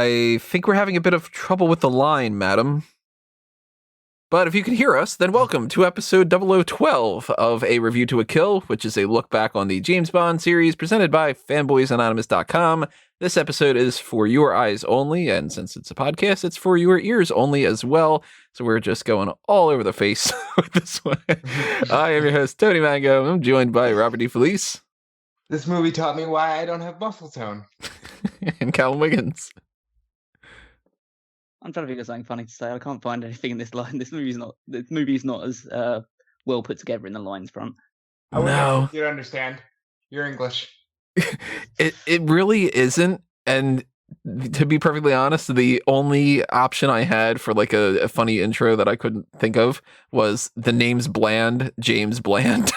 I think we're having a bit of trouble with the line, madam. But if you can hear us, then welcome to episode 0012 of A Review to a Kill, which is a look back on the James Bond series presented by fanboysanonymous.com. This episode is for your eyes only, and since it's a podcast, it's for your ears only as well. So we're just going all over the face with this one. I am your host, Tony Mango. I'm joined by Robert DeFelice. This movie taught me why I don't have muscle tone. And Callum Wiggins. I'm trying to think of something funny to say. I can't find anything in this line. This movie's not as well put together in the lines front. No, you don't understand. You're English. It really isn't. And to be perfectly honest, the only option I had for like a funny intro that I couldn't think of was the name's Bland, James Bland.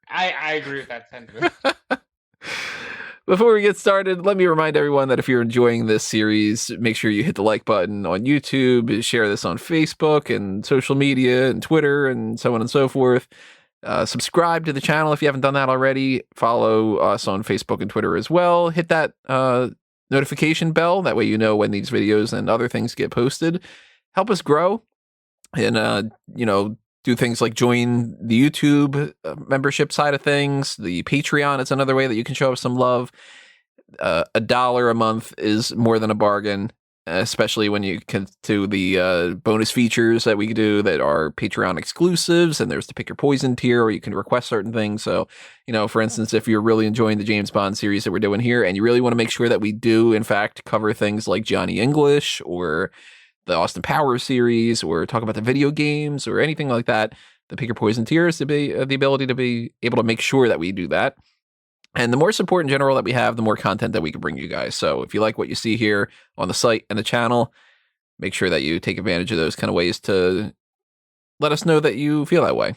I agree with that sentiment. Before we get started, let me remind everyone that if you're enjoying this series, make sure you hit the like button on YouTube, share this on Facebook and social media and Twitter and so on and so forth. Subscribe to the channel if you haven't done that already. Follow us on Facebook and Twitter as well. Hit that notification bell. That way you know when these videos and other things get posted. Help us grow and, do things like join the YouTube membership side of things. The Patreon is another way that you can show us some love. $1 a month is more than a bargain, especially when you come to the bonus features that we do that are Patreon exclusives. And there's the Pick Your Poison tier where you can request certain things. So, for instance, if you're really enjoying the James Bond series that we're doing here and you really want to make sure that we do, in fact, cover things like Johnny English or the Austin Powers series, or talk about the video games, or anything like that, the Pick Your Poison tier is to be the ability to be able to make sure that we do that. And the more support in general that we have, the more content that we can bring you guys. So if you like what you see here on the site and the channel, make sure that you take advantage of those kind of ways to let us know that you feel that way.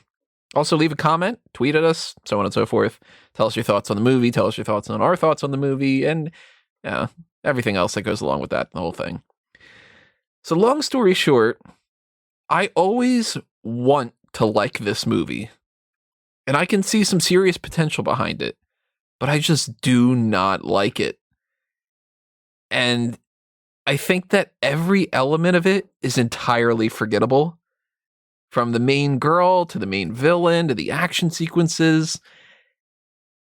Also, leave a comment, tweet at us, so on and so forth. Tell us your thoughts on the movie. Tell us your thoughts on our thoughts on the movie, and everything else that goes along with that, the whole thing. So long story short, I always want to like this movie, and I can see some serious potential behind it, but I just do not like it. And I think that every element of it is entirely forgettable, from the main girl to the main villain to the action sequences.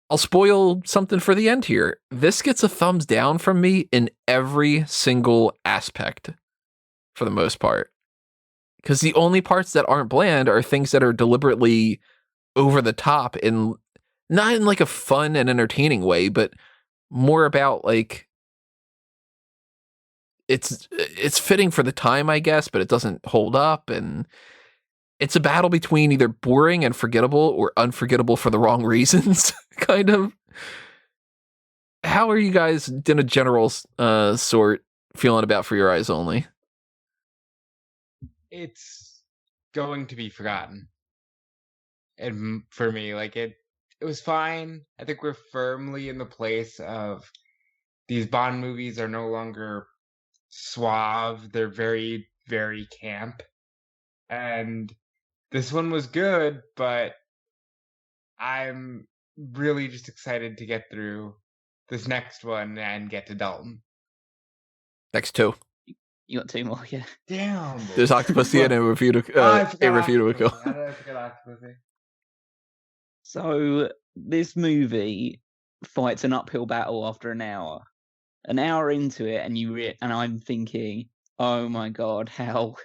I'll spoil something for the end here. This gets a thumbs down from me in every single aspect. For the most part, because the only parts that aren't bland are things that are deliberately over the top, and not in like a fun and entertaining way, but more about like it's fitting for the time, I guess, but it doesn't hold up, and it's a battle between either boring and forgettable or unforgettable for the wrong reasons, kind of. How are you guys in a general sort feeling about For Your Eyes Only? It's going to be forgotten. And for me, it was fine. I think we're firmly in the place of these Bond movies are no longer suave. They're very, very camp. And this one was good, but I'm really just excited to get through this next one and get to Dalton. Next two. You got two more, yeah. Damn. There's Octopussy and A Review to a Kill. How did I forget Octopussy? So this movie fights an uphill battle after an hour. An hour into it, and I'm thinking, oh my god, how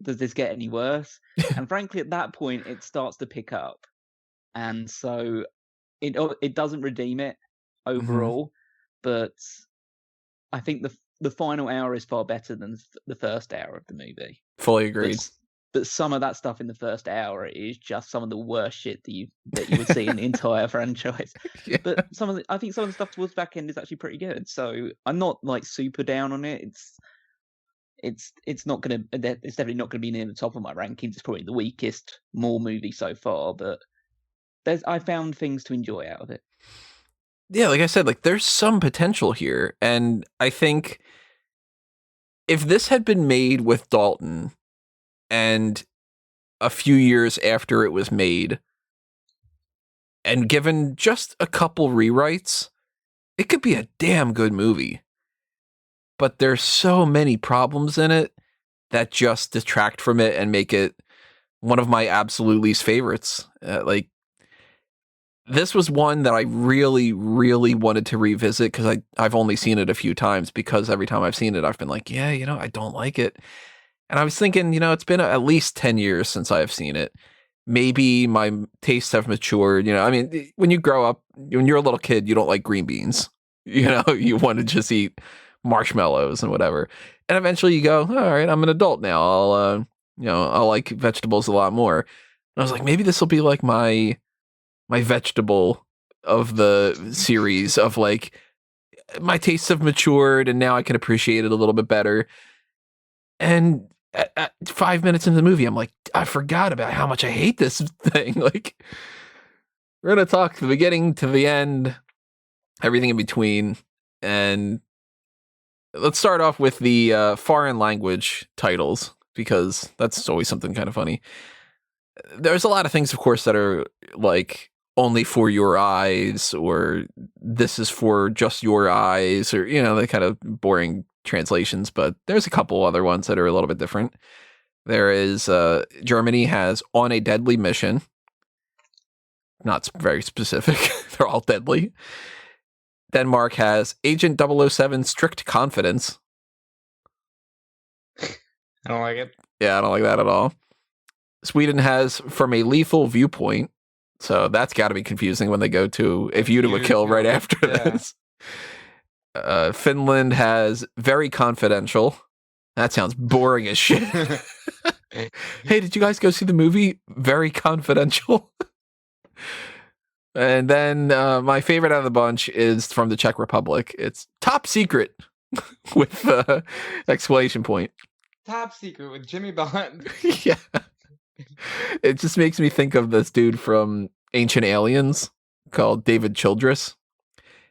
does this get any worse? And frankly, at that point, it starts to pick up, and so it doesn't redeem it overall, but I think the final hour is far better than the first hour of the movie. Fully agreed. But some of that stuff in the first hour is just some of the worst shit that you would see in the entire franchise. Yeah. But I think some of the stuff towards the back end is actually pretty good. So I'm not like super down on it. It's definitely not gonna be near the top of my rankings. It's probably the weakest Moore movie so far, but I found things to enjoy out of it. Yeah, like I said, there's some potential here, and I think if this had been made with Dalton and a few years after it was made and given just a couple rewrites, it could be a damn good movie. but there's so many problems in it that just detract from it and make it one of my absolute least favorites. Like, this was one that I really, really wanted to revisit because I've only seen it a few times, because every time I've seen it, I've been like, yeah, I don't like it. And I was thinking, it's been at least 10 years since I've seen it. Maybe my tastes have matured. I mean, when you grow up, when you're a little kid, you don't like green beans. You want to just eat marshmallows and whatever. And eventually you go, all right, I'm an adult now. I'll like vegetables a lot more. And I was like, maybe this will be like my vegetable of the series, of like, my tastes have matured and now I can appreciate it a little bit better. And at 5 minutes into the movie, I'm like, I forgot about how much I hate this thing. Like, we're going to talk the beginning to the end, everything in between. And let's start off with the foreign language titles, because that's always something kind of funny. There's a lot of things, of course, that are like only for your eyes, or this is for just your eyes, or, the kind of boring translations, but there's a couple other ones that are a little bit different. There is Germany has On a Deadly Mission. Not very specific. They're all deadly. Denmark has Agent 007 Strict Confidence. I don't like it. Yeah, I don't like that at all. Sweden has From a Lethal Viewpoint. So that's got to be confusing when they go to A View to a Kill right after this. Finland has Very Confidential. That sounds boring as shit. Hey, did you guys go see the movie Very Confidential? And then my favorite out of the bunch is from the Czech Republic. It's Top Secret with exclamation point. Top Secret with Jimmy Bond. Yeah. It just makes me think of this dude from Ancient Aliens called David Childress,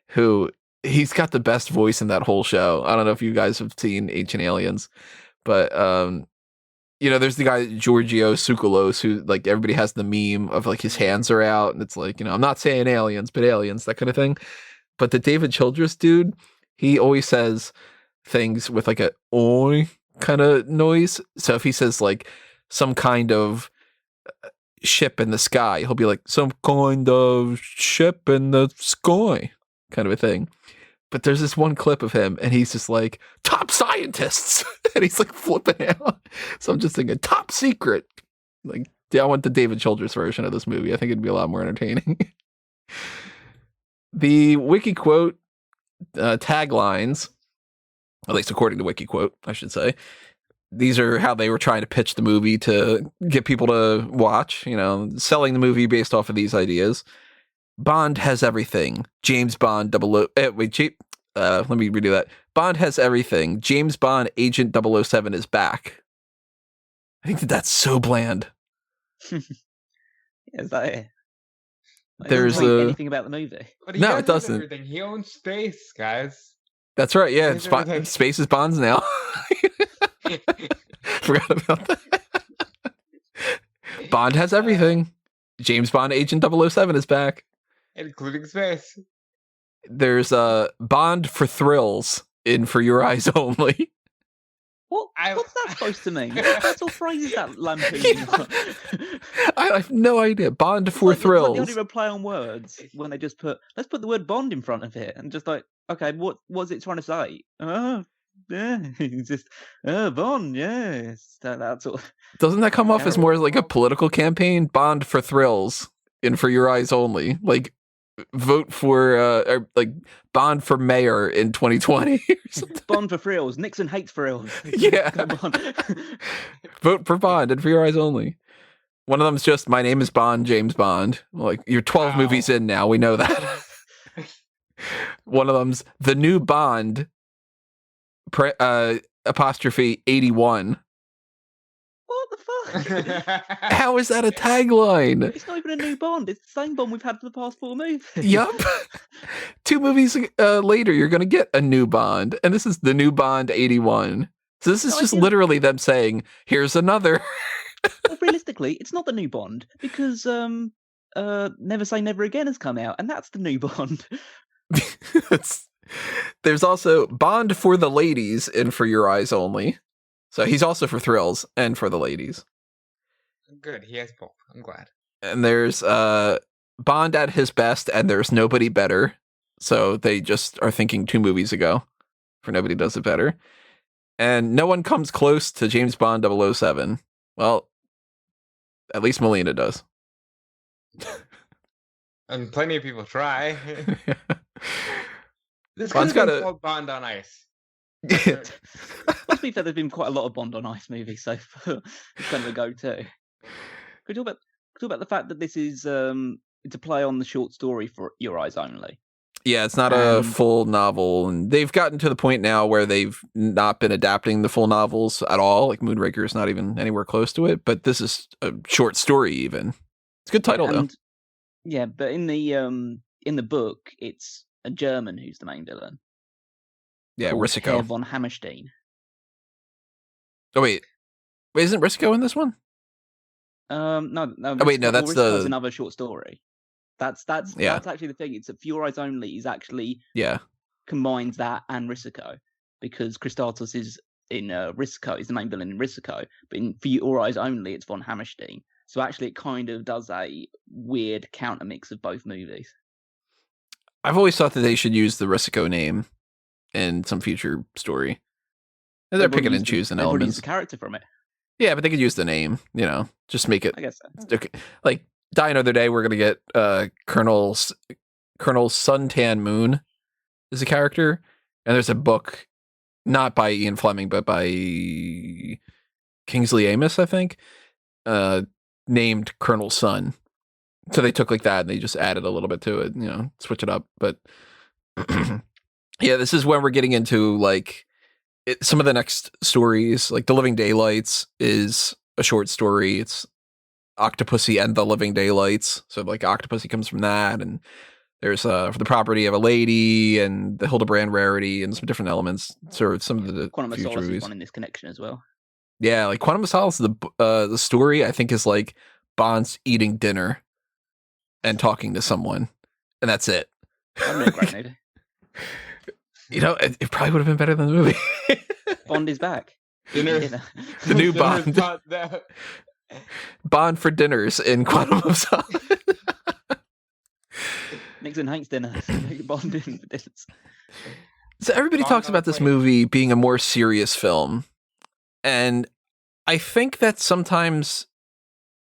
who he's got the best voice in that whole show. I don't know if you guys have seen Ancient Aliens, but there's the guy Giorgio Tsoukalos, who, like, everybody has the meme of, like, his hands are out and it's like, I'm not saying aliens, but aliens, that kind of thing. But the David Childress dude, he always says things with like a oi kind of noise. So if he says like some kind of ship in the sky, he'll be like, some kind of ship in the sky, kind of a thing. But there's this one clip of him and he's just like, top scientists, and he's like flipping out. So I'm just thinking, Top Secret. Like, yeah, I want the David Childress version of this movie. I think it'd be a lot more entertaining. The WikiQuote taglines, at least according to WikiQuote, I should say, these are how they were trying to pitch the movie to get people to watch, selling the movie based off of these ideas. Bond has everything. James Bond let me redo that. Bond has everything. James Bond Agent 007 is back. I think that's so bland. Is that it? There's anything about the movie. But No, it doesn't. Everything. He owns space, guys. That's right. Yeah, Everything. space is Bond's now. Forgot about that. Bond has everything. James Bond Agent 007 is back. Including space. There's Bond for Thrills in For Your Eyes Only. What's that supposed to mean? What sort of phrase is that lampoon? I have no idea. Bond for Thrills. It's like the only play on words when they just let's put the word Bond in front of it, and just like, okay, what's it trying to say? Yeah, just Bond, yes. That's all. Doesn't that come off as more like a political campaign? Bond for Thrills in For Your Eyes Only. Like, vote for or like Bond for mayor in 2020 or something. Bond for thrills. Nixon hates thrills. Yeah. Come on. Vote for Bond and For Your Eyes Only. One of them's just, my name is Bond, James Bond. Like, you're 12 movies in now, we know that. One of them's the new Bond apostrophe 81. What the fuck? How is that a tagline? It's not even a new Bond. It's the same Bond we've had for the past 4 movies. Yup. 2 movies later, you're going to get a new Bond. And this is the new Bond 81. So this is just literally them saying, here's another. Well, realistically, it's not the new Bond because Never Say Never Again has come out, and that's the new Bond. There's also Bond for the ladies and For Your Eyes Only. So he's also for thrills and for the ladies. Good, he has both. I'm glad. And there's Bond at his best and There's Nobody Better. So they just are thinking 2 movies ago for Nobody Does It Better. And no one comes close to James Bond 007. Well, at least Melina does. And plenty of people try. This Bond's could have got been a- called Bond on Ice. Must be fair, there's been quite a lot of Bond on Ice movies, so it's kind of a go-to. Could you talk about the fact that this is it's a play on the short story For Your Eyes Only? Yeah, it's not a And- full novel, and they've gotten to the point now where they've not been adapting the full novels at all. Like Moonraker is not even anywhere close to it, but this is a short story. Even it's a good title though. And, yeah, but in the book, it's a German who's the main villain. Yeah, called Herr Risiko. von Hammerstein. Oh wait, isn't Risiko in this one? No. Oh, wait, no, that's Risiko's the- another short story. That's Yeah. that's actually the thing. It's that For Your Eyes Only is actually Yeah, combines that and Risiko, because Christatos is in Risiko, is the main villain in Risiko, but in For Your Eyes Only, it's von Hammerstein. So actually, it kind of does a weird counter mix of both movies. I've always thought that they should use the Risiko name in some future story. And they're They've already picking and used the- choosing they've already elements. used the character from it. Yeah, but they could use the name. Just make it I guess so. okay. Like Die Another Day. We're gonna get Colonel Suntan Moon is a character, and there's a book not by Ian Fleming but by Kingsley Amis, I think, named Colonel Sun. So they took like that and they just added a little bit to it, switch it up. But yeah, this is when we're getting into like some of the next stories. Like The Living Daylights is a short story. It's Octopussy and the Living Daylights. So like Octopussy comes from that, and there's For the Property of a Lady and the Hildebrand Rarity and some different elements. Sort of some of the Quantum of future Solace is movies. one in this connection as well. Yeah, like Quantum of Solace, the story I think is like Bond's eating dinner and talking to someone, and that's it. That'd be a great movie. It probably would have been better than the movie. Bond is back. Dinner. Dinner. The new Dinner's Bond. not that- Bond for dinners in Quantum of Solace. Nixon hates dinner. So make Bond in for dinners. So everybody Bond talks on a about this plane. movie being a more serious film, and I think that sometimes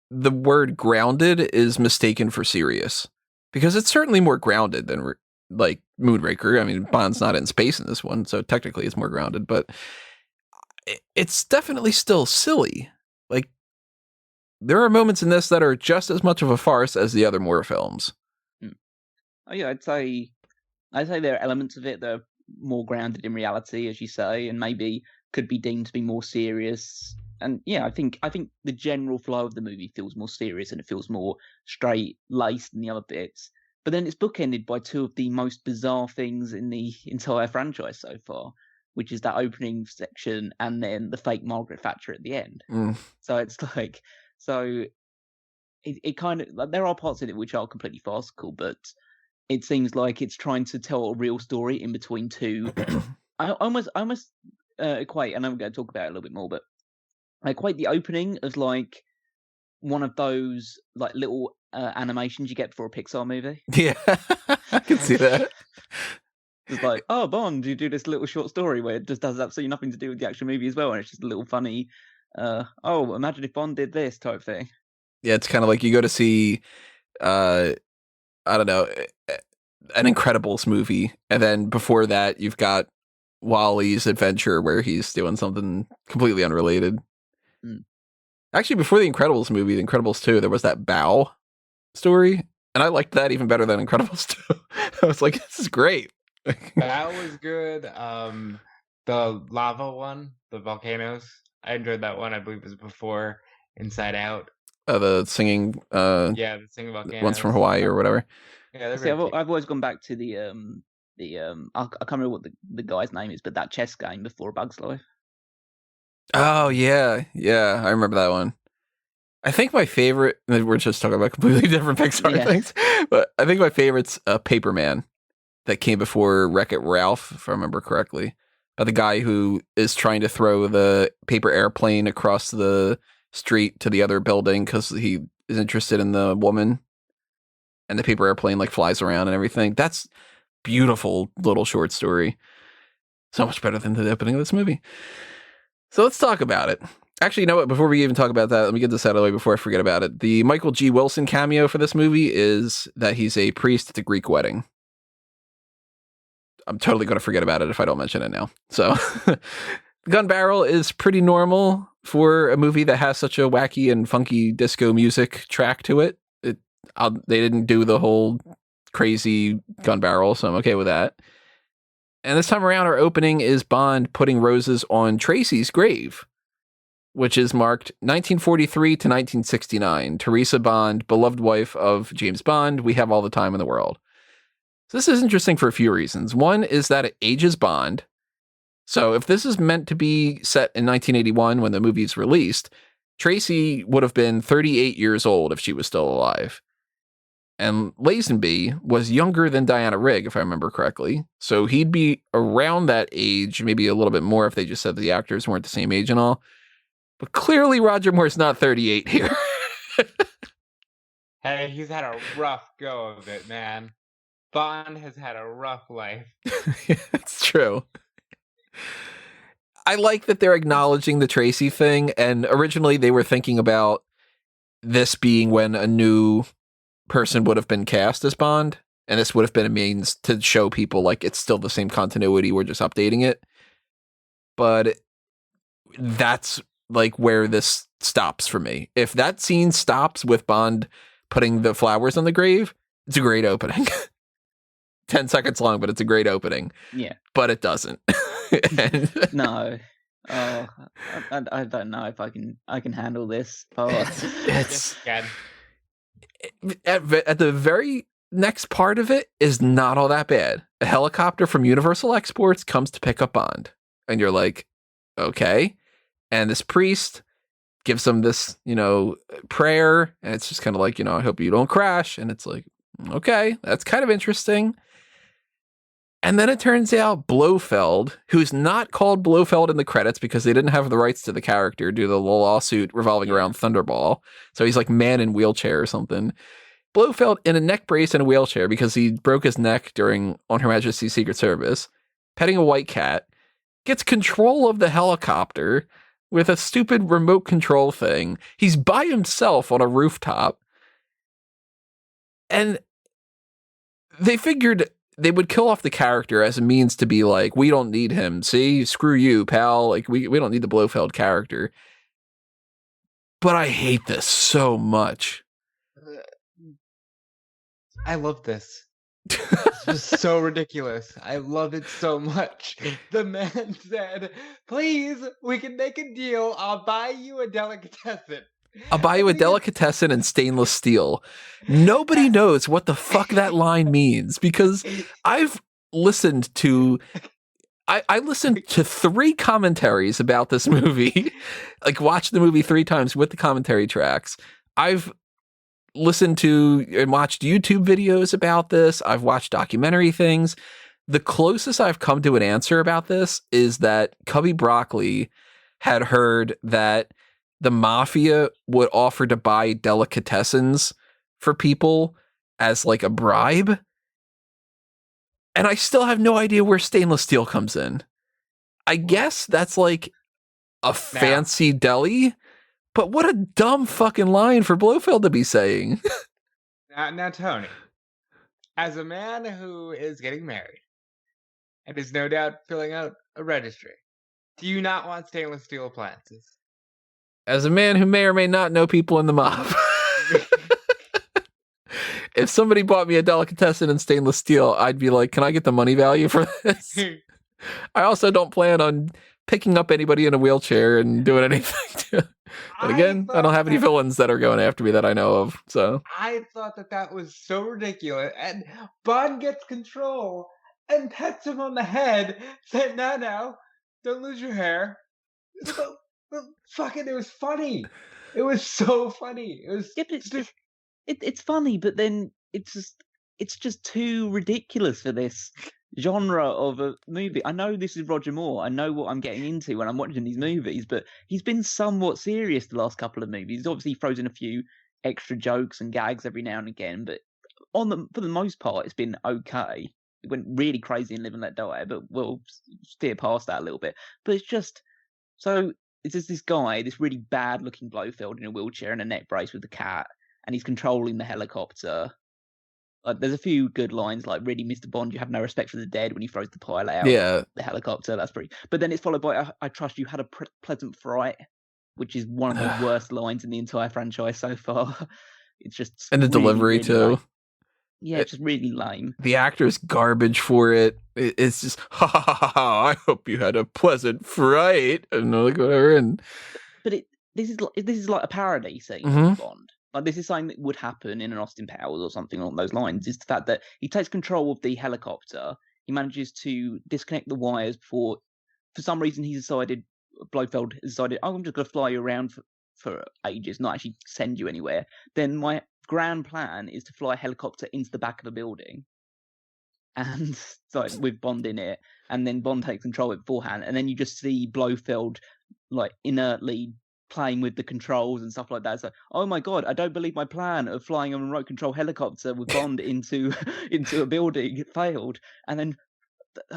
the word grounded is mistaken for serious, because it's certainly more grounded than like Moonraker. I mean, Bond's not in space in this one, so technically it's more grounded, but it's definitely still silly. Like, there are moments in this that are just as much of a farce as the other Moore films. Oh yeah, I'd say there are elements of it that are more grounded in reality, as you say, and maybe could be deemed to be more serious. And yeah, I think the general flow of the movie feels more serious and it feels more straight laced than the other bits. But then it's bookended by 2 of the most bizarre things in the entire franchise so far, which is that opening section and then the fake Margaret Thatcher at the end. Mm. So it's like, it kind of, like, there are parts in it which are completely farcical, but it seems like it's trying to tell a real story in between 2. I almost equate, and I'm going to talk about it a little bit more, but I equate the opening as like one of those like little animations you get for a Pixar movie. Yeah, I can see that. It's like, oh, Bond, you do this little short story where it just does absolutely nothing to do with the actual movie as well, and it's just a little funny, oh, imagine if Bond did this type thing. Yeah, it's kind of like you go to see, I don't know, an Incredibles movie, and then before that, you've got Wally's Adventure, where he's doing something completely unrelated. Mm. Actually, before the Incredibles movie, the Incredibles 2, there was that Bow story, and I liked that even better than Incredibles 2. I was like, this is great. That was good. The lava one, the volcanoes. I enjoyed that one. I believe it was before Inside Out. The singing Yeah, the single volcanoes. ones from Hawaii or whatever. Yeah, they're See, very I've always gone back to the I can't remember what the guy's name is, but that chess game before A Bug's Life. Oh yeah, I remember that one. I think my favorite. We're just talking about completely different Pixar Yeah. things, but I think my favorite's Paperman. that came before Wreck-It Ralph, if I remember correctly. About the guy who is trying to throw the paper airplane across the street to the other building because he is interested in the woman, and the paper airplane like flies around and everything. That's beautiful little short story. So much better than the opening of this movie. So let's talk about it. Actually, you know what? Before we even talk about that, let me get this out of the way before I forget about it. The Michael G. Wilson cameo for this movie is that he's a priest at a Greek wedding. I'm totally going to forget about it if I don't mention it now. So, Gun Barrel is pretty normal for a movie that has such a wacky and funky disco music track to it. They didn't do the whole crazy Gun Barrel, so I'm okay with that. And this time around, our opening is Bond putting roses on Tracy's grave, which is marked 1943 to 1969. Teresa Bond, beloved wife of James Bond. We have all the time in the world. So this is interesting for a few reasons. One is that it ages Bond. So if this is meant to be set in 1981 when the movie's released, Tracy would have been 38 years old if she was still alive. And Lazenby was younger than Diana Rigg, if I remember correctly. So he'd be around that age, maybe a little bit more if they just said the actors weren't the same age and all. But clearly Roger Moore's not 38 here. Hey, he's had a rough go of it, man. Bond has had a rough life. It's true. I like that they're acknowledging the Tracy thing, and originally they were thinking about this being when a new person would have been cast as Bond, and this would have been a means to show people like it's still the same continuity, we're just updating it. But that's like where this stops for me. If that scene stops with Bond putting the flowers on the grave, it's a great opening. 10 seconds long, but it's a great opening. Yeah. But it doesn't. No. Oh, I don't know if I can handle this. Oh. It's Yes, at the very next part of it is not all that bad. A helicopter from Universal Exports comes to pick up Bond. And you're like, okay. And this priest gives them this, prayer. And it's just kind of like, I hope you don't crash. And it's like, okay, that's kind of interesting. And then it turns out Blofeld, who's not called Blofeld in the credits because they didn't have the rights to the character due to the lawsuit revolving around Thunderball. So he's like man in wheelchair or something. Blofeld in a neck brace and a wheelchair because he broke his neck during On Her Majesty's Secret Service, petting a white cat, gets control of the helicopter with a stupid remote control thing. He's by himself on a rooftop. And they figured they would kill off the character as a means to be like, we don't need him. See, screw you, pal. Like, we don't need the Blofeld character. But I hate this so much. I love this. It's just so ridiculous. I love it so much. The man said, please, we can make a deal. I'll buy you a delicatessen. I'll buy you a delicatessen and stainless steel. Nobody knows what the fuck that line means because I've listened to I listened to 3 commentaries about this movie, like watched the movie 3 times with the commentary tracks. I've listened to and watched YouTube videos about this. I've watched documentary things. The closest I've come to an answer about this is that Cubby Broccoli had heard that the mafia would offer to buy delicatessens for people as like a bribe. And I still have no idea where stainless steel comes in. I guess that's like a fancy deli, but what a dumb fucking line for Blofeld to be saying. Now, Tony, as a man who is getting married and is no doubt filling out a registry, do you not want stainless steel appliances? As a man who may or may not know people in the mob, if somebody bought me a delicatessen in stainless steel, I'd be like, can I get the money value for this? I also don't plan on picking up anybody in a wheelchair and doing anything. But again, I don't have any villains that are going after me that I know of. So I thought that was so ridiculous. And Bond gets control and pets him on the head, said, no, don't lose your hair. Fucking, it was funny. It was so funny. It was Yeah, but it's funny, but then it's just it's just too ridiculous for this genre of a movie. I know this is Roger Moore. I know what I'm getting into when I'm watching these movies, but he's been somewhat serious the last couple of movies. Obviously, he throws in a few extra jokes and gags every now and again, but for the most part, it's been okay. It went really crazy in Live and Let Die, but we'll steer past that a little bit. But it's just so it's just this guy, this really bad-looking Blofeld in a wheelchair and a neck brace with the cat, and he's controlling the helicopter. There's a few good lines, like, really, Mr. Bond, you have no respect for the dead, when he throws the pilot out Yeah. the helicopter. That's pretty. But then it's followed by, I trust you had a pleasant fright, which is one of the worst lines in the entire franchise so far. It's just And the really, delivery, really too. lame. Yeah, it's just really lame. The actor's garbage for it. It's just, ha ha ha ha, I hope you had a pleasant fright. And like, whatever. And But this is like a parody scene Mhm. of Bond. Like, this is something that would happen in an Austin Powers or something along those lines. Is the fact that he takes control of the helicopter. He manages to disconnect the wires before, for some reason, Blofeld decided, oh, I'm just going to fly you around for ages, not actually send you anywhere. Then my grand plan is to fly a helicopter into the back of a building, and so with Bond in it, and then Bond takes control of it beforehand, and then you just see Blofeld like inertly playing with the controls and stuff like that. So, oh my god, I don't believe my plan of flying a remote control helicopter with Bond into a building failed. And then,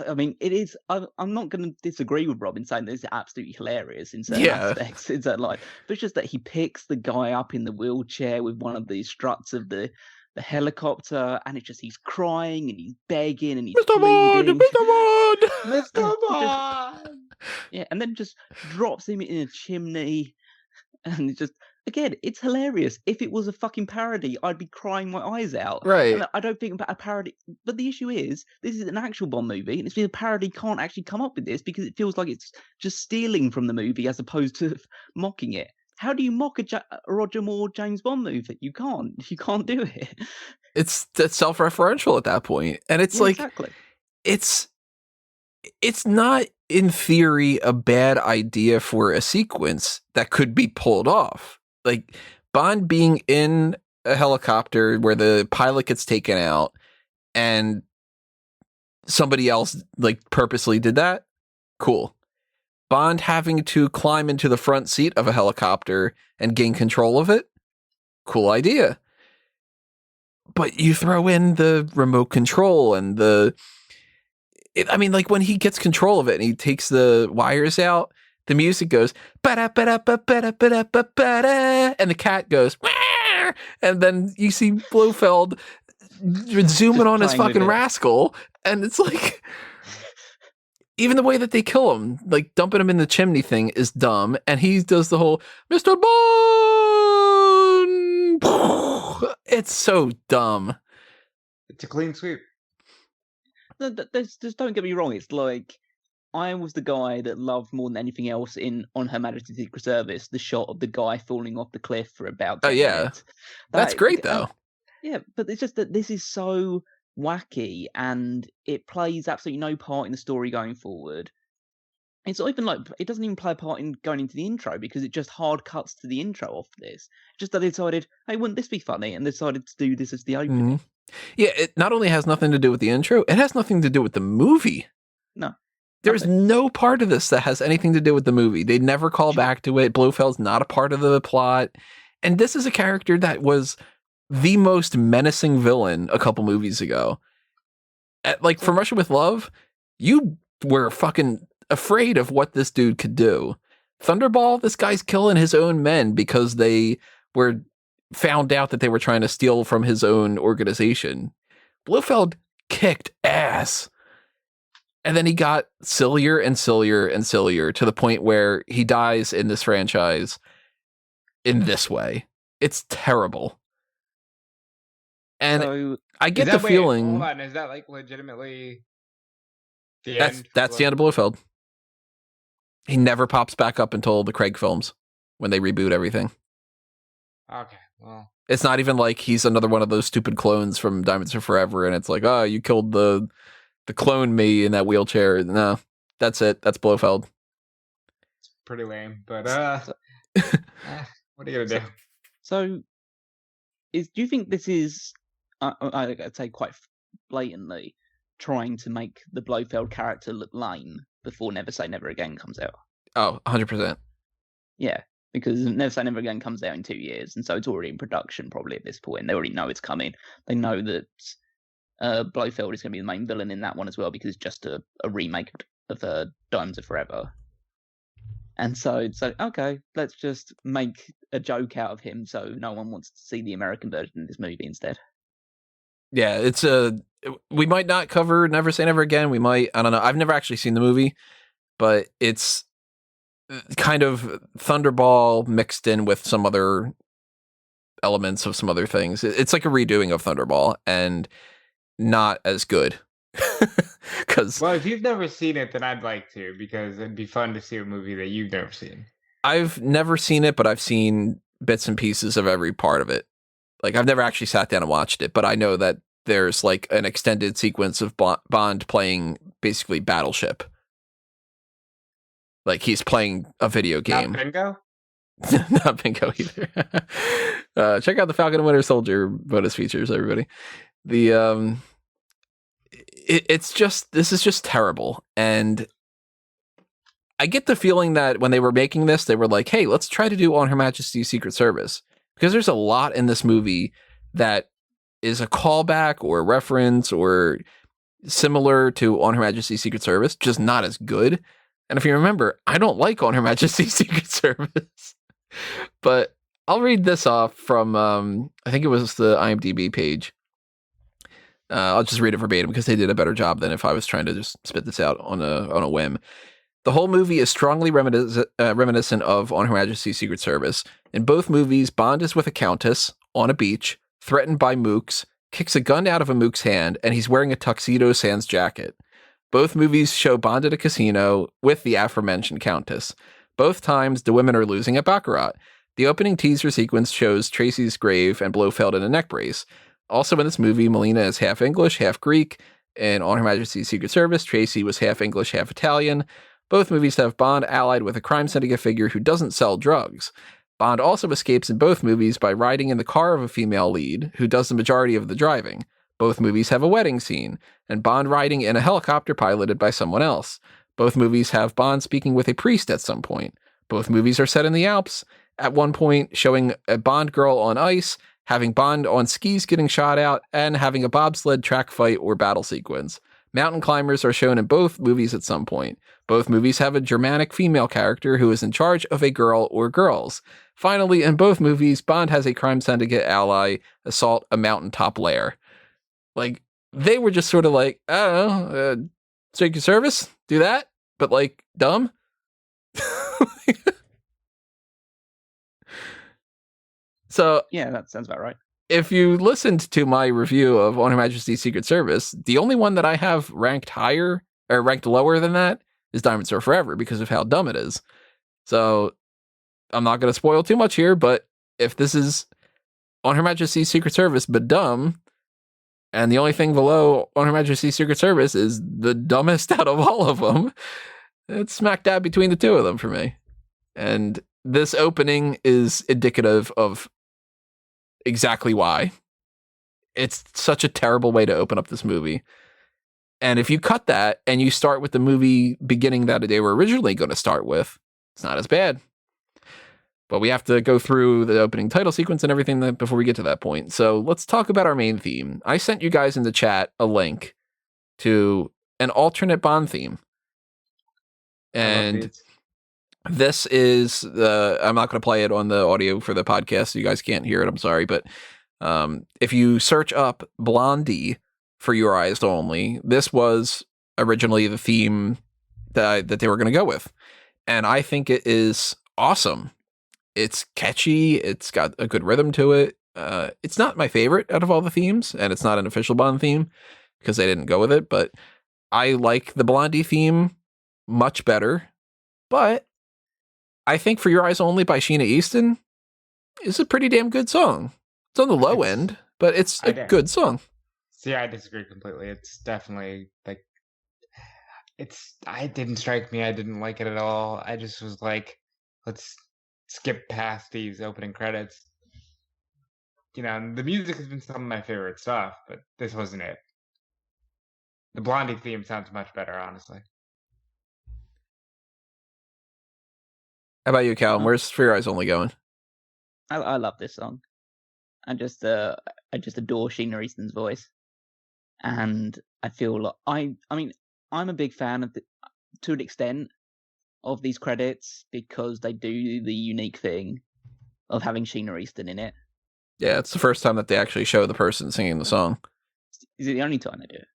I mean, it is. I'm not going to disagree with Rob in saying that it's absolutely hilarious in certain aspects, in certain light. But it's just that he picks the guy up in the wheelchair with one of the struts of the helicopter, and it's just he's crying and he's begging and he's Mr. Bond, pleading. Mr. Bond, Mr. Bond. Yeah, and then just drops him in a chimney, and just again, it's hilarious. If it was a fucking parody, I'd be crying my eyes out. Right. And I don't think about a parody, but the issue is, this is an actual Bond movie, and it's been a parody can't actually come up with this because it feels like it's just stealing from the movie as opposed to mocking it. How do you mock a Roger Moore James Bond movie? You can't. You can't do it. It's self-referential at that point, and it's Yeah, like exactly. it's not in theory a bad idea for a sequence that could be pulled off. Like Bond being in a helicopter where the pilot gets taken out and somebody else like purposely did that. Cool. Bond having to climb into the front seat of a helicopter and gain control of it. Cool idea. But you throw in the remote control and I mean, like when he gets control of it and he takes the wires out, the music goes ba-da-ba-da-ba-ba-da-ba-da-ba-da, and the cat goes wah! And then you see Blofeld zooming on his fucking rascal, and it's like even the way that they kill him, like dumping him in the chimney thing, is dumb, and he does the whole Mr. Bond. It's so dumb. It's a clean sweep. Just don't get me wrong. It's like I was the guy that loved more than anything else on Her Majesty's Secret Service the shot of the guy falling off the cliff for about 10 minutes. That's great though. Yeah, but it's just that this is so wacky and it plays absolutely no part in the story going forward. It's not even like it doesn't even play a part in going into the intro because it just hard cuts to the intro off this. Just that they decided, hey, wouldn't this be funny? And they decided to do this as the opening. Mm-hmm. Yeah, it not only has nothing to do with the intro, it has nothing to do with the movie. No. There's no part of this that has anything to do with the movie. They never call back to it. Blofeld's not a part of the plot. And this is a character that was the most menacing villain a couple movies ago. Like, From Russia with Love, you were fucking afraid of what this dude could do. Thunderball, this guy's killing his own men because they were found out that they were trying to steal from his own organization. Blofeld kicked ass. And then he got sillier and sillier and sillier to the point where he dies in this franchise in this way. It's terrible. And So, I get the feeling... Hold on, is that like legitimately the end? That's the end of Blofeld? Blofeld. He never pops back up until the Craig films when they reboot everything. Okay, well. It's not even like he's another one of those stupid clones from Diamonds Are Forever and it's like, oh, you killed the clone me in that wheelchair. No, that's it. That's Blofeld. It's pretty lame, but what are you gonna do? So do you think this is I'd say quite blatantly trying to make the Blofeld character look lame before Never Say Never Again comes out. Oh, 100%. Yeah, because Never Say Never Again comes out in 2 years, and so it's already in production probably at this point. They already know it's coming. They know that Blofeld is going to be the main villain in that one as well, because it's just a remake of Diamonds Are Forever. And so it's like, okay, let's just make a joke out of him so no one wants to see the American version of this movie instead. Yeah, it's we might not cover Never Say Never Again. We might, I don't know. I've never actually seen the movie, but it's kind of Thunderball mixed in with some other elements of some other things. It's like a redoing of Thunderball and not as good. Because Well, if you've never seen it, then I'd like to, because it'd be fun to see a movie that you've never seen. I've never seen it, but I've seen bits and pieces of every part of it. Like, I've never actually sat down and watched it, but I know that there's like an extended sequence of Bond playing basically Battleship. Like, he's playing a video game. Not Bingo? Not Bingo either. Check out the Falcon and Winter Soldier bonus features, everybody. The it's just, this is just terrible. And I get the feeling that when they were making this, they were like, hey, let's try to do On Her Majesty's Secret Service. Because there's a lot in this movie that is a callback or a reference or similar to On Her Majesty's Secret Service, just not as good. And if you remember, I don't like On Her Majesty's Secret Service. But I'll read this off from, I think it was the IMDb page. I'll just read it verbatim because they did a better job than if I was trying to just spit this out on a whim. The whole movie is strongly reminiscent of On Her Majesty's Secret Service. In both movies, Bond is with a countess on a beach, threatened by mooks, kicks a gun out of a mook's hand, and he's wearing a tuxedo sans jacket. Both movies show Bond at a casino with the aforementioned countess. Both times, the women are losing at Baccarat. The opening teaser sequence shows Tracy's grave and Blofeld in a neck brace. Also in this movie, Melina is half English, half Greek. In On Her Majesty's Secret Service, Tracy was half English, half Italian. Both movies have Bond allied with a crime syndicate figure who doesn't sell drugs. Bond also escapes in both movies by riding in the car of a female lead, who does the majority of the driving. Both movies have a wedding scene, and Bond riding in a helicopter piloted by someone else. Both movies have Bond speaking with a priest at some point. Both movies are set in the Alps, at one point showing a Bond girl on ice, having Bond on skis getting shot out, and having a bobsled track fight or battle sequence. Mountain climbers are shown in both movies at some point. Both movies have a Germanic female character who is in charge of a girl or girls. Finally, in both movies, Bond has a crime syndicate ally assault a mountaintop lair. Like, they were just sort of like, I don't know, Secret Service, do that, but like, dumb. So yeah, that sounds about right. If you listened to my review of On Her Majesty's Secret Service, the only one that I have ranked higher or ranked lower than that is Diamonds Are Forever because of how dumb it is. So I'm not going to spoil too much here, but if this is On Her Majesty's Secret Service but dumb, and the only thing below On Her Majesty's Secret Service is the dumbest out of all of them, it's smack dab between the two of them for me. And this opening is indicative of exactly why. It's such a terrible way to open up this movie. And if you cut that and you start with the movie beginning that they were originally going to start with, it's not as bad. But we have to go through the opening title sequence and everything before we get to that point. So let's talk about our main theme. I sent you guys in the chat a link to an alternate Bond theme. And this is I'm not going to play it on the audio for the podcast, so you guys can't hear it. I'm sorry. But if you search up Blondie for Your Eyes Only, this was originally the theme that they were going to go with. And I think it is awesome. It's catchy. It's got a good rhythm to it. It's not my favorite out of all the themes, and it's not an official Bond theme because they didn't go with it. But I like the Blondie theme much better. But I think For Your Eyes Only by Sheena Easton is a pretty damn good song. It's on the low end, but it's a good song. See, I disagree completely. It's definitely like, it didn't strike me. I didn't like it at all. I just was like, let's skip past these opening credits. you know, the music has been some of my favorite stuff, but this wasn't it. The Blondie theme sounds much better, honestly. How about you, Callum? Where's For Your Eyes Only going? I love this song. I just adore Sheena Easton's voice, and I feel like I mean I'm a big fan of to an extent of these credits because they do the unique thing of having Sheena Easton in it. Yeah, it's the first time that they actually show the person singing the song. Is it the only time they do it?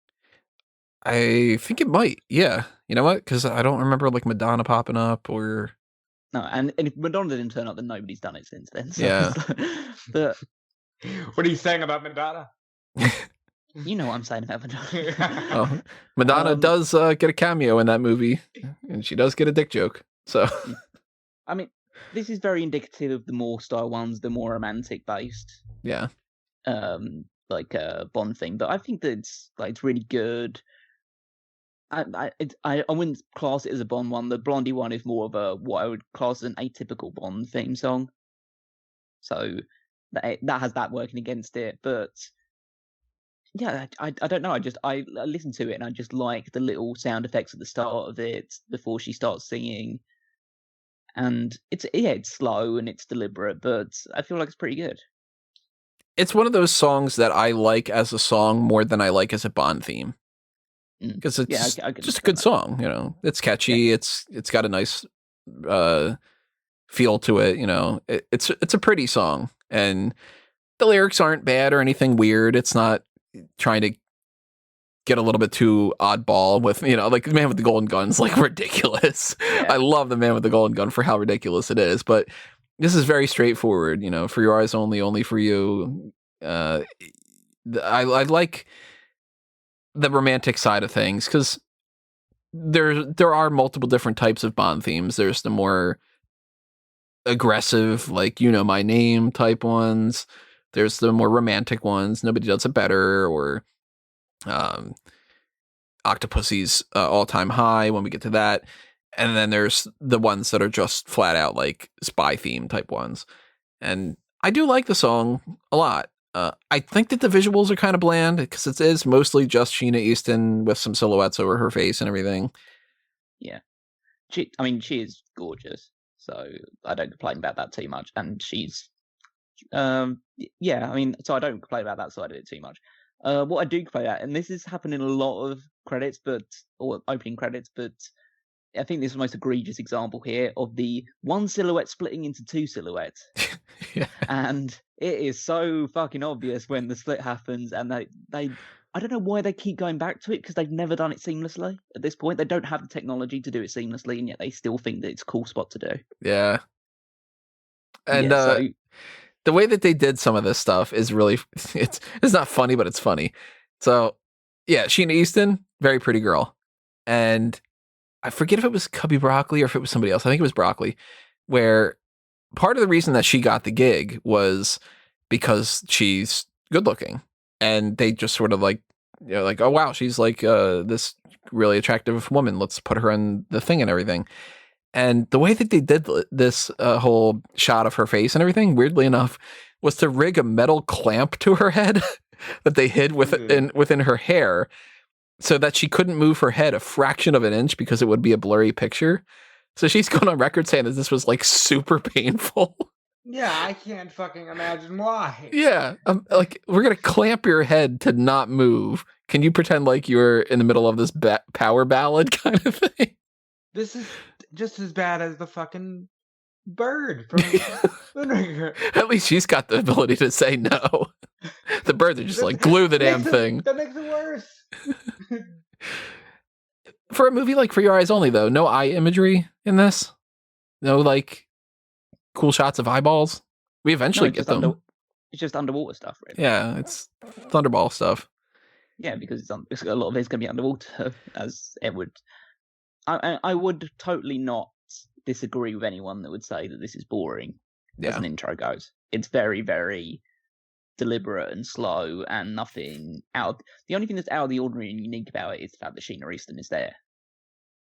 I think it might. Yeah, you know what? Because I don't remember like Madonna popping up or. No, and if Madonna didn't turn up, then nobody's done it since then. So Yeah. But What are you saying about Madonna? you know what I'm saying about Madonna. Oh, Madonna does get a cameo in that movie, and she does get a dick joke. So, I mean, this is very indicative of the more style ones, the more romantic based, yeah, like Bond thing. But I think that it's really good. I wouldn't class it as a Bond one. The Blondie one is more of what I would class as an atypical Bond theme song. So that has that working against it. But yeah, I don't know. I listen to it and I just like the little sound effects at the start of it before she starts singing. And it's slow and it's deliberate, but I feel like it's pretty good. It's one of those songs that I like as a song more than I like as a Bond theme. Because it's just a good song, you know. It's catchy. Yeah. It's got a nice feel to it, you know. It's a pretty song, and the lyrics aren't bad or anything weird. It's not trying to get a little bit too oddball with, you know, like The Man with the Golden Gun's like ridiculous. Yeah. I love The Man with the Golden Gun for how ridiculous it is, but this is very straightforward, you know. For Your Eyes Only for You. I like the romantic side of things because there are multiple different types of Bond themes. There's the more aggressive, like You Know My Name type ones. There's the more romantic ones, Nobody Does It Better, or Octopussy's All Time High when we get to that. And then there's the ones that are just flat out like spy theme type ones. And I do like the song a lot. I think that the visuals are kind of bland because it is mostly just Sheena Easton with some silhouettes over her face and everything. Yeah. She is gorgeous, so I don't complain about that too much. And she's, so I don't complain about that side of it too much. What I do complain about, and this has happened in a lot of credits, or opening credits, but I think this is the most egregious example here of the one silhouette splitting into two silhouettes. Yeah. And it is so fucking obvious when the split happens, and they I don't know why they keep going back to it because they've never done it seamlessly at this point. They don't have the technology to do it seamlessly, and yet they still think that it's a cool spot to do. Yeah. And the way that they did some of this stuff is really, it's not funny, but it's funny. So yeah, Sheena Easton, very pretty girl. And I forget if it was Cubby Broccoli or if it was somebody else. I think it was Broccoli, where part of the reason that she got the gig was because she's good looking. And they just sort of like, you know, like, oh, wow, she's like this really attractive woman. Let's put her in the thing and everything. And the way that they did this whole shot of her face and everything, weirdly enough, was to rig a metal clamp to her head that they hid within her hair, so that she couldn't move her head a fraction of an inch because it would be a blurry picture. So she's gone on record saying that this was like super painful. Yeah, I can't fucking imagine why. Yeah, like we're gonna clamp your head to not move. Can you pretend like you're in the middle of this power ballad kind of thing? This is just as bad as the fucking bird from Moonraker. At least she's got the ability to say no. The birds are just like, glue the damn thing. That makes it worse. For a movie like For Your Eyes Only, though, no eye imagery in this. No, like, cool shots of eyeballs. We eventually get them. It's just underwater stuff, right? Yeah, it's Thunderball stuff. Yeah, because it's a lot of it's going to be underwater, as it would. I would totally not disagree with anyone that would say that this is boring as an intro goes. It's very, very deliberate and slow and nothing out. The only thing that's out of the ordinary and unique about it is the fact that Sheena Easton is there.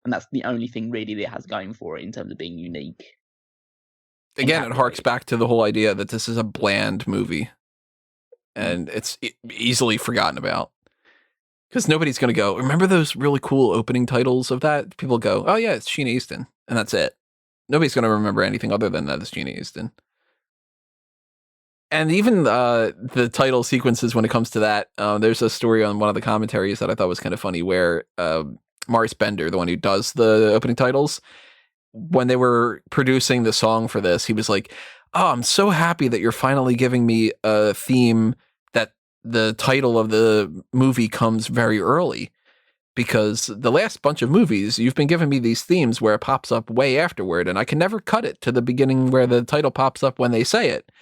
And that's the only thing really that it has going for it in terms of being unique. Again, it harks back to the whole idea that this is a bland movie. and it's easily forgotten about. Because nobody's going to go, remember those really cool opening titles of that? People go, oh yeah, it's Sheena Easton. And that's it. Nobody's going to remember anything other than that it's Sheena Easton. And even the title sequences when it comes to that, there's a story on one of the commentaries that I thought was kind of funny where Maurice Bender, the one who does the opening titles, when they were producing the song for this, he was like, oh, I'm so happy that you're finally giving me a theme that the title of the movie comes very early, because the last bunch of movies, you've been giving me these themes where it pops up way afterward, and I can never cut it to the beginning where the title pops up when they say it.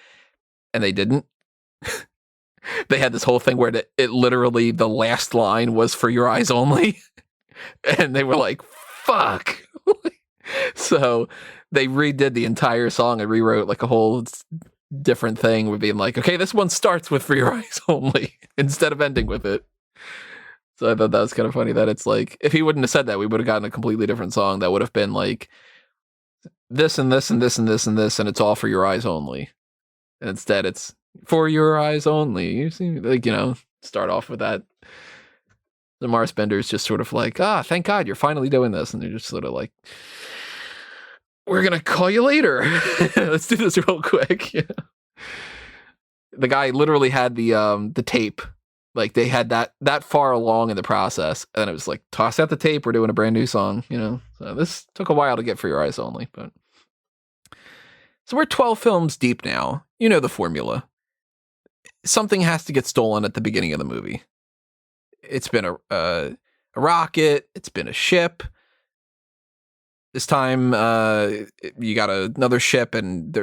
And they didn't. They had this whole thing where it literally, the last line was For Your Eyes Only. And they were like, fuck. So they redid the entire song and rewrote like a whole different thing with being like, okay, this one starts with For Your Eyes Only instead of ending with it. So I thought that was kind of funny that it's like, if he wouldn't have said that, we would have gotten a completely different song that would have been like this and this and this and this and this, and it's all For Your Eyes Only. And instead it's For Your Eyes Only. You see, like, start off with that. The Maurice Bender is just sort of like, thank God you're finally doing this. And they're just sort of like, we're going to call you later. Let's do this real quick. Yeah. The guy literally had the tape. Like they had that far along in the process. And it was like, toss out the tape. We're doing a brand new song, So this took a while to get For Your Eyes Only. But so we're 12 films deep now. You know the formula. Something has to get stolen at the beginning of the movie. It's been a rocket. It's been a ship. This time, you got another ship, and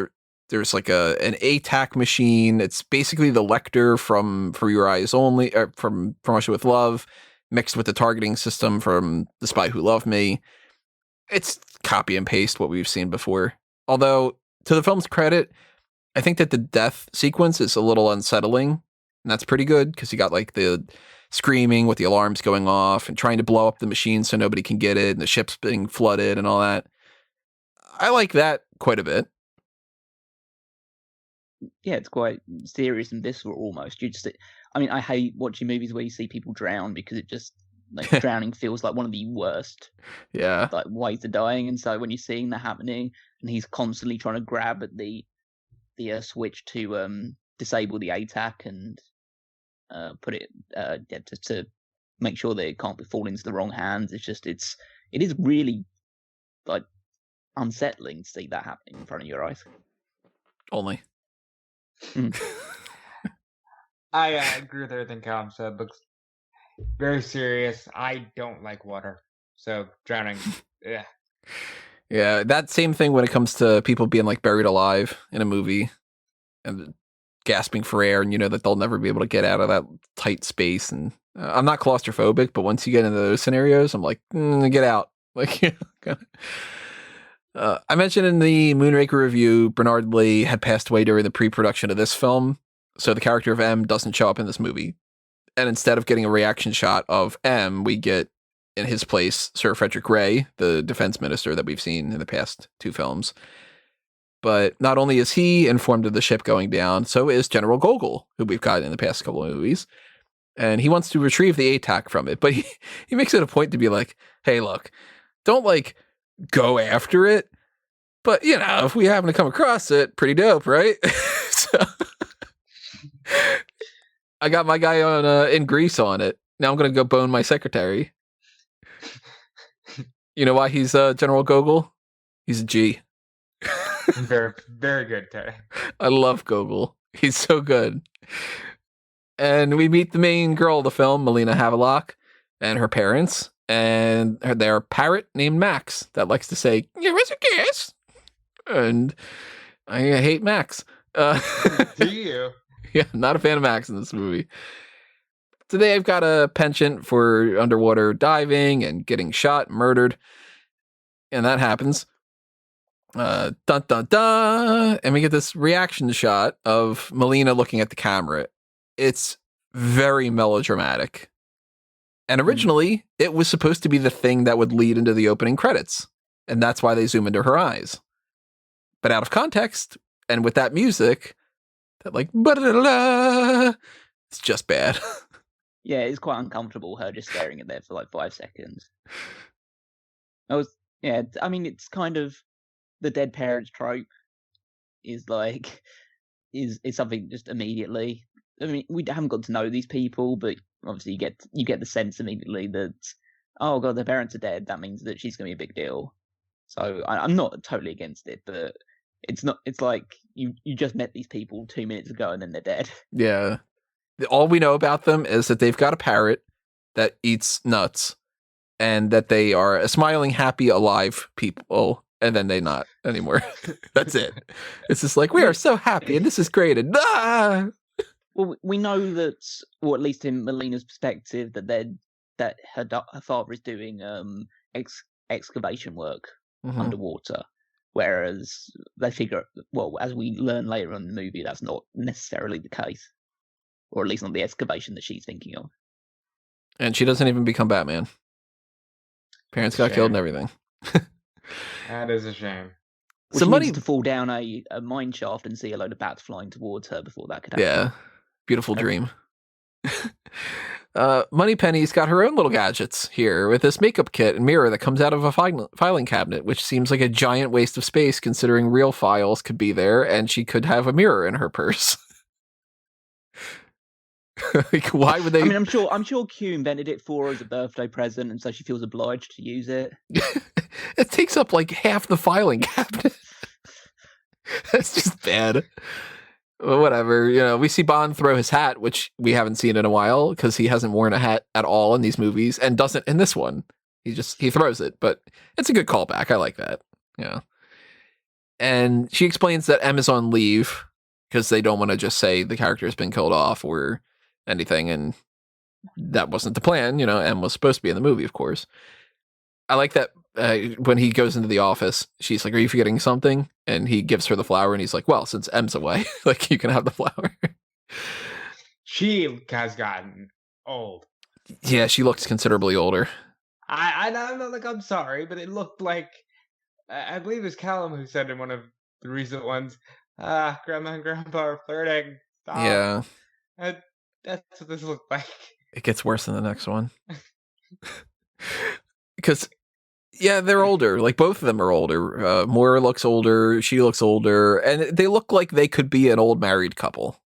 there's like an ATAC machine. It's basically the Lecter from For Your Eyes Only, from Russia with Love, mixed with the targeting system from The Spy Who Loved Me. It's copy and paste what we've seen before. Although, to the film's credit, I think that the death sequence is a little unsettling, and that's pretty good because you got like the screaming with the alarms going off and trying to blow up the machine so nobody can get it, and the ship's being flooded and all that. I like that quite a bit. Yeah, it's quite serious and visceral almost. I hate watching movies where you see people drown because it just, like, drowning feels like one of the worst like ways of dying. And so when you're seeing that happening and he's constantly trying to grab at the switch to disable the ATAC and put it to make sure that it can't fall into the wrong hands, it is really like unsettling to see that happening in front of your eyes. Only. I agree with everything Callum said. Looks very serious. I don't like water, so drowning. Yeah. Yeah, that same thing when it comes to people being like buried alive in a movie and gasping for air, and that they'll never be able to get out of that tight space. And I'm not claustrophobic, but once you get into those scenarios, I'm like, get out. Like, I mentioned in the Moonraker review, Bernard Lee had passed away during the pre-production of this film, so the character of M doesn't show up in this movie. And instead of getting a reaction shot of M, we get, in his place, Sir Frederick Ray, the defense minister that we've seen in the past two films. But not only is he informed of the ship going down, so is General Gogol, who we've got in the past couple of movies. And he wants to retrieve the ATAC from it, but he makes it a point to be like, hey, look, don't like go after it, but if we happen to come across it, pretty dope, right? So I got my guy on in Greece on it. Now I'm gonna go bone my secretary. You know why he's General Gogol? He's a G. Very, very good, Terry. I love Gogol. He's so good. And we meet the main girl of the film, Melina Havelock, and her parents, and their parrot named Max that likes to say, "Give us a kiss." And I hate Max. Do you? Yeah, not a fan of Max in this movie. Today I've got a penchant for underwater diving and getting shot and murdered. And that happens. Dun dun dun. And we get this reaction shot of Melina looking at the camera. It's very melodramatic. And originally, it was supposed to be the thing that would lead into the opening credits. And that's why they zoom into her eyes. But out of context, and with that music, that like, ba-da-da-da, It's just bad. Yeah, it's quite uncomfortable, her just staring at there for like 5 seconds. I mean, it's kind of the dead parents trope is like, is something just immediately. I mean, we haven't got to know these people, but obviously you get the sense immediately that, oh god, their parents are dead. That means that she's going to be a big deal. So I'm not totally against it, but it's not. It's like you just met these people 2 minutes ago and then they're dead. Yeah. All we know about them is that they've got a parrot that eats nuts and that they are a smiling, happy, alive people. And then they not anymore. That's it. It's just like, we are so happy and this is great. And Well, we know that, or at least in Melina's perspective, that her father is doing excavation work underwater, whereas they figure, well, as we learn later on in the movie, that's not necessarily the case, or at least not the excavation that she's thinking of. And she doesn't even become Batman. Parents got killed and everything. That is a shame. Somebody needs to fall down a mine shaft and see a load of bats flying towards her before that could happen. Yeah, beautiful dream. Moneypenny's got her own little gadgets here with this makeup kit and mirror that comes out of a filing cabinet, which seems like a giant waste of space considering real files could be there and she could have a mirror in her purse. Like, why would they? I mean, I'm sure Q invented it for her as a birthday present, and so she feels obliged to use it. It takes up like half the filing cabinet. That's just bad. Well, whatever. You know, we see Bond throw his hat, which we haven't seen in a while because he hasn't worn a hat at all in these movies and doesn't in this one. He throws it, but it's a good callback. I like that. Yeah. And she explains that M is on leave because they don't want to just say the character has been killed off or anything, and that wasn't the plan. You know, M was supposed to be in the movie, of course. I like that when he goes into the office, she's like, "Are you forgetting something?" And he gives her the flower, and he's like, "Well, since M's away, like you can have the flower." She has gotten old. Yeah, she looks considerably older. I'm not like, I'm sorry, but it looked like, I believe it was Callum who said in one of the recent ones, Grandma and Grandpa are flirting. Stop. Yeah. That's what this looked like. It gets worse than the next one. Because, yeah, they're older. Like, both of them are older. Moira looks older. She looks older. And they look like they could be an old married couple.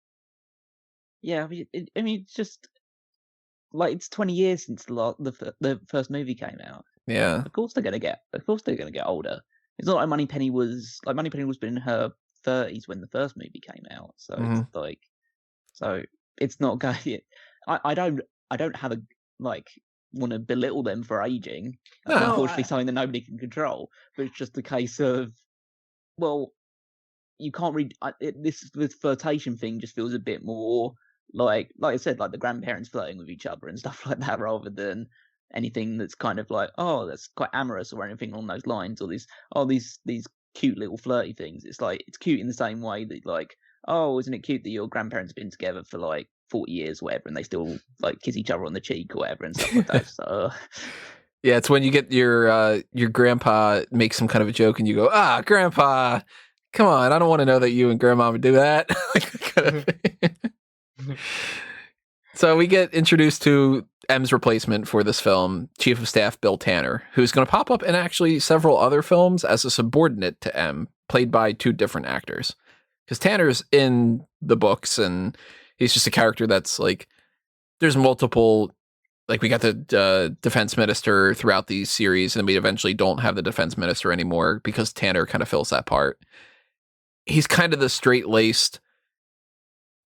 Yeah, I mean, it's just, like, it's 20 years since the first movie came out. Yeah. Of course they're gonna get older. It's not like Moneypenny was been in her 30s when the first movie came out. So it's like, so it's not going. I don't have a want to belittle them for aging. That's unfortunately something that nobody can control. But it's just a case of, well, you can't read this flirtation thing. Just feels a bit more like I said, like the grandparents flirting with each other and stuff like that, rather than anything that's kind of like, oh, that's quite amorous or anything along those lines, or these cute little flirty things. It's like, it's cute in the same way that, like, oh, isn't it cute that your grandparents have been together for like 40 years or whatever, and they still like kiss each other on the cheek or whatever and stuff like that. So yeah, it's when you get your grandpa makes some kind of a joke and you go, grandpa, come on, I don't want to know that you and grandma would do that. So we get introduced to M's replacement for this film, Chief of Staff Bill Tanner, who's going to pop up in actually several other films as a subordinate to M, played by two different actors. Because Tanner's in the books, and he's just a character that's like, there's multiple, like we got the defense minister throughout these series, and we eventually don't have the defense minister anymore because Tanner kind of fills that part. He's kind of the straight-laced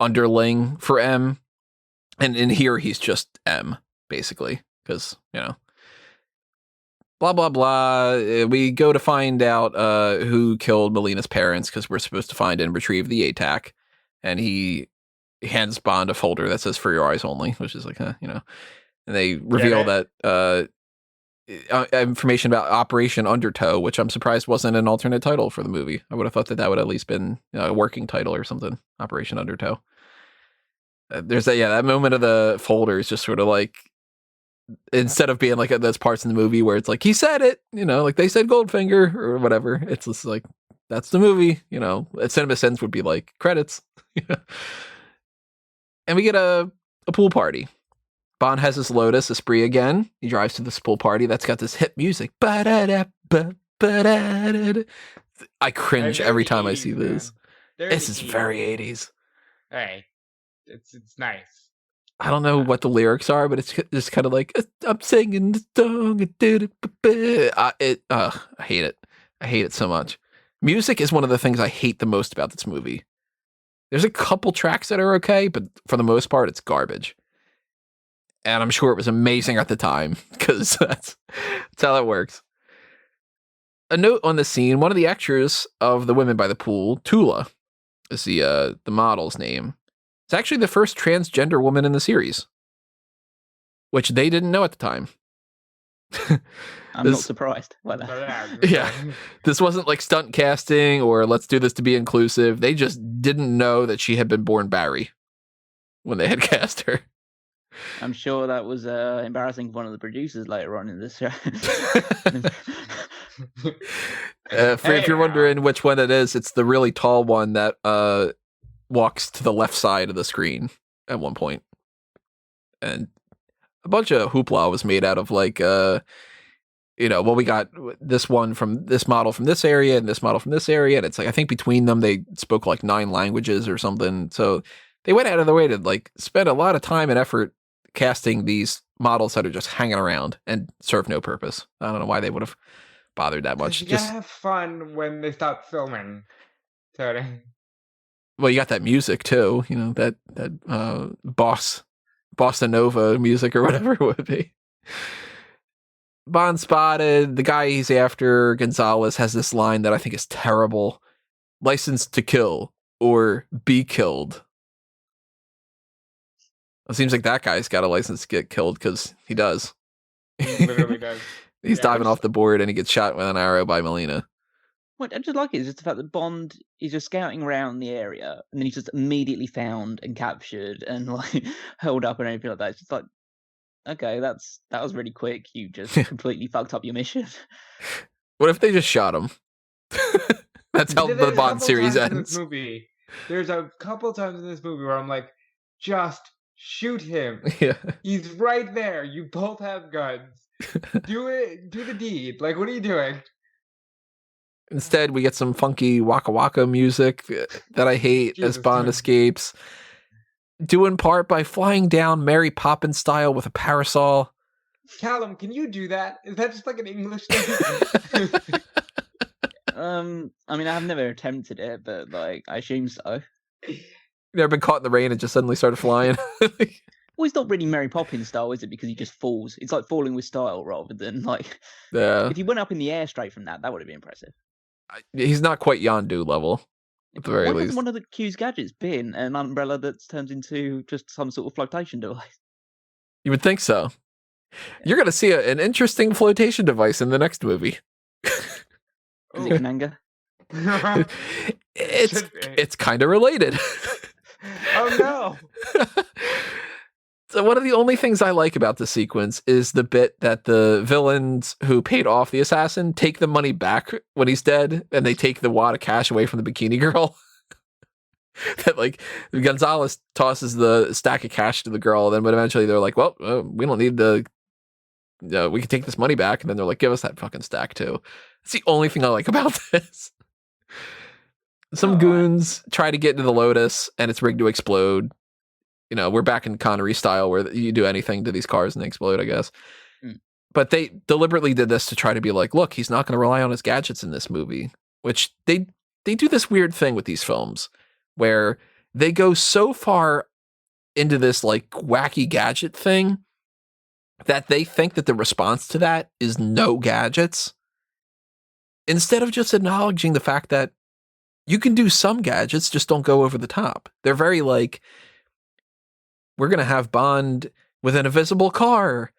underling for M. And in here, he's just M, basically, because, you know, blah, blah, blah. We go to find out who killed Melina's parents because we're supposed to find and retrieve the ATAC. And he hands Bond a folder that says "For Your Eyes Only," which is like, you know, and they reveal that information about Operation Undertow, which I'm surprised wasn't an alternate title for the movie. I would have thought that would at least been a working title or something, Operation Undertow. There's that moment of the folder is just sort of like, instead of being like those parts in the movie where it's like, he said it, you know, like they said Goldfinger or whatever. It's just like, that's the movie, you know. At CinemaSins would be like credits. And we get a a pool party. Bond has his Lotus Esprit again. He drives to this pool party that's got this hip music. Ba-da-da-ba, ba-da-da-da. I cringe They're every the time I 80s, see man. this. They're This the is very 80s. 80s. Hey, it's nice. I don't know what the lyrics are, but it's just kind of like, I'm singing the song. I hate it. I hate it so much. Music is one of the things I hate the most about this movie. There's a couple tracks that are okay, but for the most part, it's garbage. And I'm sure it was amazing at the time, because that's how that works. A note on the scene, one of the extras of the women by the pool, Tula, is the model's name. It's actually the first transgender woman in the series, which they didn't know at the time. I'm not surprised by that. Yeah. This wasn't like stunt casting or let's do this to be inclusive. They just didn't know that she had been born Barry when they had cast her. I'm sure that was embarrassing for one of the producers later on in this show. If you're wondering which one it is, it's the really tall one that walks to the left side of the screen at one point. And a bunch of hoopla was made out of like, we got this one from this model from this area and this model from this area. And it's like, I think between them, they spoke like 9 languages or something. So they went out of their way to like spend a lot of time and effort casting these models that are just hanging around and serve no purpose. I don't know why they would have bothered that much. You gotta have fun when they stop filming, Tony. Well, you got that music too, that Bossa Nova music or whatever it would be. Bond spotted. The guy he's after, Gonzalez, has this line that I think is terrible. License to kill or be killed. It seems like that guy's got a license to get killed because he does. He literally does. He's diving off the board and he gets shot with an arrow by Melina. What I just like it is just the fact that Bond is just scouting around the area and then he's just immediately found and captured and like held up and everything like that. It's just like, okay, that was really quick. You just completely fucked up your mission. What if they just shot him? That's how the Bond series ends. There's a couple times in this movie where I'm like, just shoot him. Yeah. He's right there. You both have guns. Do it. Do the deed. Like, what are you doing? Instead, we get some funky Waka Waka music that I hate as Bond escapes. Due in part by flying down Mary Poppins style with a parasol. Callum, can you do that? Is that just like an English thing? I mean, I've never attempted it, but like, I assume so. You never been caught in the rain and just suddenly started flying? Well, it's not really Mary Poppins style, is it? Because he just falls. It's like falling with style rather than like. Yeah. If he went up in the air straight from that would have been impressive. He's not quite Yondu level, at the very least. Hasn't one of the Q's gadgets been an umbrella that turns into just some sort of flotation device? You would think so. You're going to see an interesting flotation device in the next movie. Is it Kananga? It's kind of related. Oh no. So one of the only things I like about the sequence is the bit that the villains who paid off the assassin take the money back when he's dead, and they take the wad of cash away from the bikini girl. That like Gonzalez tosses the stack of cash to the girl, but eventually they're like, well, we don't need we can take this money back. And then they're like, give us that fucking stack too. It's the only thing I like about this. Some goons try to get into the Lotus and it's rigged to explode. We're back in Connery style where you do anything to these cars and they explode, I guess. Mm. But they deliberately did this to try to be like, look, he's not going to rely on his gadgets in this movie, which they do this weird thing with these films where they go so far into this like wacky gadget thing that they think that the response to that is no gadgets, instead of just acknowledging the fact that you can do some gadgets, just don't go over the top. They're very like, we're going to have Bond with an invisible car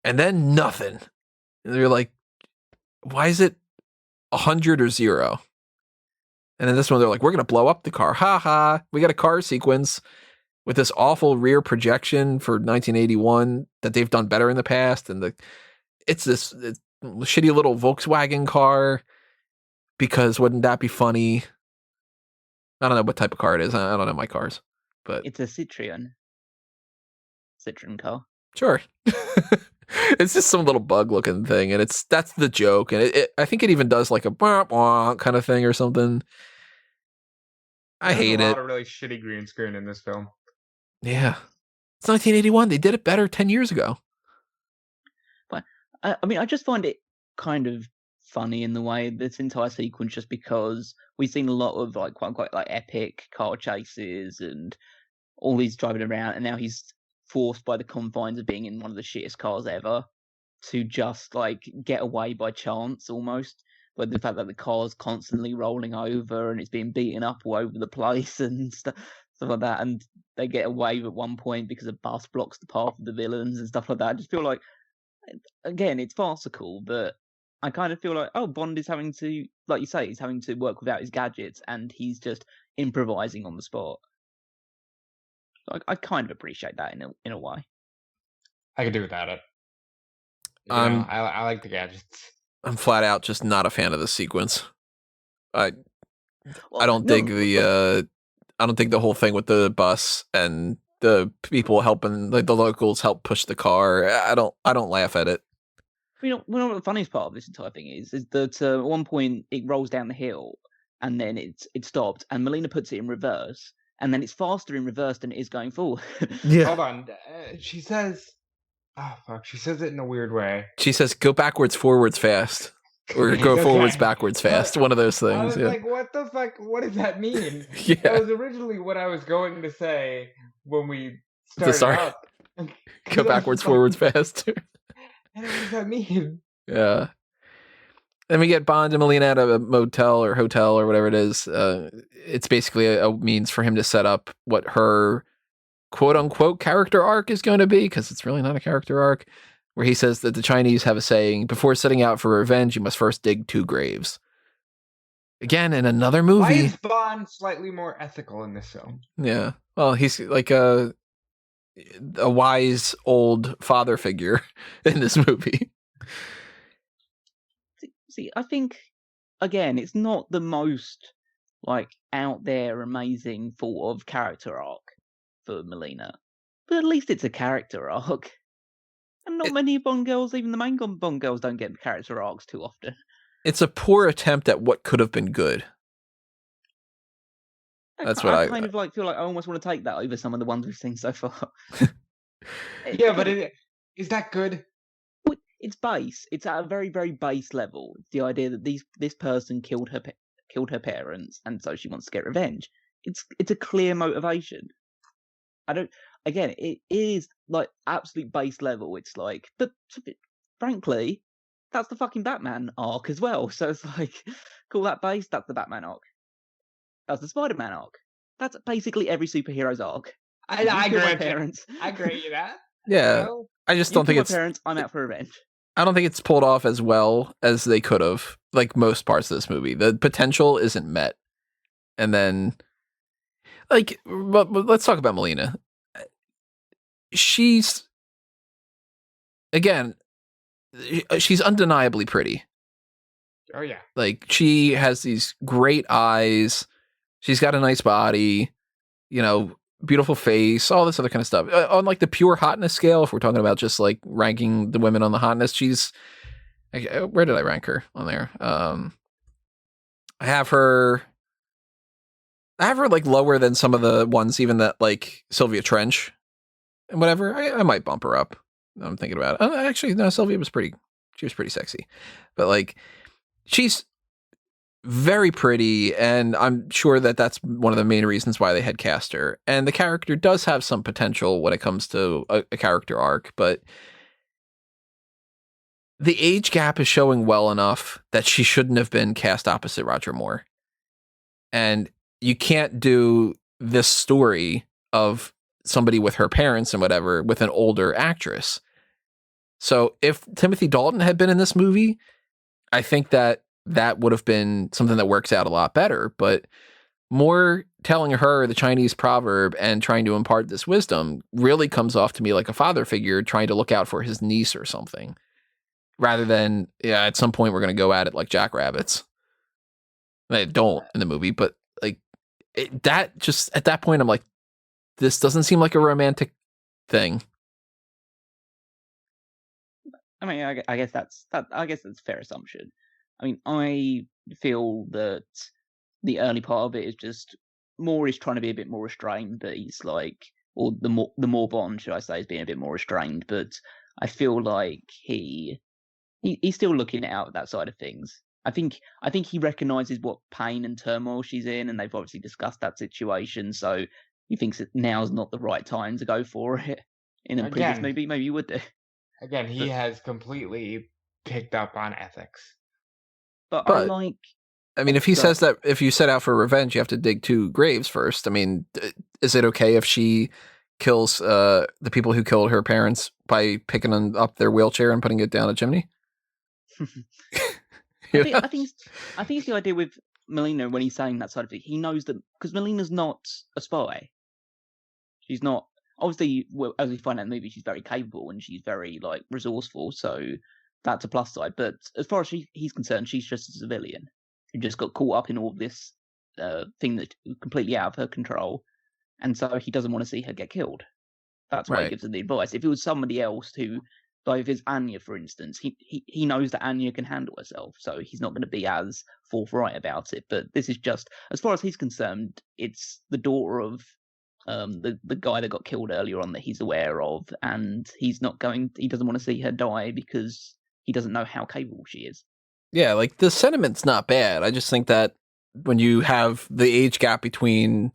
and then nothing. And they're like, why is it 100 or 0? And then this one, they're like, we're going to blow up the car. Ha ha. We got a car sequence with this awful rear projection for 1981 that they've done better in the past. And it's this shitty little Volkswagen car because wouldn't that be funny? I don't know what type of car it is. I don't know my cars, but it's a Citroen. Citroen car. Sure. It's just some little bug looking thing, and that's the joke, and I think it even does like a wah, wah kind of thing or something. I hate There's a it. lot of really shitty green screen in this film. Yeah. It's 1981. They did it better 10 years ago. But I mean, I just find it kind of funny in the way this entire sequence, just because we've seen a lot of like quite like epic car chases and all these driving around, and now he's forced by the confines of being in one of the shittest cars ever to just like get away by chance almost. But the fact that the car's constantly rolling over and it's being beaten up all over the place and stuff like that, and they get away at one point because a bus blocks the path of the villains and stuff like that. I just feel like, again, it's farcical, but I kind of feel like, oh, Bond is having to, like you say, he's having to work without his gadgets, and he's just improvising on the spot. So I kind of appreciate that in a way. I could do without it. I like the gadgets. I'm flat out just not a fan of the sequence. I don't dig the I don't dig the whole thing with the bus and the people helping, like the locals help push the car. I don't laugh at it. You know what the funniest part of this entire thing is that at one point it rolls down the hill and then it stopped, and Melina puts it in reverse, and then it's faster in reverse than it is going forward. Yeah. Hold on. She says, oh fuck, she says it in a weird way. She says, "Go backwards, forwards fast," or "Go Okay. forwards, backwards fast." One of those I things. was Yeah. like, what the fuck? What does that mean? Yeah. That was originally what I was going to say when we started start. out. Go backwards, forwards fast. What does that mean? Yeah. Then we get Bond and Melina at a motel or hotel or whatever it is. It's basically a means for him to set up what her quote unquote character arc is going to be, because it's really not a character arc, where he says that the Chinese have a saying, before setting out for revenge, you must first dig 2 graves. Again, in another movie. Why is Bond slightly more ethical in this film? Yeah. Well, he's like a wise old father figure in this movie. See, I think, again, it's not the most like out there amazing thought of character arc for Melina, but at least it's a character arc. And not many Bond girls, even the main Bond girls, don't get character arcs too often. It's a poor attempt at what could have been good. That's what I kind of like feel like I almost want to take that over some of the ones we've seen so far. Yeah, but is that good? It's base. It's at a very, very base level. It's the idea that this person killed her parents, and so she wants to get revenge. It's a clear motivation. Again, it is like absolute base level. It's like, but frankly, that's the fucking Batman arc as well. So it's like, call that base. That's the Batman arc. That's the Spider-Man arc. That's basically every superhero's arc. I grant parents. I grant you that. Yeah. Well, I just don't think it's. Parents, I'm out for revenge. I don't think it's pulled off as well as they could have. Like most parts of this movie, the potential isn't met. And then, like, but let's talk about Melina. She's undeniably pretty. Oh yeah. Like, she has these great eyes. She's got a nice body. You know, beautiful face, all this other kind of stuff. On like the pure hotness scale, if we're talking about just like ranking the women on the hotness, she's, where did I rank her on there? I have her like lower than some of the ones, even that like Sylvia Trench and whatever. I might bump her up. I'm thinking about it. Actually, no, Sylvia was pretty sexy, but like she's very pretty, and I'm sure that that's one of the main reasons why they had cast her. And the character does have some potential when it comes to a character arc, but the age gap is showing well enough that she shouldn't have been cast opposite Roger Moore. And you can't do this story of somebody with her parents and whatever with an older actress. So if Timothy Dalton had been in this movie, I think that would have been something that works out a lot better. But Moore telling her the Chinese proverb and trying to impart this wisdom really comes off to me like a father figure trying to look out for his niece or something, rather than, yeah, at some point we're going to go at it like jackrabbits. They don't in the movie, but like that just at that point, I'm like, this doesn't seem like a romantic thing. I mean, I guess that's I guess that's a fair assumption. I mean, I feel that the early part of it is just Moore is trying to be a bit more restrained, but he's like, or the more Bond, should I say, is being a bit more restrained. But I feel like he's still looking out at that side of things. I think he recognizes what pain and turmoil she's in, and they've obviously discussed that situation. So he thinks that now's not the right time to go for it. In a previous Again. movie, maybe you would do. Again, he has completely picked up on ethics. But But- I like. I mean, if he Go says that if you set out for revenge, you have to dig 2 graves first. I mean, is it okay if she kills the people who killed her parents by picking up their wheelchair and putting it down a chimney? You know? I think it's the idea with Melina when he's saying that side of it. He knows that because Melina's not a spy. She's not. Obviously, well, as we find out in the movie, she's very capable and she's very like resourceful. So that's a plus side. But as far as he's concerned, she's just a civilian who just got caught up in all this thing that's completely out of her control, and so he doesn't want to see her get killed. That's why Right. he gives her the advice. If it was somebody else who, like if it's Anya, for instance, he knows that Anya can handle herself, so he's not going to be as forthright about it. But this is just, as far as he's concerned, it's the daughter of the guy that got killed earlier on that he's aware of, and he doesn't want to see her die because he doesn't know how capable she is. Yeah, like the sentiment's not bad. I just think that when you have the age gap between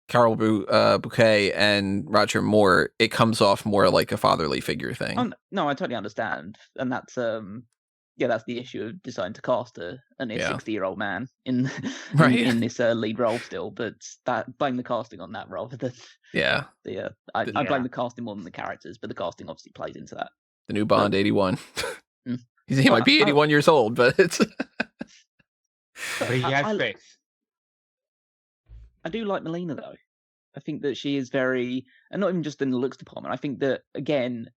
Carol Bouquet and Roger Moore, it comes off more like a fatherly figure thing. No, I totally understand, and that's that's the issue of deciding to cast a 60-year-old man in Right. in this lead role still. But blame the casting on that rather than Yeah, I Yeah. blame the casting more than the characters, but the casting obviously plays into that. the new Bond 81. Mm. He might be 81 years old, but it's But he has I face. do like Melina though. I think that she is very, and not even just in the looks department. I think that again,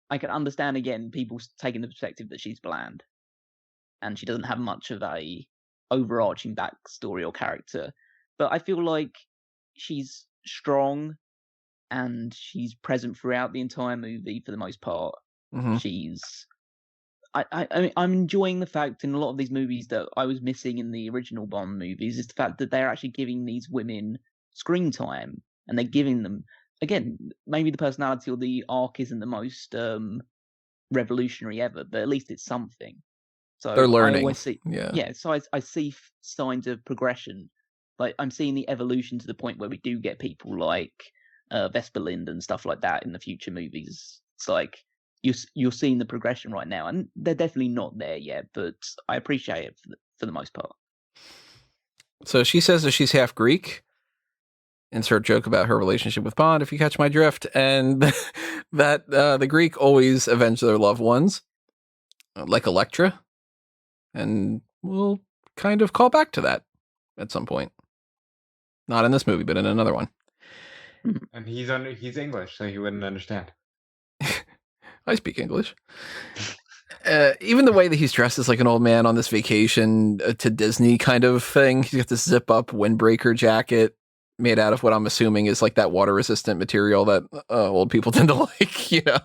I can understand people taking the perspective that she's bland, and she doesn't have much of a overarching backstory or character. But I feel like she's strong, and she's present throughout the entire movie for the most part. Mhm. She's. I'm enjoying the fact in a lot of these movies that I was missing in the original Bond movies is the fact that they're actually giving these women screen time, and they're giving them, again, maybe the personality or the arc isn't the most revolutionary ever, but at least it's something. So They're learning. I always see, Yeah. so I see signs of progression. Like I'm seeing the evolution to the point where we do get people like Vesper Lind and stuff like that in the future movies. It's like you're seeing the progression right now, and they're definitely not there yet, but I appreciate it for the most part. So she says that she's half Greek. Insert joke about her relationship with Bond, if you catch my drift, and that the Greek always avenge their loved ones, like Electra, and we'll kind of call back to that at some point. Not in this movie, but in another one. And he's English, so he wouldn't understand. I speak English. Even the way that he's dressed is like an old man on this vacation to Disney kind of thing. He's got this zip-up windbreaker jacket made out of what I'm assuming is like that water-resistant material that old people tend to like, you know.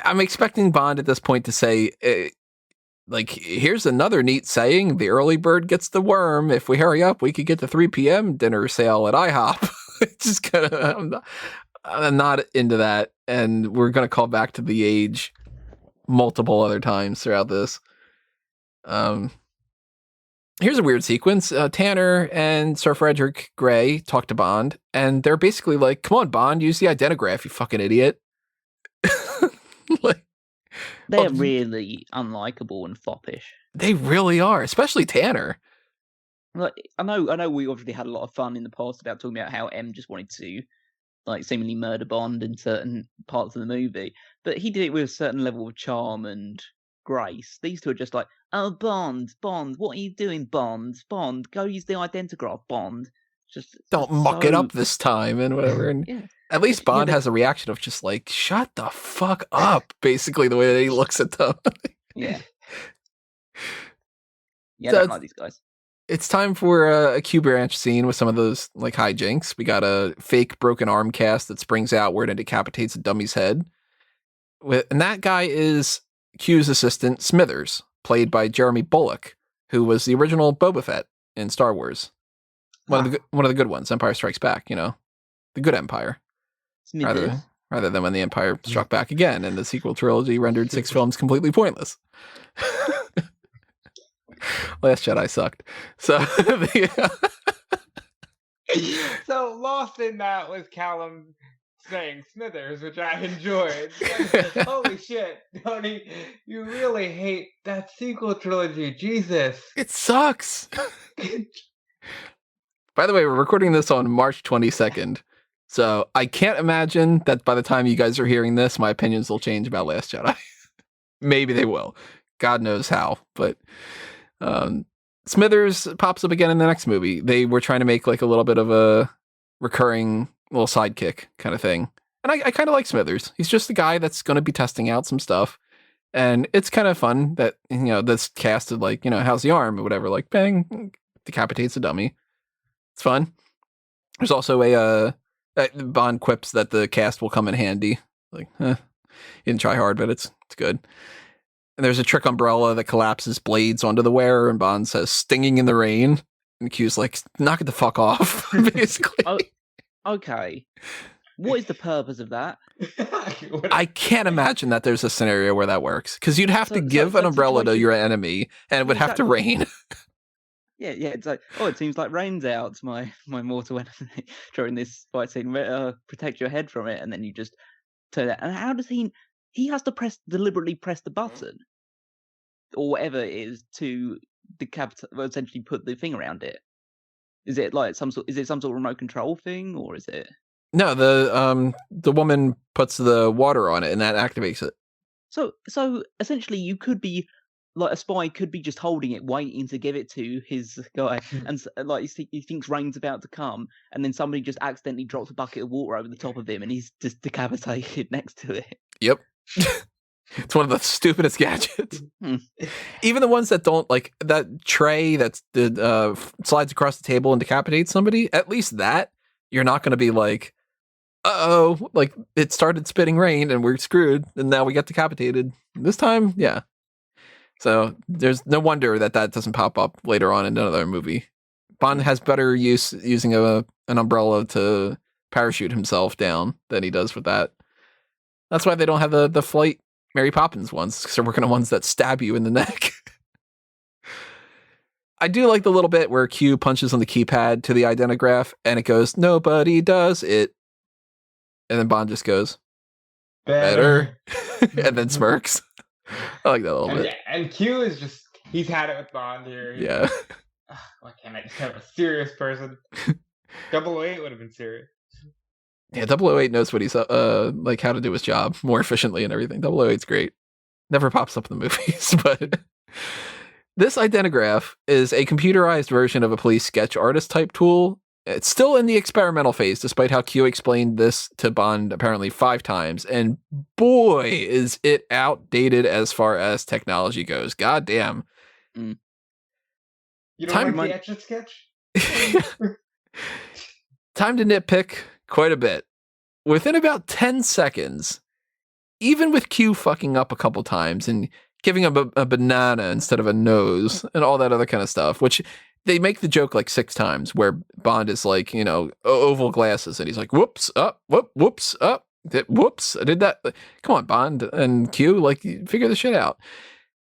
I'm expecting Bond at this point to say, like, here's another neat saying, the early bird gets the worm. If we hurry up, we could get the 3 p.m. dinner sale at IHOP. It's just kind of... I'm not into that, and we're going to call back to the age multiple other times throughout this. Here's a weird sequence. Tanner and Sir Frederick Grey talk to Bond, and they're basically like, come on, Bond, use the identigraph, you fucking idiot. Like, They're really unlikable and foppish. They really are, especially Tanner. Like, I know we obviously had a lot of fun in the past about talking about how M just wanted to like seemingly murder Bond in certain parts of the movie, but he did it with a certain level of charm and grace. These two are just like, oh, Bond, what are you doing, Bond, go use the identigraph, Bond. Just don't muck it up this time and whatever. And yeah. At least Bond has a reaction of just like, shut the fuck up, basically the way that he looks at them. Yeah. Yeah, So I don't like these guys. It's time for a Q Branch scene with some of those like hijinks. We got a fake broken arm cast that springs out where it decapitates a dummy's head. And that guy is Q's assistant, Smithers, played by Jeremy Bulloch, who was the original Boba Fett in Star Wars. One of the good ones, Empire Strikes Back, the good Empire. Smithers. Rather than when the Empire struck back again and the sequel trilogy rendered 6 films completely pointless. Last Jedi sucked. So, So lost in that was Callum saying Smithers, which I enjoyed. Holy shit, Tony, you really hate that sequel trilogy, Jesus. It sucks. By the way, we're recording this on March 22nd. So I can't imagine that by the time you guys are hearing this, my opinions will change about Last Jedi. Maybe they will. God knows how. But Smithers pops up again in the next movie. They were trying to make like a little bit of a recurring little sidekick kind of thing. And I kind of like Smithers. He's just the guy that's going to be testing out some stuff. And it's kind of fun that, this casted like, how's the arm or whatever, like bang, decapitates a dummy. It's fun. There's also Bond quips that the cast will come in handy. Like, you didn't try hard, but it's good. And there's a trick umbrella that collapses blades onto the wearer, and Bond says, "Stinging in the rain." And Q's like, "Knock it the fuck off," basically. Okay. What is the purpose of that? I can't imagine that there's a scenario where that works, because you'd have to give an umbrella to your enemy, and it would have to rain. Yeah, it's like, it seems like rain's out. It's my mortal enemy during this fight scene. Protect your head from it, and then you just turn it. And how does he has to deliberately press the button or whatever it is to essentially put the thing around it? Is it like some sort of remote control thing, or is it? No, the woman puts the water on it, and that activates it. So essentially, you could be like a spy could be just holding it, waiting to give it to his guy, and like he thinks rain's about to come, and then somebody just accidentally drops a bucket of water over the top of him, and he's just decapitated next to it. Yep. It's one of the stupidest gadgets. Even the ones that don't, like that tray that slides across the table and decapitates somebody, at least that you're not going to be like, uh-oh, like it started spitting rain and we're screwed and now we get decapitated. This time, yeah. So there's no wonder that doesn't pop up later on in another movie. Bond has better use using an umbrella to parachute himself down than he does with that. That's why they don't have the flight Mary Poppins ones, because they're working on ones that stab you in the neck. I do like the little bit where Q punches on the keypad to the identigraph and it goes, "Nobody does it." And then Bond just goes, "Better." And then smirks. I like that a little bit. And Q is just, he's had it with Bond here. Yeah. Why can't I just have a serious person? 008 would have been serious. Yeah, 008 knows what he's like how to do his job more efficiently and everything. 008's great. Never pops up in the movies, but this identigraph is a computerized version of a police sketch artist type tool. It's still in the experimental phase, despite how Q explained this to Bond apparently 5 times. And boy, is it outdated as far as technology goes. God damn. You don't like the Etch-a-Sketch? Time to nitpick quite a bit. Within about 10 seconds, even with Q fucking up a couple times and giving him a banana instead of a nose and all that other kind of stuff, which they make the joke like 6 times where Bond is like, oval glasses and he's like, whoops, up, whoops, up, whoops, I did that. Come on, Bond and Q, like, figure this shit out.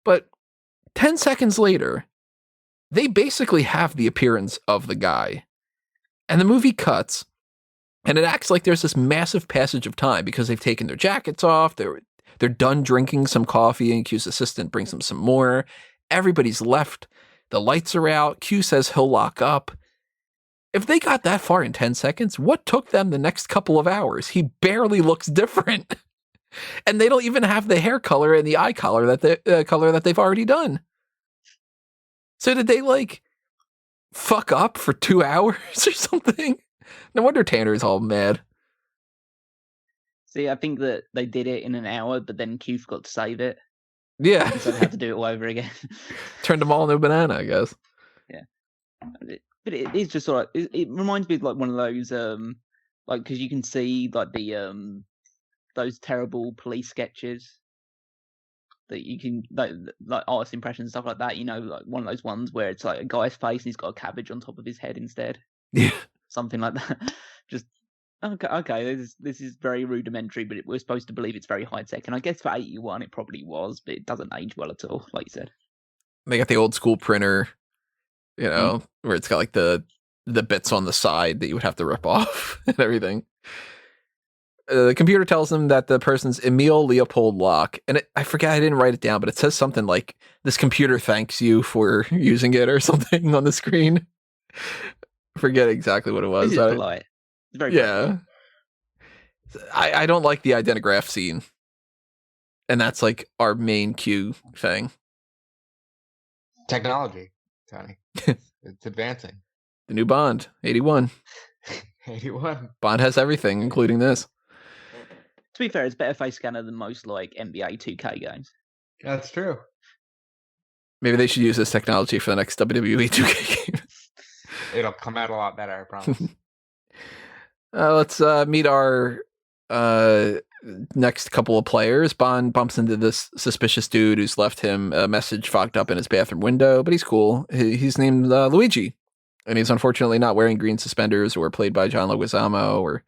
But 10 seconds later, they basically have the appearance of the guy. And the movie cuts. And it acts like there's this massive passage of time because they've taken their jackets off. They're done drinking some coffee, and Q's assistant brings them some more. Everybody's left. The lights are out. Q says he'll lock up. If they got that far in 10 seconds, what took them the next couple of hours? He barely looks different. And they don't even have the hair color and the eye color that they've already done. So did they like fuck up for 2 hours or something? No wonder Tanner's all mad. See, I think that they did it in an hour, but then Q forgot to save it. Yeah. So they had to do it all over again. Turned them all into a banana, I guess. Yeah. But it is just sort of, it reminds me of like one of those, like, because you can see like the those terrible police sketches that you can like artist impressions and stuff like that. Like one of those ones where it's like a guy's face and he's got a cabbage on top of his head instead. Yeah. Something like that. Just okay. This is very rudimentary, but we're supposed to believe it's very high tech. And I guess for 81 it probably was, but it doesn't age well at all, like you said. They got the old school printer, where it's got like the bits on the side that you would have to rip off and everything. The computer tells them that the person's Emil Leopold Locke, and I forget, I didn't write it down, but it says something like, "This computer thanks you for using it," or something on the screen. Forget exactly what it was. This is polite. It's very yeah. I don't like the identigraph scene, and that's like our main Q thing. Technology, Tony. It's advancing. The new Bond, 81. 81. Bond has everything, including this. To be fair, it's better face scanner than most like NBA 2K games. That's true. Maybe they should use this technology for the next WWE 2K game. It'll come out a lot better, I promise. Let's meet our next couple of players. Bond bumps into this suspicious dude who's left him a message fogged up in his bathroom window, but he's cool. He's named Luigi, and he's unfortunately not wearing green suspenders or played by John Leguizamo or,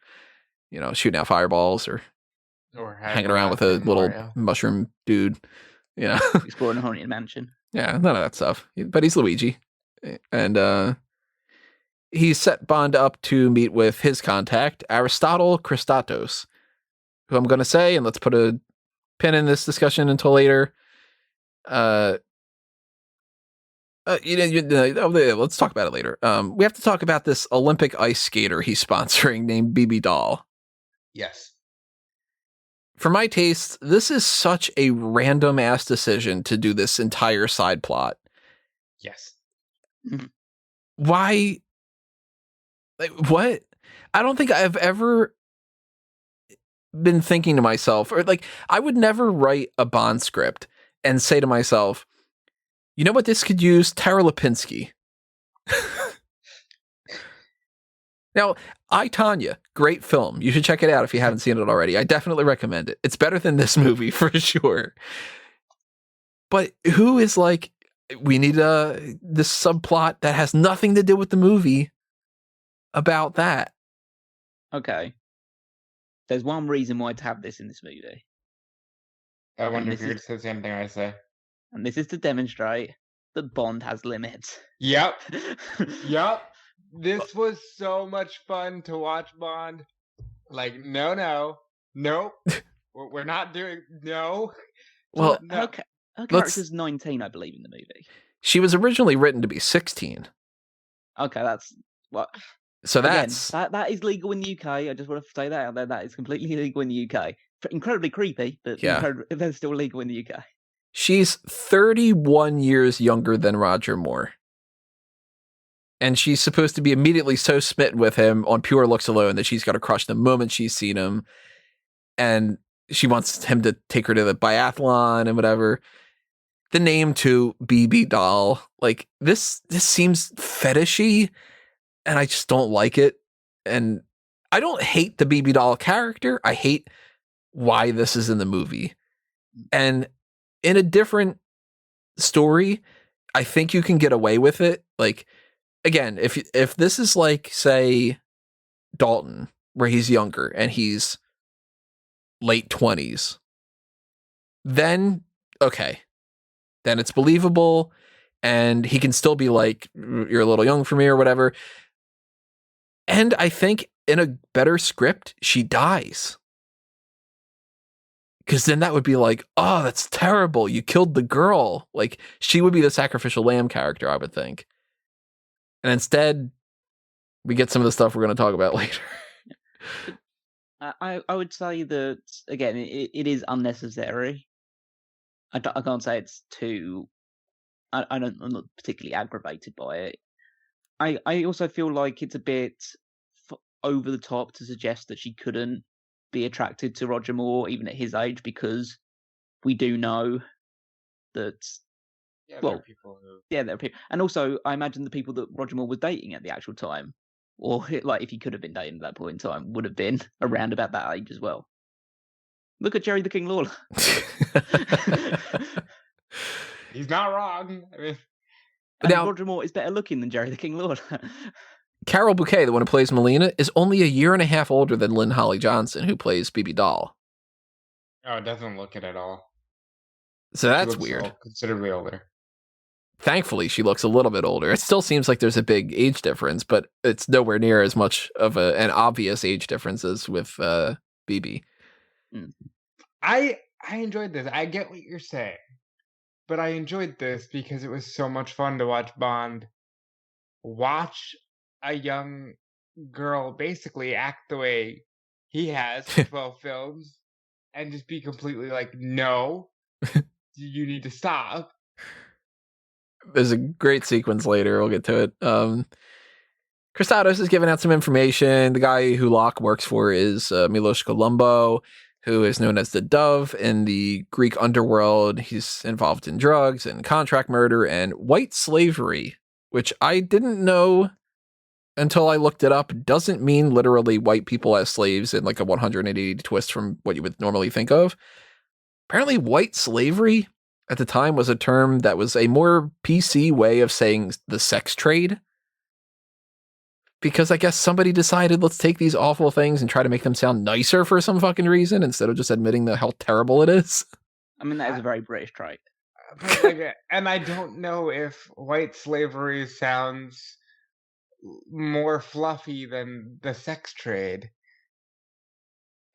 shooting out fireballs or hanging around with a little mushroom dude, Exploring a haunted mansion. Yeah, none of that stuff. But he's Luigi. And he's set Bond up to meet with his contact, Aristotle Christatos, who I'm going to say, and let's put a pin in this discussion until later. Let's talk about it later. We have to talk about this Olympic ice skater he's sponsoring named BB Doll. Yes. For my taste, this is such a random ass decision to do this entire side plot. Yes. Why? Like, what? I don't think I've ever been thinking to myself, or like, I would never write a Bond script and say to myself, you know what this could use? Tara Lipinski. Now, I, Tonya, great film. You should check it out if you haven't seen it already. I definitely recommend it. It's better than this movie for sure. But who is like, we need this subplot that has nothing to do with the movie about that? Okay. There's one reason why to have this in this movie. I wonder if you're going to say the same thing I say. And this is to demonstrate that Bond has limits. Yep. Yep. This was so much fun to watch Bond. Like, nope. We're not doing, no. Well, her character's 19, I believe, in the movie. She was originally written to be 16. Okay, that's what. So that is legal in the UK. I just want to say that out there. That is completely legal in the UK. Incredibly creepy, but they're still legal in the UK. She's 31 years younger than Roger Moore. And she's supposed to be immediately so smitten with him on pure looks alone that she's got a crush the moment she's seen him. And she wants him to take her to the biathlon and whatever. The name too, BB Doll. Like, this seems fetishy, and I just don't like it. And I don't hate the BB Doll character. I hate why this is in the movie. And in a different story, I think you can get away with it. Like, again, if this is like, say, Dalton, where he's younger and he's late 20s, then okay, then it's believable, and he can still be like, you're a little young for me or whatever. And I think in a better script, she dies. Because then that would be like, oh, that's terrible. You killed the girl. Like, she would be the sacrificial lamb character, I would think. And instead, we get some of the stuff we're going to talk about later. I would say that, again, it is unnecessary. I can't say it's too... I'm not particularly aggravated by it. I also feel like it's a bit over the top to suggest that she couldn't be attracted to Roger Moore, even at his age, because we do know that... Yeah, there are people who... Yeah, there are people. And also, I imagine the people that Roger Moore was dating at the actual time, or like if he could have been dating at that point in time, would have been around about that age as well. Look at Jerry the King Lawler. He's not wrong. I mean, And Now- Roger Moore is better looking than Jerry the King Lawler. Carol Bouquet, the one who plays Melina, is only a year and a half older than Lynn Holly Johnson, who plays Bibi Doll. oh, it doesn't look it at all. So She that's looks weird. considerably older. Thankfully, she looks a little bit older. It still seems like there's a big age difference, but it's nowhere near as much of an obvious age difference as with Bibi. I enjoyed this. I get what you're saying, but I enjoyed this because it was so much fun to watch Bond watch a young girl basically act the way he has for 12 films and just be completely like, no, you need to stop. There's a great sequence later. We'll get to it. Christados is giving out some information. The guy who Locke works for is Milos Colombo, who is known as the Dove in the Greek underworld. He's involved in drugs and contract murder and white slavery, which I didn't know until I looked it up. Doesn't mean literally white people as slaves in like a 180 twist from what you would normally think of. Apparently, white slavery at the time was a term that was a more PC way of saying the sex trade. Because I guess somebody decided, let's take these awful things and try to make them sound nicer for some fucking reason instead of just admitting how terrible it is. I mean, that is a very British trait. But like, and I don't know if white slavery sounds more fluffy than the sex trade.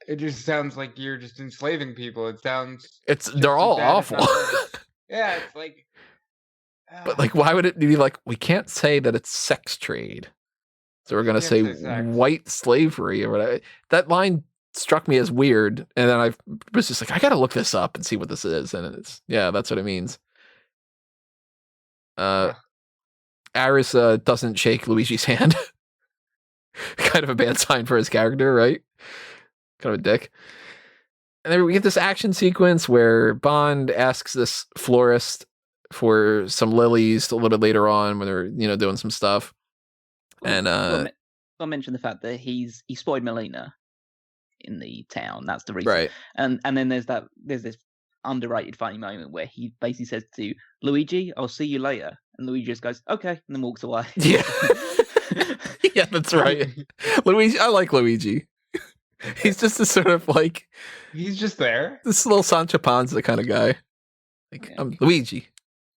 It just sounds like you're just enslaving people. It sounds They're all bad, if awful. not worse. Yeah, it's like. But like, why would it be like, we can't say that it's sex trade. So we're going to say Can't say sex. white slavery or whatever. That line struck me as weird. And then I was just like, I got to look this up and see what this is. And that's what it means. Aris doesn't shake Luigi's hand. Kind of a bad sign for his character, right? Kind of a dick. And then we get this action sequence where Bond asks this florist for some lilies a little bit later on when they're, doing some stuff. And I mentioned the fact that he spotted Melina in the town. That's the reason. right. And then there's this underrated funny moment where he basically says to Luigi, "I'll see you later," and Luigi just goes, "Okay," and then walks away. Yeah. Yeah, that's right. Luigi, I like Luigi. He's just a sort of like He's just there. this little Sancho Panza kind of guy. Like, Yeah. I'm Luigi.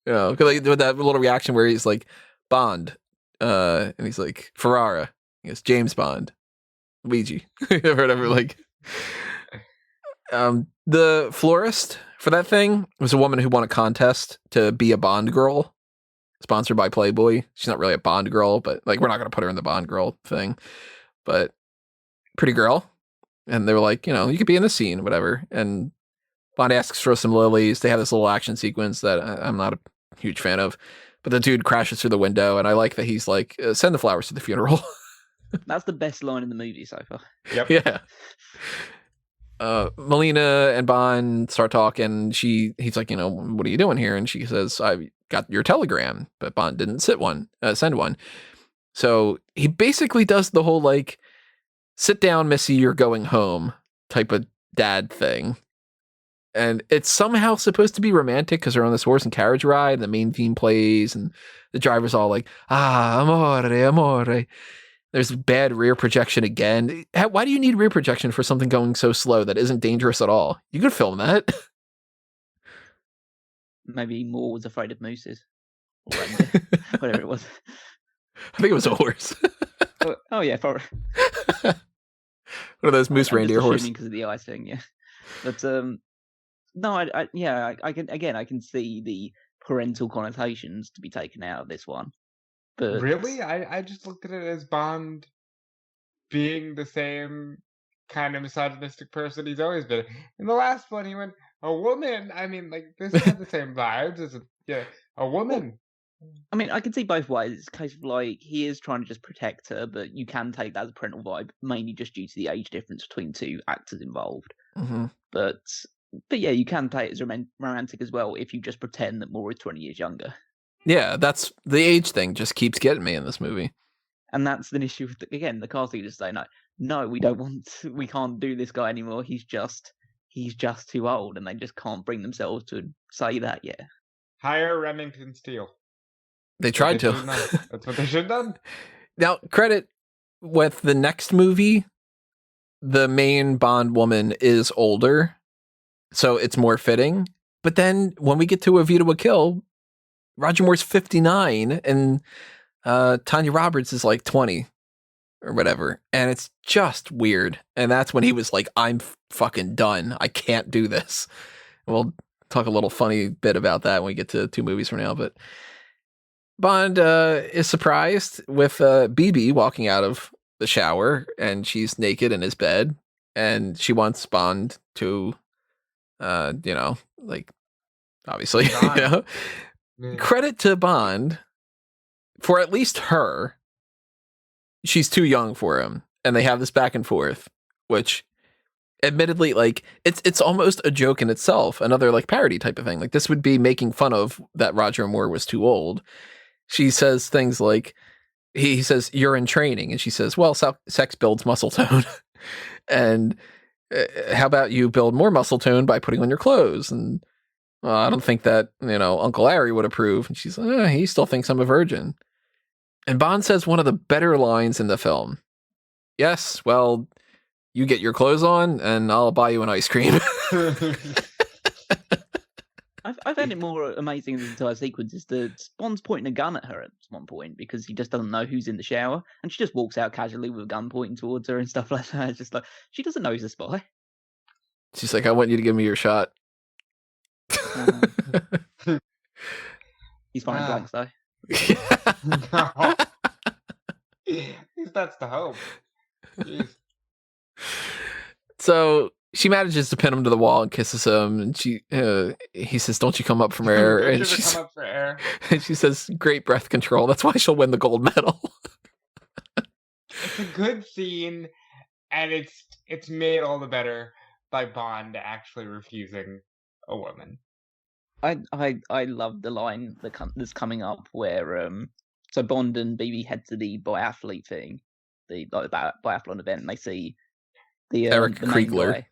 Cause like with that little reaction where he's like Bond, and he's like Ferrara. He goes James Bond, Luigi, or whatever. Like, the florist for that thing was a woman who won a contest to be a Bond girl, sponsored by Playboy. She's not really a Bond girl, but like we're not gonna put her in the Bond girl thing. But pretty girl. And they were like, you could be in the scene, whatever. And Bond asks for some lilies. They have this little action sequence that I'm not a huge fan of. But the dude crashes through the window, and I like that he's like, send the flowers to the funeral. That's the best line in the movie so far. Yep. Yeah. Melina and Bond start talking. He's like, what are you doing here? And she says, I got your telegram, but Bond didn't send one. So he basically does the whole like, sit down, Missy, you're going home type of dad thing. And it's somehow supposed to be romantic because they're on this horse and carriage ride. And the main theme plays and the driver's all like, amore, amore. There's bad rear projection again. Why do you need rear projection for something going so slow that isn't dangerous at all? You could film that. Maybe Moore was afraid of mooses. Or reindeer, whatever it was. I think it was a horse. Oh yeah, for One of those moose reindeer horse. because of the ice thing, yeah. But no, I can see the parental connotations to be taken out of this one. But Really? I just looked at it as Bond being the same kind of misogynistic person he's always been. In the last one, he went, a woman. I mean, like, this had the same vibes as a woman. I mean, I can see both ways. It's a case of like he is trying to just protect her, but you can take that as a parental vibe, mainly just due to the age difference between two actors involved. Mm-hmm. But yeah, you can take it as romantic as well if you just pretend that Moore is 20 years younger. Yeah, that's the age thing. Just keeps getting me in this movie. And that's an issue with, again, the casting just say, no, we don't want, we can't do this guy anymore. He's he's just too old, and they just can't bring themselves to say that yet. Hire Remington Steele. They tried to. That's what they should have done. Now, credit with the next movie, the main Bond woman is older, so it's more fitting. But then when we get to A View to a Kill, Roger Moore's 59 and Tanya Roberts is like 20 or whatever. And it's just weird. And that's when he was like, I'm fucking done. I can't do this. We'll talk a little funny bit about that when we get to 2 movies from now. But Bond is surprised with BB walking out of the shower, and she's naked in his bed, and she wants Bond to, like, obviously, Yeah. Credit to Bond for at least her. She's too young for him, and they have this back and forth, which admittedly, like, it's almost a joke in itself, another like parody type of thing. Like, this would be making fun of that Roger Moore was too old. She says things like, he says, you're in training. And she says, well, sex builds muscle tone. And how about you build more muscle tone by putting on your clothes? And I don't think that, Uncle Larry would approve. And she's like, he still thinks I'm a virgin. And Bond says one of the better lines in the film. Yes, well, you get your clothes on and I'll buy you an ice cream. I found it more amazing in the entire sequence is that Bond's pointing a gun at her at one point because he just doesn't know who's in the shower, and she just walks out casually with a gun pointing towards her and stuff like that. It's just like, she doesn't know he's a spy. She's like, I want you to give me your shot. He's firing blanks though. That's the hope. Jeez. So she manages to pin him to the wall and kisses him, and he says, "Don't you come up from air?" And come up for air. And she says, "Great breath control. That's why she'll win the gold medal." It's a good scene, and it's made all the better by Bond actually refusing a woman. I love the line that's coming up where so Bond and BB head to the biathlete thing, the biathlon event, and they see the Eric the main Kriegler. guy.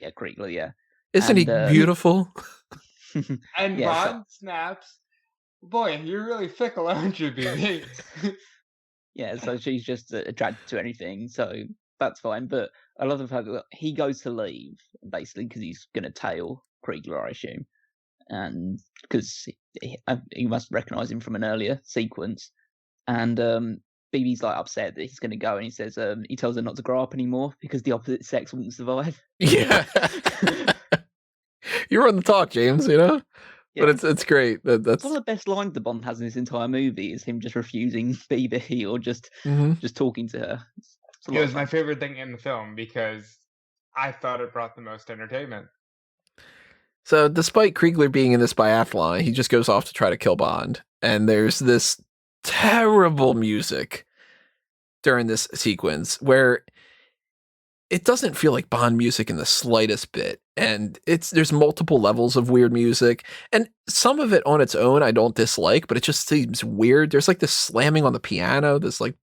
Yeah, Kriegler, yeah. Isn't he beautiful? And Yeah, Bond snaps, "Boy, you're really fickle, aren't you, BB?" Yeah, so she's just attracted to anything, so that's fine. But I love the fact that he goes to leave, basically, because he's going to tail Kriegler, I assume. And because he must recognize him from an earlier sequence. And BB's like upset that he's going to go, and he says he tells her not to grow up anymore because the opposite sex wouldn't survive. Yeah. You're on the talk, James, Yeah. But it's great. That's one of the best lines the Bond has in this entire movie is him just refusing BB or just talking to her. It's a lot It of was my fun. favorite thing in the film because I thought it brought the most entertainment. So despite Kriegler being in this biathlon, he just goes off to try to kill Bond. And there's this terrible music during this sequence where it doesn't feel like Bond music in the slightest bit. And there's multiple levels of weird music. And some of it on its own I don't dislike, but it just seems weird. There's like this slamming on the piano, this like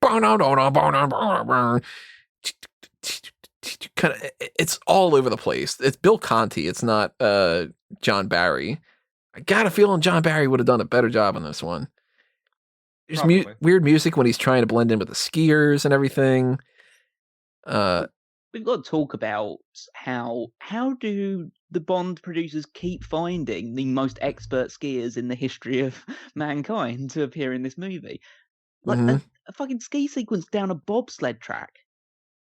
kind of, it's all over the place. It's Bill Conti. It's not John Barry. I got a feeling John Barry would have done a better job on this one. There's weird music when he's trying to blend in with the skiers and everything. We've got to talk about how do the Bond producers keep finding the most expert skiers in the history of mankind to appear in this movie. Like a fucking ski sequence down a bobsled track.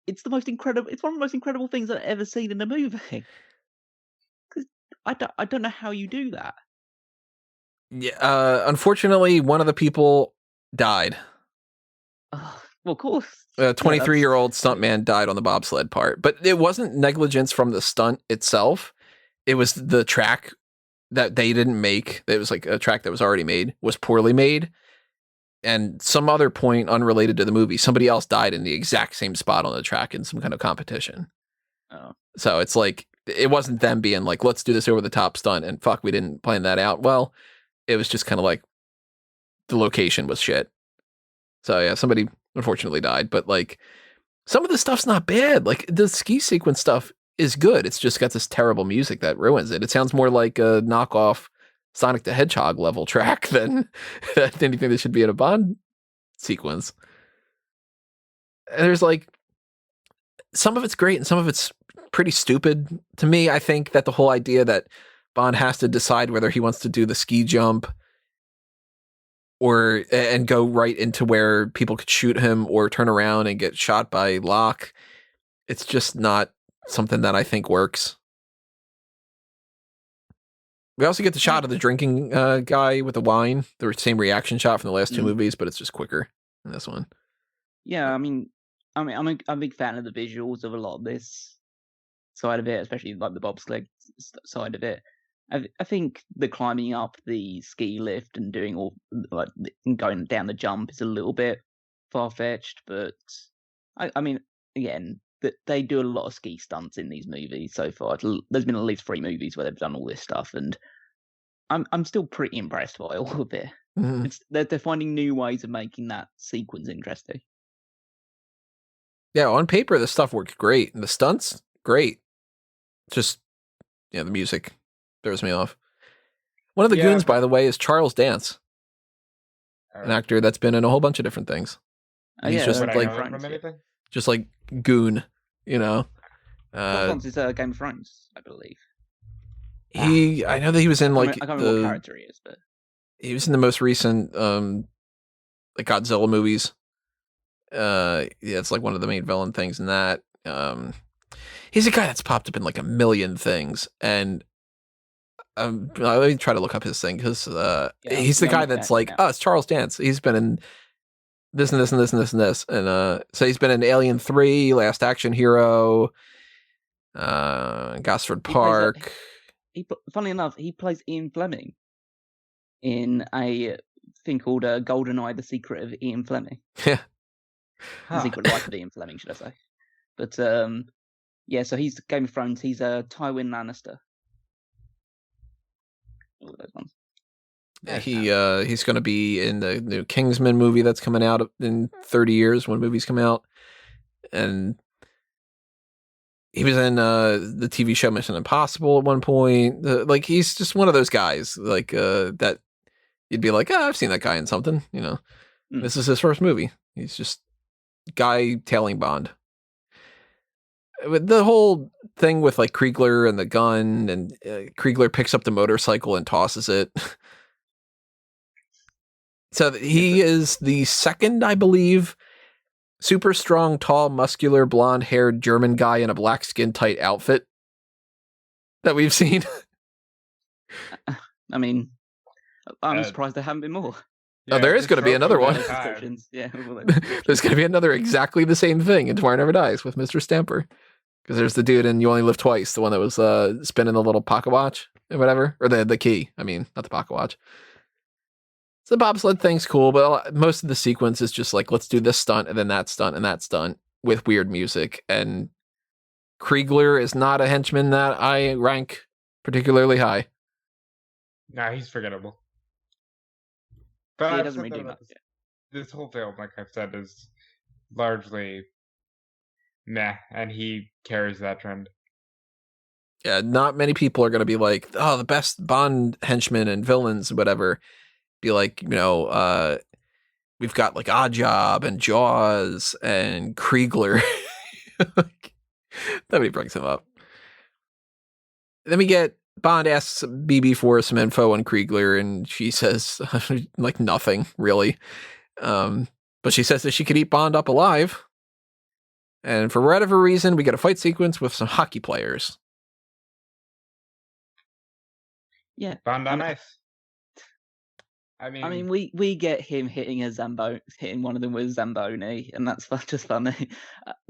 It's the most incredible. It's one of the most incredible things I've ever seen in a movie. Because I don't know how you do that. Yeah. Unfortunately, one of the people died. Well, of course. A 23-year-old stuntman died on the bobsled part, but it wasn't negligence from the stunt itself. It was the track that they didn't make. It was like a track that was already made, was poorly made. And some other point unrelated to the movie, somebody else died in the exact same spot on the track in some kind of competition. Oh. So it's like, it wasn't them being like, let's do this over the top stunt and fuck, we didn't plan that out. Well, it was just kind of like the location was shit. So yeah, somebody unfortunately died, but like some of the stuff's not bad. Like the ski sequence stuff is good. It's just got this terrible music that ruins it. It sounds more like a knockoff Sonic the Hedgehog level track than anything that should be in a Bond sequence. And there's like, some of it's great and some of it's pretty stupid. To me, I think that the whole idea that Bond has to decide whether he wants to do the ski jump and go right into where people could shoot him or turn around and get shot by Locke, it's just not something that I think works. We also get the shot of the drinking guy with the wine, the same reaction shot from the last two movies, but it's just quicker in this one. Yeah, I'm a big fan of the visuals of a lot of this side of it, especially like the bobsled side of it. I think the climbing up the ski lift and doing all like going down the jump is a little bit far fetched, but I mean, again, that they do a lot of ski stunts in these movies so far. There's been at least 3 movies where they've done all this stuff, and I'm still pretty impressed by all of it. Mm-hmm. They're finding new ways of making that sequence interesting. Yeah, on paper the stuff works great, and the stunts great. Just the music throws me off. One of the goons, by the way, is Charles Dance, an actor that's been in a whole bunch of different things. He's just just like goon, Once is Game of Thrones, I believe. I know that he was in like I can't remember what character he is, but he was in the most recent like Godzilla movies. It's like one of the main villain things in that. He's a guy that's popped up in like a million things, and let me try to look up his thing because he's the guy that's like, it's Charles Dance. He's been in this and this and this and this and this, and so he's been in Alien 3, Last Action Hero, Gosford Park. Funnily enough, he plays Ian Fleming in a thing called GoldenEye: The Secret of Ian Fleming. Yeah. The Secret Life of Ian Fleming, should I say? But so he's Game of Thrones. He's Tywin Lannister. All of those ones. Yeah, he's going to be in the new Kingsman movie that's coming out in 30 years when movies come out, and he was in the TV show Mission Impossible at one point. Like he's just one of those guys like that you'd be like, I've seen that guy in something. This is his first movie. He's just guy tailing Bond. The whole thing with like Kriegler and the gun, and Kriegler picks up the motorcycle and tosses it. So he is the second, I believe, super strong, tall, muscular, blonde-haired German guy in a black skin-tight outfit that we've seen. I mean, I'm surprised there haven't been more. Yeah, there is going to be another one. Yeah, there's going to be another exactly the same thing in Tomorrow Never Dies with Mr. Stamper. Because there's the dude in You Only Live Twice, the one that was spinning the little pocket watch or whatever. Or the key. I mean, not the pocket watch. So the bobsled thing's cool, but most of the sequence is just like, let's do this stunt and then that stunt and that stunt with weird music. And Kriegler is not a henchman that I rank particularly high. Nah, he's forgettable. But he doesn't really do much. This whole film, like I've said, is largely meh, and he carries that trend. Yeah, not many people are going to be like, the best Bond henchmen and villains, whatever. Be like, we've got like Oddjob and Jaws and Kriegler. Nobody brings him up. Then we get Bond asks BB for some info on Kriegler, and she says like nothing really. But she says that she could eat Bond up alive. And for whatever reason, we get a fight sequence with some hockey players. Yeah, Bond on ice. I mean, we get him hitting hitting one of them with Zamboni, and that's just funny.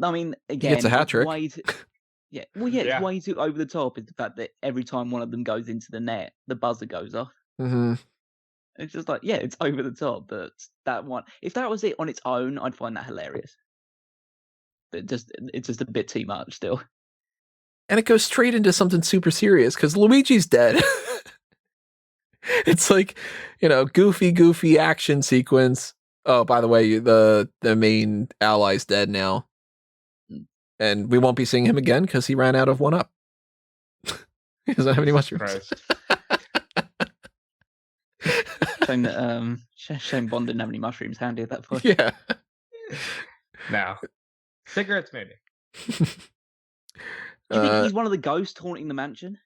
I mean, again, he gets a hat trick. It's way too over the top. Is the fact that every time one of them goes into the net, the buzzer goes off. Mm-hmm. It's just like, it's over the top. But that one, if that was it on its own, I'd find that hilarious. But it's just a bit too much still. And it goes straight into something super serious because Luigi's dead. It's like, goofy action sequence. Oh, by the way, the main ally's dead now. And we won't be seeing him again because he ran out of 1-Up. He doesn't have any mushrooms. Christ. Shame that shame Bond didn't have any mushrooms handy at that point. Yeah. No. Cigarettes, maybe. Do you think he's one of the ghosts haunting the mansion?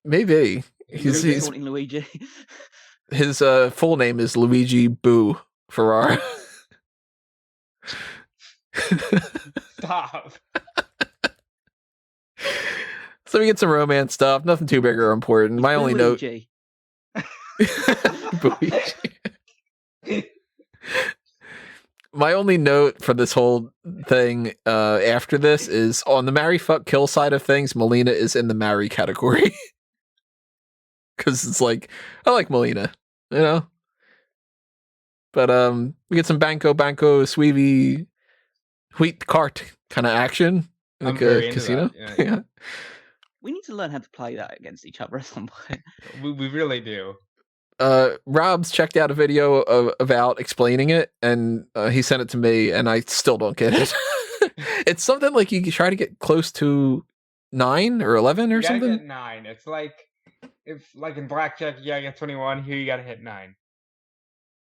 Maybe. He's haunting Luigi. His full name is Luigi Boo Ferrara. Stop. So we get some romance stuff. Nothing too big or important. My only note. My only note for this whole thing after this is on the marry, fuck, kill side of things, Melina is in the marry category. Because it's like, I like Melina, you know? But we get some Banco, Sweevy, Wheat Cart kind of action in the casino. Yeah. Yeah. We need to learn how to play that against each other at some point. We really do. Rob's checked out a video about explaining it, and he sent it to me, and I still don't get it. It's something like you try to get close to 9 or 11 or You gotta something. get 9. It's like if like in blackjack you gotta get 21. Here you gotta hit 9.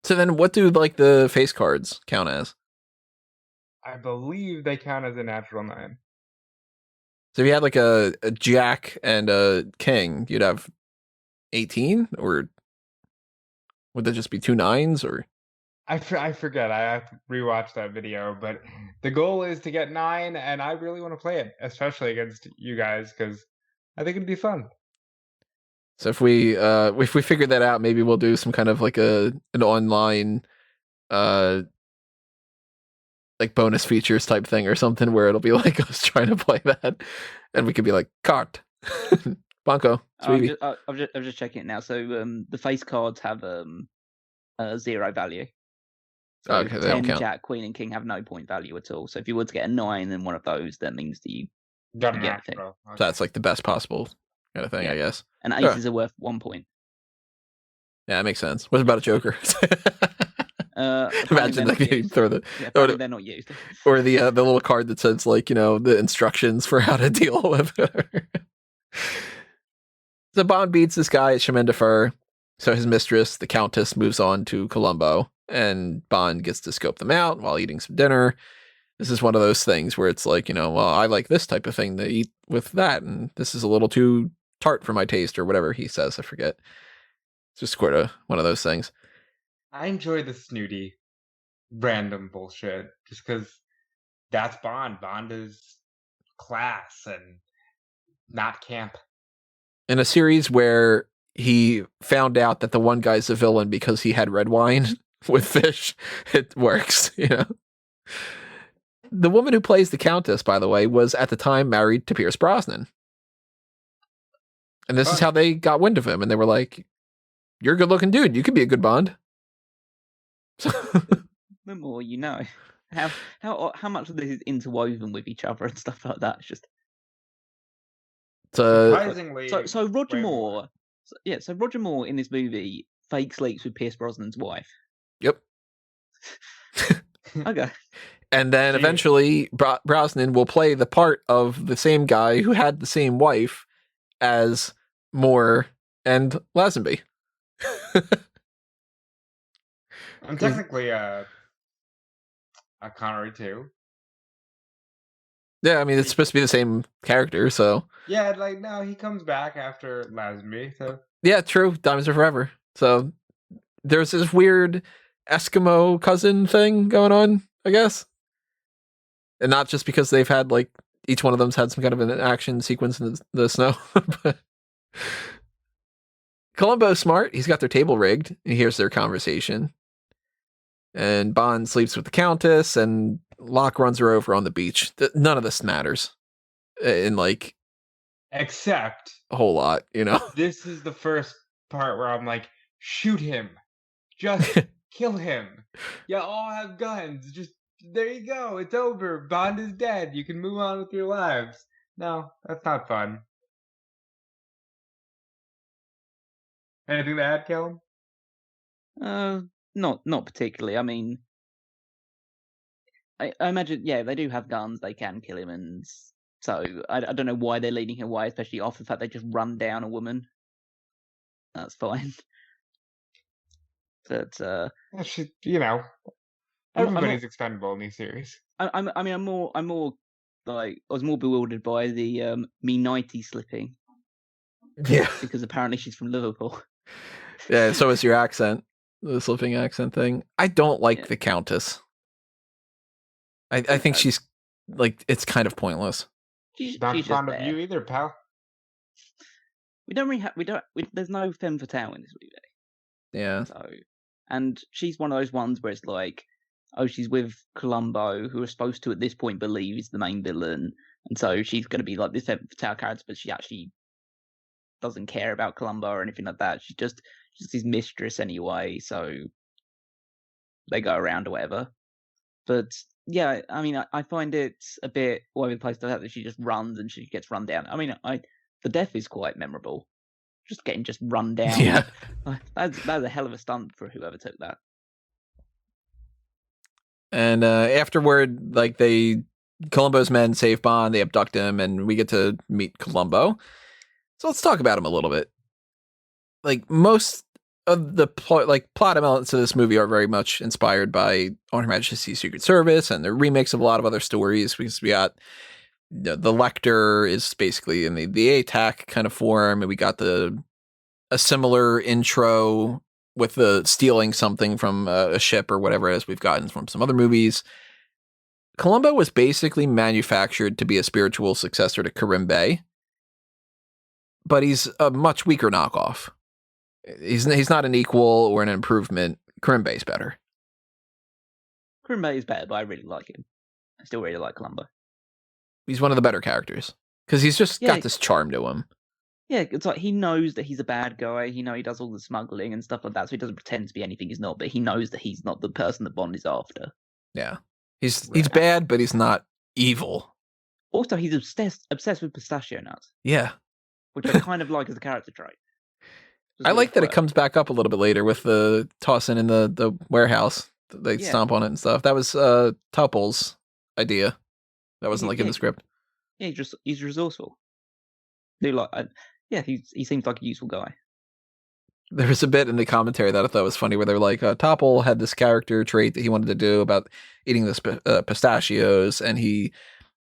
So then, what do like the face cards count as? I believe they count as a natural 9. So if you had like a jack and a king, you'd have 18, or would that just be 2 9s? Or I forget. I have to rewatch that video, but the goal is to get 9, and I really want to play it, especially against you guys, because I think it'd be fun. so if we figure that out, maybe we'll do some kind of like an online like bonus features type thing or something where it'll be like us trying to play that, and we could be like cart Banco. I'm just checking it now. So the face cards have 0 value. So Okay, they don't 10, count. Jack, Queen, and King have no point value at all. So if you were to get a 9 in one of those, that means that you Got You an get it. natural. So that's like the best possible kind of thing, Yeah. I guess. and Sure. aces are worth 1 point. Yeah, that makes sense. What about a joker? Apparently Imagine they're like not you used. throw the Yeah, or apparently the- they're not used. or the little card that says like, you know, the instructions for how to deal with it. So Bond beats this guy at Chemin de Fer. So his mistress, the Countess, moves on to Colombo, and Bond gets to scope them out while eating some dinner. This is one of those things where it's like, you know, well, I like this type of thing to eat with that, and this is a little too tart for my taste, or whatever he says. I forget. It's just sort of one of those things. I enjoy the snooty, random bullshit just because that's Bond. Bond is class and not camp. In a series where he found out that the one guy's a villain because he had red wine with fish, it works, you know? The woman who plays the Countess, by the way, was at the time married to Pierce Brosnan. And this is Fun. how they got wind of him. And they were like, you're a good looking dude. You could be a good Bond. The more you know. How much of this is interwoven with each other and stuff like that? It's just Surprisingly, so Roger way Moore. So Roger Moore in this movie fake sleeps with Pierce Brosnan's wife. Yep. Okay. And then Gee. eventually Brosnan will play the part of the same guy who had the same wife as Moore and Lazenby. I'm technically a Connery too. Yeah, I mean, it's supposed to be the same character, so. Yeah, like no, he comes back after Lazenby. So Yeah, true. Diamonds Are Forever. So there's this weird Eskimo cousin thing going on, I guess. And not just because they've had, like, each one of them's had some kind of an action sequence in the snow. But Columbo's smart. He's got their table rigged. He hears their conversation. And Bond sleeps with the Countess, and Locke runs her over on the beach. None of this matters in, like, except a whole lot, you know? this is the first part where I'm like, shoot him, just kill him. You all have guns. Just there you go. It's over. Bond is dead. You can move on with your lives. No, that's not fun. Anything to add, Kellen? Not particularly. I mean, I imagine, yeah, they do have guns. They can kill him, and So I don't know why they're leading her away, especially after the fact they just run down a woman. That's fine. But everybody's expendable in these series. I'm more like I was more bewildered by the me 90 slipping. Yeah, because apparently she's from Liverpool. Yeah, so is your accent, the slipping accent thing. I don't like the Countess. I think she's like, it's kind of pointless. Not fond of you either, pal. We don't really there's no femme fatale in this movie. Yeah. So, and she's one of those ones where it's like, oh, she's with Columbo, who we're supposed to at this point believe is the main villain, and so she's going to be like this femme fatale character, but she actually doesn't care about Columbo or anything like that. She's just his mistress anyway, so they go around or whatever. But yeah, I mean, I find it a bit all over the place, the fact that she just runs and she gets run down. I mean, the death is quite memorable. Just getting run down. Yeah. That's a hell of a stunt for whoever took that. And afterward, like, Columbo's men save Bond, they abduct him, and we get to meet Columbo. So let's talk about him a little bit. Like, most of the plot elements of this movie are very much inspired by On Her Majesty's Secret Service and the remakes of a lot of other stories, because we got the Lecter is basically in the ATAC kind of form, and we got a similar intro with the stealing something from a ship or whatever it is we've gotten from some other movies. Columbo was basically manufactured to be a spiritual successor to Kerim Bey, but he's a much weaker knockoff. He's not an equal or an improvement. Kerim Bey's better. Kerim Bey is better, but I really like him. I still really like Columbo. He's one of the better characters because he's just got this charm to him. Yeah, it's like he knows that he's a bad guy. He does all the smuggling and stuff like that, so he doesn't pretend to be anything he's not. But he knows that he's not the person that Bond is after. Yeah, he's bad, but he's not evil. Also, he's obsessed with pistachio nuts. Yeah, which I kind of like as a character trait. I like that it comes back up a little bit later with the tossing in the warehouse. They stomp on it and stuff. That was Topple's idea. That wasn't in the script. Yeah, he's resourceful. He seems like a useful guy. There was a bit in the commentary that I thought was funny where they're like, Topple had this character trait that he wanted to do about eating the pistachios, and he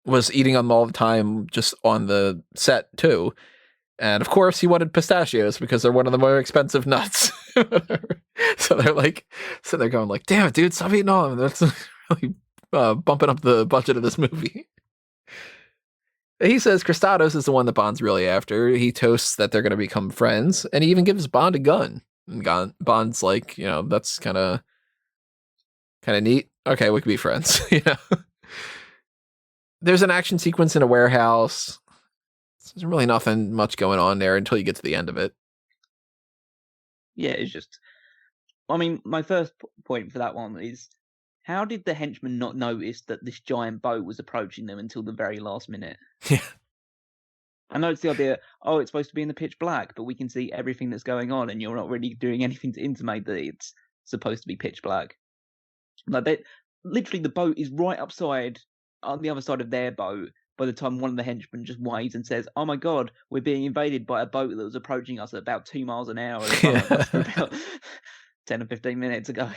was eating them all the time just on the set too. And of course, he wanted pistachios because they're one of the more expensive nuts. So they're going like, "Damn it, dude, stop eating all of them. That's really bumping up the budget of this movie." He says Kristatos is the one that Bond's really after. He toasts that they're going to become friends, and he even gives Bond a gun. And Bond's like, that's kind of neat. Okay, we could be friends. There's an action sequence in a warehouse. There's really nothing much going on there until you get to the end of it. Yeah, it's just... I mean, my first point for that one is, how did the henchmen not notice that this giant boat was approaching them until the very last minute? Yeah. I know it's the idea, it's supposed to be in the pitch black, but we can see everything that's going on, and you're not really doing anything to intimate that it's supposed to be pitch black. Like, literally, the boat is right upside on the other side of their boat by the time one of the henchmen just waves and says, "Oh my god, we're being invaded by a boat that was approaching us at about 2 miles an hour." For about 10 or 15 minutes ago.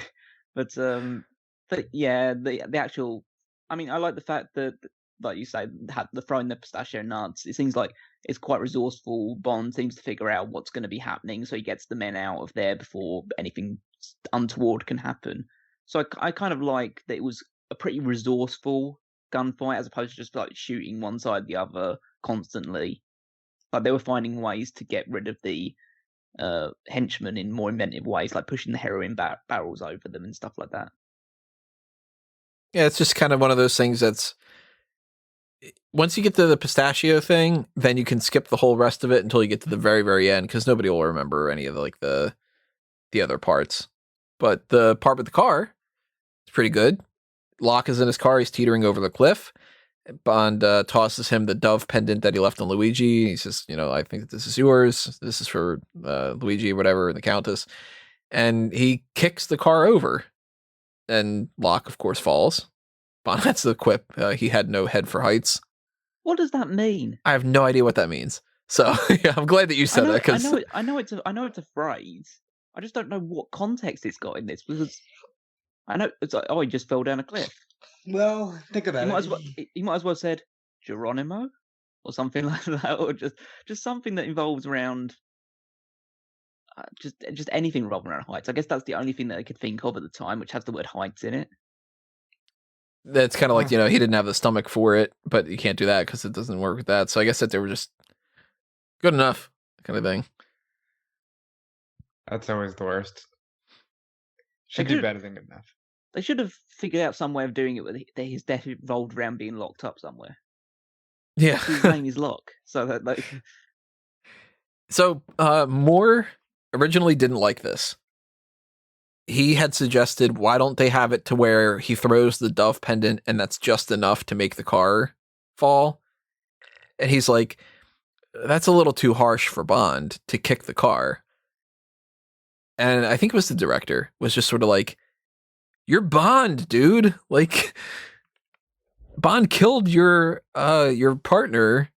But yeah, the actual... I mean, I like the fact that, like you say, the throwing the pistachio nuts, it seems like it's quite resourceful. Bond seems to figure out what's going to be happening, so he gets the men out of there before anything untoward can happen. So I kind of like that it was a pretty resourceful gunfight as opposed to just like shooting one side the other constantly. Like, they were finding ways to get rid of the henchmen in more inventive ways, like pushing the heroin barrels over them and stuff like that. Yeah, it's just kind of one of those things that's, once you get to the pistachio thing, then you can skip the whole rest of it until you get to the very, very end, because nobody will remember any of the other parts. But the part with the car, it's pretty good. Locke is in his car. He's teetering over the cliff. Bond tosses him the dove pendant that he left on Luigi. He says, "I think that this is yours. This is for Luigi," whatever, and the Countess. And he kicks the car over. And Locke, of course, falls. Bond has the quip. He had no head for heights. What does that mean? I have no idea what that means. So yeah, I'm glad that you said that because I know it's a phrase. I just don't know what context it's got in this because I know it's like, oh, he just fell down a cliff. Well, think about You might as well said Geronimo or something like that, or just something that involves around just anything revolving around heights. I guess that's the only thing that I could think of at the time, which has the word heights in it. that's kind of like, he didn't have the stomach for it, but you can't do that because it doesn't work with that. So I guess that they were just good enough kind of thing. That's always the worst. Should do better than good enough. They should have figured out some way of doing it with his death involved around being locked up somewhere. Yeah. His name is Locke. So that like So Moore originally didn't like this. He had suggested, why don't they have it to where he throws the dove pendant and that's just enough to make the car fall? And he's like, that's a little too harsh for Bond to kick the car. And I think it was the director was just sort of like, you're Bond, dude. Like, Bond killed your partner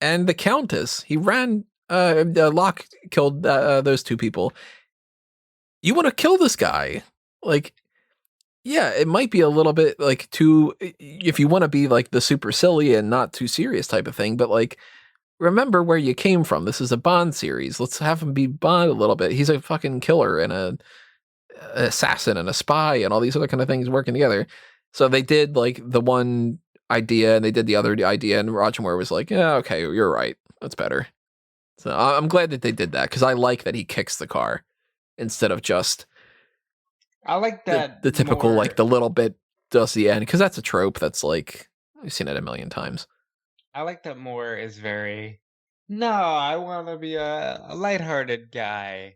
and the Countess. He ran. Locke killed those two people. You want to kill this guy? Like, yeah, it might be a little bit like too. If you want to be like the super silly and not too serious type of thing, but like, remember where you came from. This is a Bond series. Let's have him be Bond a little bit. He's a fucking killer and an assassin and a spy and all these other kind of things working together. So they did like the one idea and they did the other idea, and Roger Moore was like, yeah, okay, you're right. That's better. So I'm glad that they did that because I like that he kicks the car instead of just I like that the typical like the little bit does the end, because that's a trope that's like we've seen it a million times. I like that Moore is very, no, I want to be a lighthearted guy.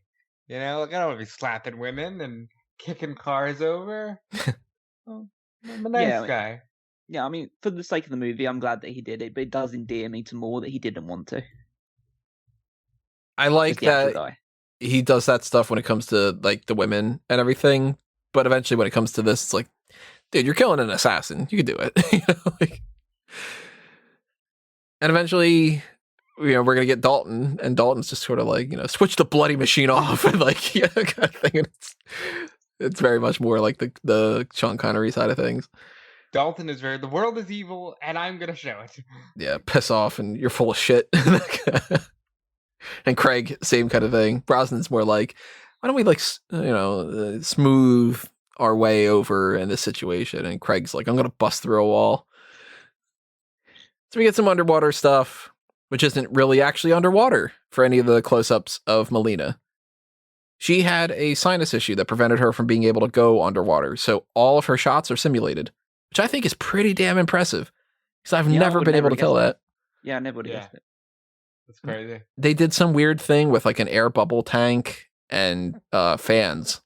Like, I don't want to be slapping women and kicking cars over. I'm a nice guy. Yeah, I mean, for the sake of the movie, I'm glad that he did it, but it does endear me to Moore that he didn't want to. I like that he does that stuff when it comes to like the women and everything, but eventually when it comes to this, it's like, dude, you're killing an assassin. You can do it. And eventually, we're gonna get Dalton, and Dalton's just sort of like, switch the bloody machine off, and like, kind of thing. And it's very much more like the Sean Connery side of things. Dalton is the world is evil, and I'm gonna show it. Yeah, piss off, and you're full of shit. And Craig, same kind of thing. Brosnan's more like, why don't we like, smooth our way over in this situation? And Craig's like, I'm gonna bust through a wall. So we get some underwater stuff, which isn't really actually underwater for any of the close-ups of Melina. She had a sinus issue that prevented her from being able to go underwater. So all of her shots are simulated, which I think is pretty damn impressive. Because I've never been able to tell that. Yeah, I never would have guessed it. That's crazy. They did some weird thing with like an air bubble tank and fans.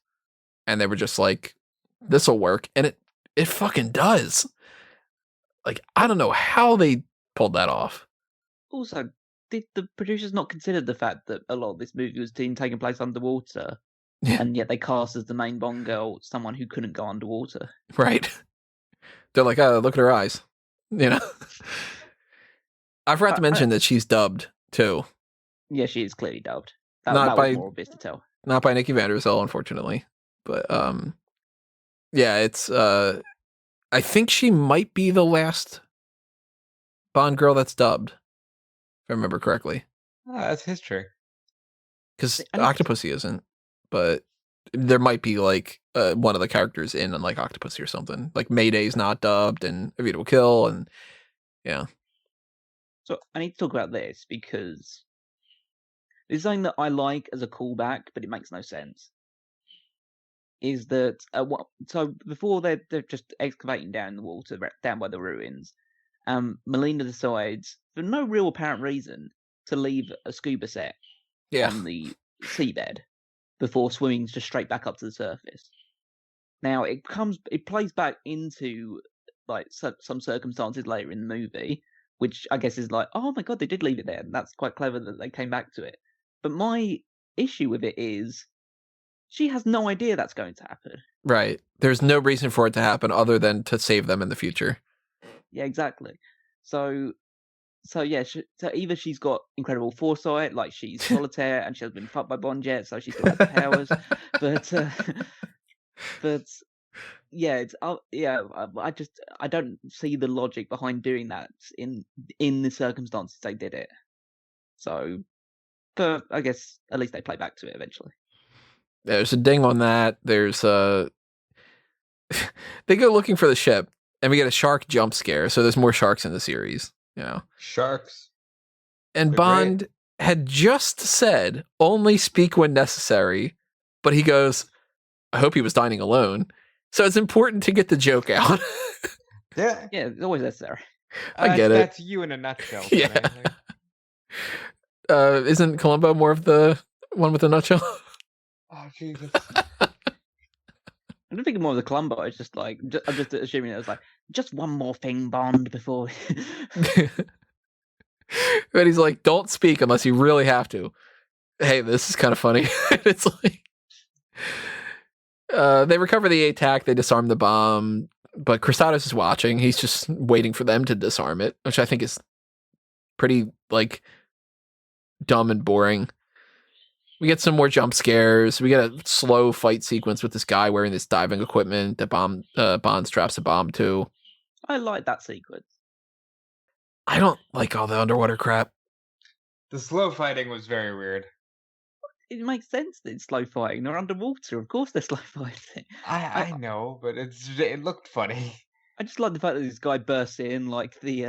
And they were just like, this'll work. And it fucking does. Like, I don't know how they pulled that off. Also, did the producers not consider the fact that a lot of this movie was taking place underwater? Yeah. And yet they cast as the main Bond girl someone who couldn't go underwater. Right. They're like, oh, look at her eyes. I forgot to mention that she's dubbed too. Yeah, she is clearly dubbed. That was more obvious to tell. Not by Nikki Van Der Zyl, unfortunately. But yeah, it's I think she might be the last Bond girl that's dubbed, if I remember correctly. Oh, that's history. Because Octopussy isn't, but there might be like one of the characters in like Octopussy or something. Like Mayday's not dubbed, and A View to a Kill, and yeah. So I need to talk about this because there's something that I like as a callback, but it makes no sense. Is that so before they're just excavating down the water, down by the ruins, Melina decides, for no real apparent reason, to leave a scuba set on the seabed before swimming just straight back up to the surface. Now it plays back into like some circumstances later in the movie, which I guess is like, oh my god, they did leave it there. And that's quite clever that they came back to it. But my issue with it is she has no idea that's going to happen. Right. There's no reason for it to happen other than to save them in the future. Yeah, exactly. So So yeah, so either she's got incredible foresight, like she's Solitaire, and she has been fucked by Bond yet, so she still has powers. But but yeah, I don't see the logic behind doing that in the circumstances they did it. So, but I guess at least they play back to it eventually. There's a ding on that. There's they go looking for the ship, and we get a shark jump scare. So there's more sharks in the series, Sharks. And They're Bond great. had just said only speak when necessary, but he goes, I hope he was dining alone. So it's important to get the joke out. Yeah. Yeah, it's always necessary. I get it. That's you in a nutshell. Yeah. Isn't Columbo more of the one with the nutshell? Oh, Jesus. I don't think more of the Columbo. It's just like I'm just assuming it was like just one more thing, Bond, before. But he's like, don't speak unless you really have to. Hey, this is kind of funny. It's like they recover the ATAC, they disarm the bomb, but Kristatos is watching. He's just waiting for them to disarm it, which I think is pretty like dumb and boring. We get some more jump scares. We get a slow fight sequence with this guy wearing this diving equipment that Bond straps a bomb to. I like that sequence. I don't like all the underwater crap. The slow fighting was very weird. It makes sense that it's slow fighting. They're underwater, of course they're slow fighting. I know, but it looked funny. I just like the fact that this guy bursts in like the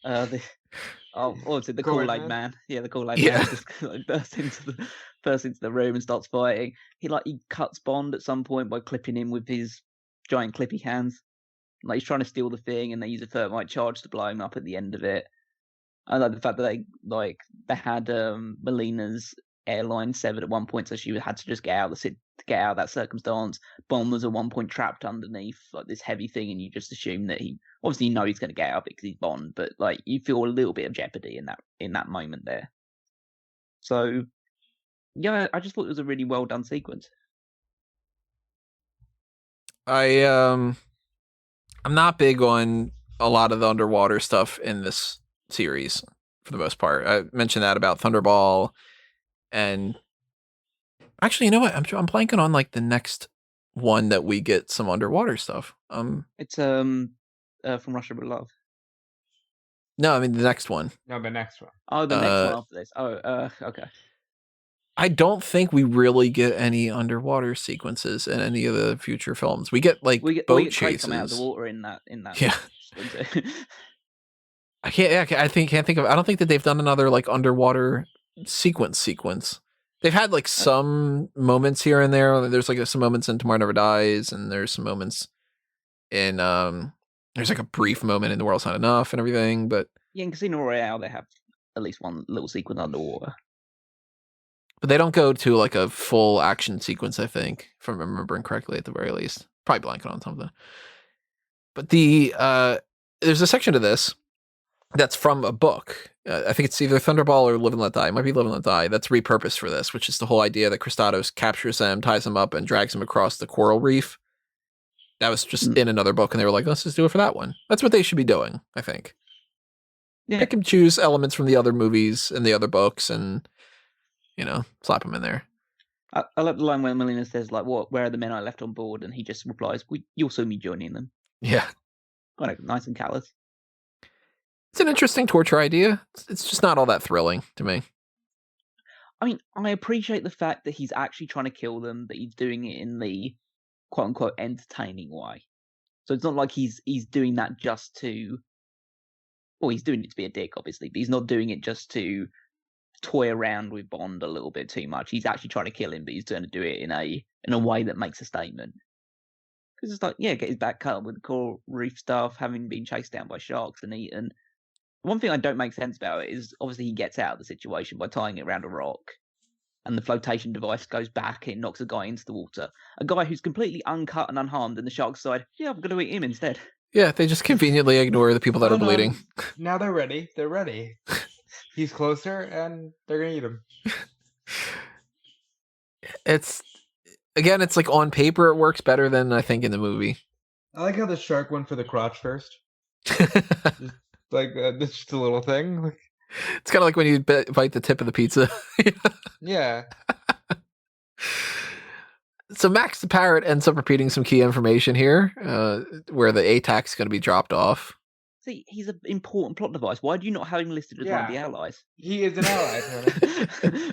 what's it? The Kool-Aid Kool-Aid Man? Man. Yeah, the Kool-Aid Yeah. Man just like, bursts into the room and starts fighting. He cuts Bond at some point by clipping him with his giant clippy hands. Like he's trying to steal the thing, and they use a thermite charge to blow him up at the end of it. I like the fact that they had Melina's airline severed at one point, so she had to just get out of that circumstance. Bond was at one point trapped underneath like this heavy thing, and you just assume that he obviously know he's going to get out of it because he's Bond, but like you feel a little bit of jeopardy in that moment there. So yeah, I just thought it was a really well done sequence. I'm not big on a lot of the underwater stuff in this series for the most part. I mentioned that about Thunderball, and actually, you know what? I'm blanking on like the next one that we get some underwater stuff. It's From Russia with Love. No, I mean the next one. No, the next one. Oh, the next one after this. Oh, okay. I don't think we really get any underwater sequences in any of the future films. We get like boat chases. Come out of the water in that. Yeah. I can't think of. I don't think that they've done another like underwater sequence. They've had like some moments here and there. There's like some moments in Tomorrow Never Dies, and there's some moments in there's like a brief moment in The World's Not Enough and everything. But yeah, in Casino Royale they have at least one little sequence underwater. But they don't go to like a full action sequence, I think, if I'm remembering correctly at the very least. Probably blanking on something. But there's a section of this that's from a book. I think it's either Thunderball or Live and Let Die. It might be Live and Let Die. That's repurposed for this, which is the whole idea that Kristatos captures them, ties them up, and drags them across the coral reef. That was just in another book, and they were like, let's just do it for that one. That's what they should be doing, I think. Yeah. Pick and choose elements from the other movies and the other books and, slap them in there. I love the line where Melina says, like, where are the men I left on board? And he just replies, you'll soon be joining them. Yeah. Kind of nice and callous. It's an interesting torture idea. It's just not all that thrilling to me. I mean, I appreciate the fact that he's actually trying to kill them, but he's doing it in the quote-unquote entertaining way. So it's not like he's doing that just to... Well, he's doing it to be a dick, obviously, but he's not doing it just to toy around with Bond a little bit too much. He's actually trying to kill him, but he's trying to do it in a way that makes a statement. Because it's like, yeah, get his back cut with the coral reef stuff, having been chased down by sharks and eaten. One thing I don't make sense about it is obviously he gets out of the situation by tying it around a rock, and the flotation device goes back and knocks a guy into the water. A guy who's completely uncut and unharmed, and the sharks decide, yeah, I'm going to eat him instead. Yeah, they just conveniently ignore the people that are bleeding. Now they're ready. They're ready. He's closer, and they're going to eat him. It's like on paper it works better than I think in the movie. I like how the shark went for the crotch first. Like that's just a little thing. Like, It's kind of like when you bite the tip of the pizza. yeah. So Max the Parrot ends up repeating some key information here, where the ATAC's going to be dropped off. See, he's an important plot device. Why do you not have him listed as one of the allies? He is an ally, Tony.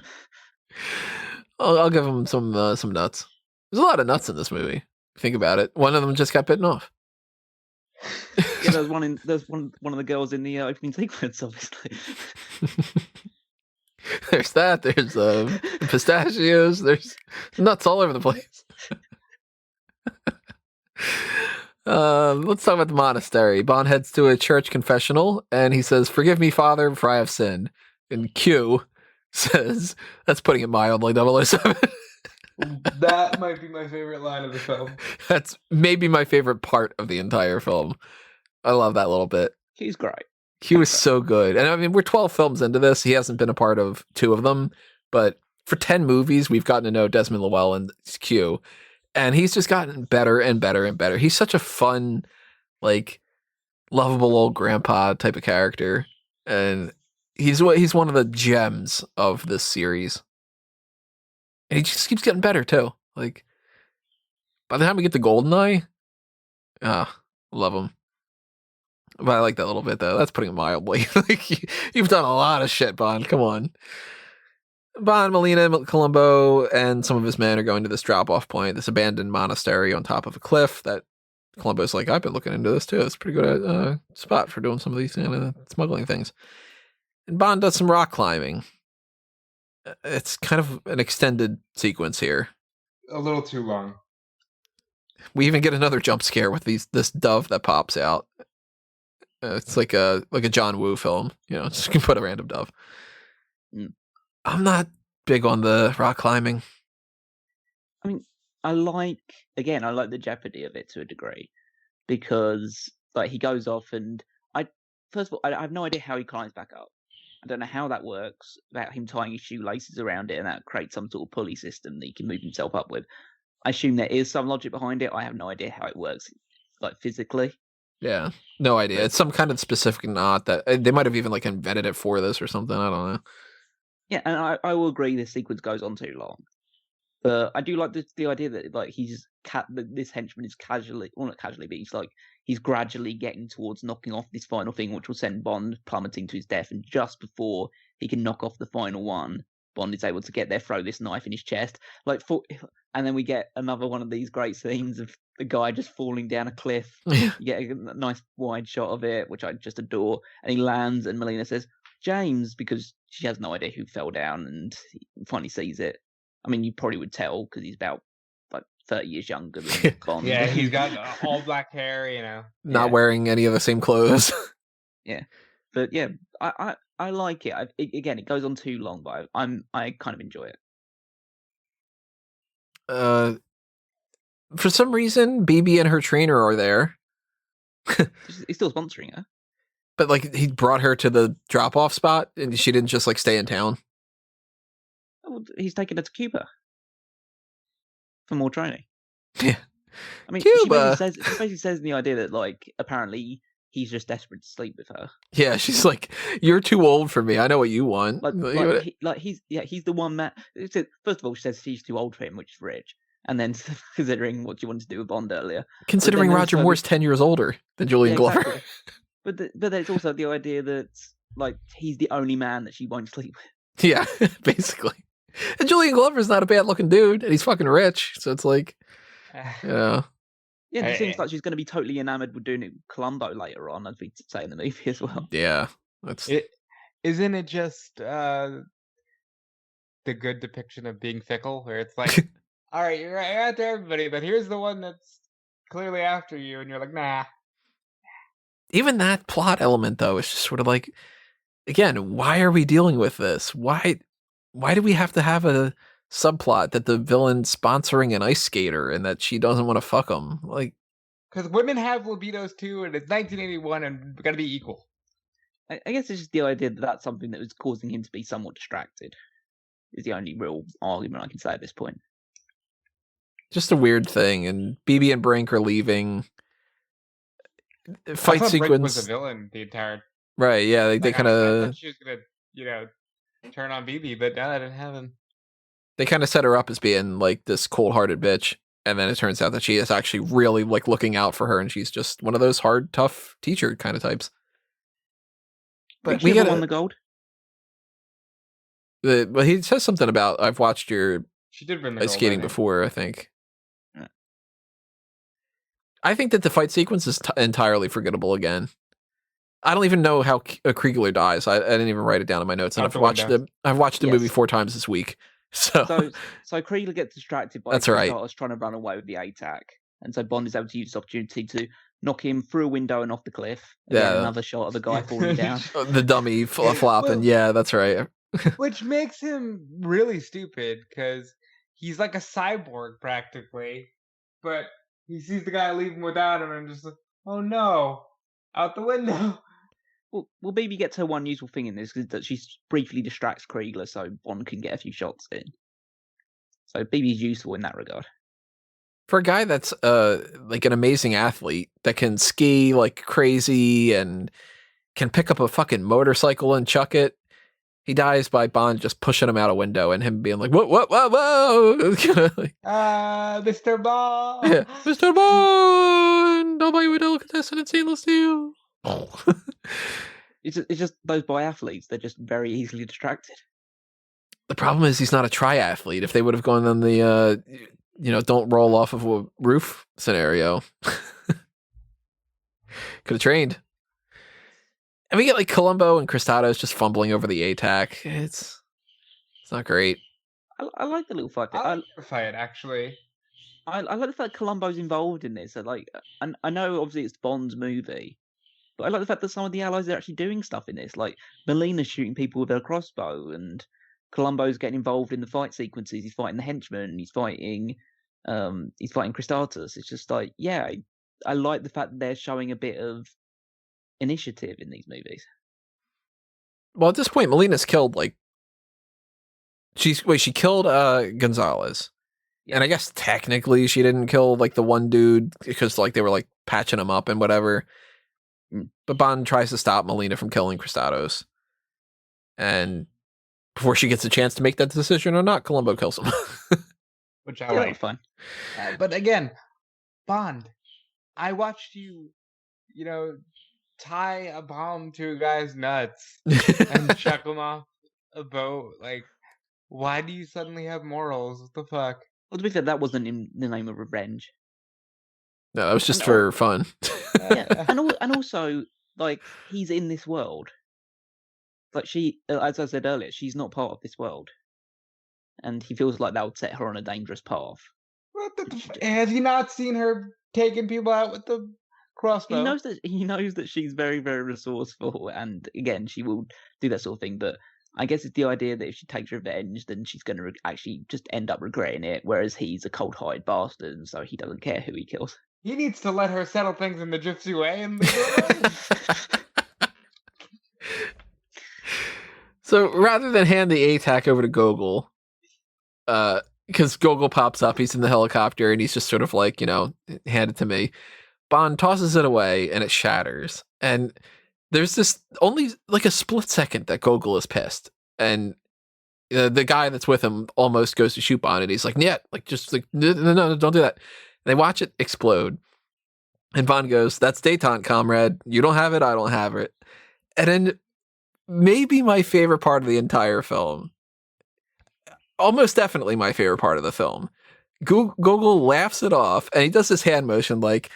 I'll give him some nuts. There's a lot of nuts in this movie. Think about it. One of them just got bitten off. Yeah, there's one of the girls in the opening sequence, obviously. There's that. There's pistachios. There's nuts all over the place. Let's talk about the monastery. Bond heads to a church confessional, and he says, "Forgive me, Father, for I have sinned." And Q says, "That's putting it mildly, 007." That might be my favorite line of the film. That's maybe my favorite part of the entire film. I love that little bit. He's great. Q is so good. And I mean, we're 12 films into this. He hasn't been a part of 2 of them. But for 10 movies, we've gotten to know Desmond Llewellyn and Q. And he's just gotten better and better and better. He's such a fun, like, lovable old grandpa type of character. And he's one of the gems of this series. And he just keeps getting better, too. Like, by the time we get to GoldenEye, love him. But I like that little bit, though. That's putting it mildly. Like, you've done a lot of shit, Bond. Come on. Bond, Melina, Columbo, and some of his men are going to this drop-off point, this abandoned monastery on top of a cliff that Columbo's like, I've been looking into this, too. It's a pretty good spot for doing some of these smuggling things. And Bond does some rock climbing. It's kind of an extended sequence here. A little too long. We even get another jump scare with this dove that pops out. It's like a John Woo film, just can put a random dove. I'm not big on the rock climbing. I mean, I like the jeopardy of it to a degree, because like he goes off and first of all, I have no idea how he climbs back up. I don't know how that works, about him tying his shoelaces around it and that creates some sort of pulley system that he can move himself up with. I assume there is some logic behind it. I have no idea how it works, like physically. Yeah, no idea. It's some kind of specific knot that they might have even like invented it for this or something. I don't know. Yeah, and I will agree this sequence goes on too long. But I do like the idea that like this henchman is not casually, but he's gradually getting towards knocking off this final thing, which will send Bond plummeting to his death. And just before he can knock off the final one, Bond is able to get there, throw this knife in his chest, and then we get another one of these great scenes of the guy just falling down a cliff. Yeah. You get a nice wide shot of it, which I just adore. And he lands, and Melina says, "James," because she has no idea who fell down, and he finally sees it. I mean, you probably would tell because he's about like 30 years younger than Bond. Yeah, he's got all black hair, Not wearing any of the same clothes. Yeah, but yeah, I like it. Again, it goes on too long, but I kind of enjoy it. For some reason, BB and her trainer are there. He's still sponsoring her. But like he brought her to the drop-off spot, and she didn't just like stay in town. Oh, he's taking her to Cuba for more training. Yeah, I mean, Cuba. She basically says in the idea that like apparently he's just desperate to sleep with her. Yeah, she's like, "You're too old for me. I know what you want." He's the one man. First of all, she says she's too old for him, which is rich. And then considering what you wanted to do with Bond earlier, considering Roger Moore's 10 years older than Julian Glover. Exactly. But there's also the idea that like he's the only man that she won't sleep with. Yeah, basically. And Julian Glover's not a bad looking dude, and he's fucking rich, so it's like, Yeah, it seems like she's going to be totally enamored with doing it with Columbo later on, as we say in the movie as well. Yeah, isn't it just the good depiction of being fickle, where it's like, all right, you're after everybody, but here's the one that's clearly after you, and you're like, nah. Even that plot element, though, is just sort of like, again, why are we dealing with this? Why do we have to have a subplot that the villain's sponsoring an ice skater and that she doesn't want to fuck him? Like, because women have libidos too, and it's 1981, and we got to be equal. I guess it's just the idea that that's something that was causing him to be somewhat distracted. Is the only real argument I can say at this point. Just a weird thing, and BB and Brink are leaving. Fight sequence. Brink was a villain the entire Right, yeah, they Like, kind I of thought she was gonna, you know, turn on BB, but no, that didn't happen. set her up as being like this cold-hearted bitch, and then it turns out that she is actually really like looking out for her, and she's just one of those hard, tough teacher kind of types. But But she we ever won got the gold? well, he says something about I've watched your She did win the ice gold, I skating think. before. I think. Yeah. I think that the fight sequence is entirely forgettable again. I don't even know how Kriegler dies. I didn't even write it down in my notes, and Out I've the watched window. I've watched the movie Yes. 4 times this week. So, So Kriegler gets distracted by That's right. Kristatos trying to run away with the ATAC, and so Bond is able to use this opportunity to knock him through a window and off the cliff. Again, Yeah. another shot of a guy falling down. the dummy flopping. Well- Yeah, that's right. Which makes him really stupid because he's like a cyborg practically, but he sees the guy leaving without him and just like, oh no, out the window. Well, BB gets her one useful thing in this is that she briefly distracts Kriegler so Bond can get a few shots in. So BB's useful in that regard. For a guy that's like an amazing athlete that can ski like crazy and can pick up a fucking motorcycle and chuck it, he dies by Bond just pushing him out a window and him being like, whoa. Like, Mr. Bond. yeah, Mr. Bond, I'll buy you a delicatessen in stainless steel. It's just those biathletes, they're just very easily distracted. The problem is he's not a triathlete. If they would have gone on the don't roll off of a roof scenario, could have trained. And we get like Columbo and Kristatos just fumbling over the ATAC. It's not great. I like the little fight bit. I like the fight actually. I like the fact Columbo's involved in this. I know obviously it's Bond's movie, but I like the fact that some of the allies are actually doing stuff in this. Like Melina's shooting people with her crossbow, and Columbo's getting involved in the fight sequences. He's fighting the henchmen. He's fighting Kristatos. It's just like, yeah, I like the fact that they're showing a bit of initiative in these movies. Well, at this point, Melina's killed she killed Gonzalez. Yeah. And I guess technically she didn't kill like the one dude because like they were like patching him up and whatever. But Bond tries to stop Melina from killing Kristatos. And before she gets a chance to make that decision or not, Columbo kills him. Which I Yeah, that like. was fun. But again, Bond, I watched you, tie a bomb to a guy's nuts and chuck him off a boat. Like, why do you suddenly have morals? What the fuck? Well, to be fair, that wasn't in the name of revenge. No, that was just No. for fun. Yeah, and also like he's in this world. Like she, as I said earlier, she's not part of this world, and he feels like that would set her on a dangerous path. What has he not seen her taking people out with the crossbow? He knows that she's very, very resourceful, and again, she will do that sort of thing. But I guess it's the idea that if she takes revenge, then she's going to actually just end up regretting it. Whereas he's a cold-hearted bastard, and so he doesn't care who he kills. He needs to let her settle things in the gypsy way. And the So rather than hand the ATAC over to Gogol, because Gogol pops up, he's in the helicopter, and he's just sort of like, hand it to me. Bond tosses it away, and it shatters. And there's this only like a split second that Gogol is pissed, and the guy that's with him almost goes to shoot Bond, and he's like, "Yeah, like just like no, don't do that." And they watch it explode, and Bond goes, "That's détente, comrade. You don't have it, I don't have it." And then maybe my favorite part of the entire film, almost definitely my favorite part of the film, Gogol laughs it off, and he does this hand motion like,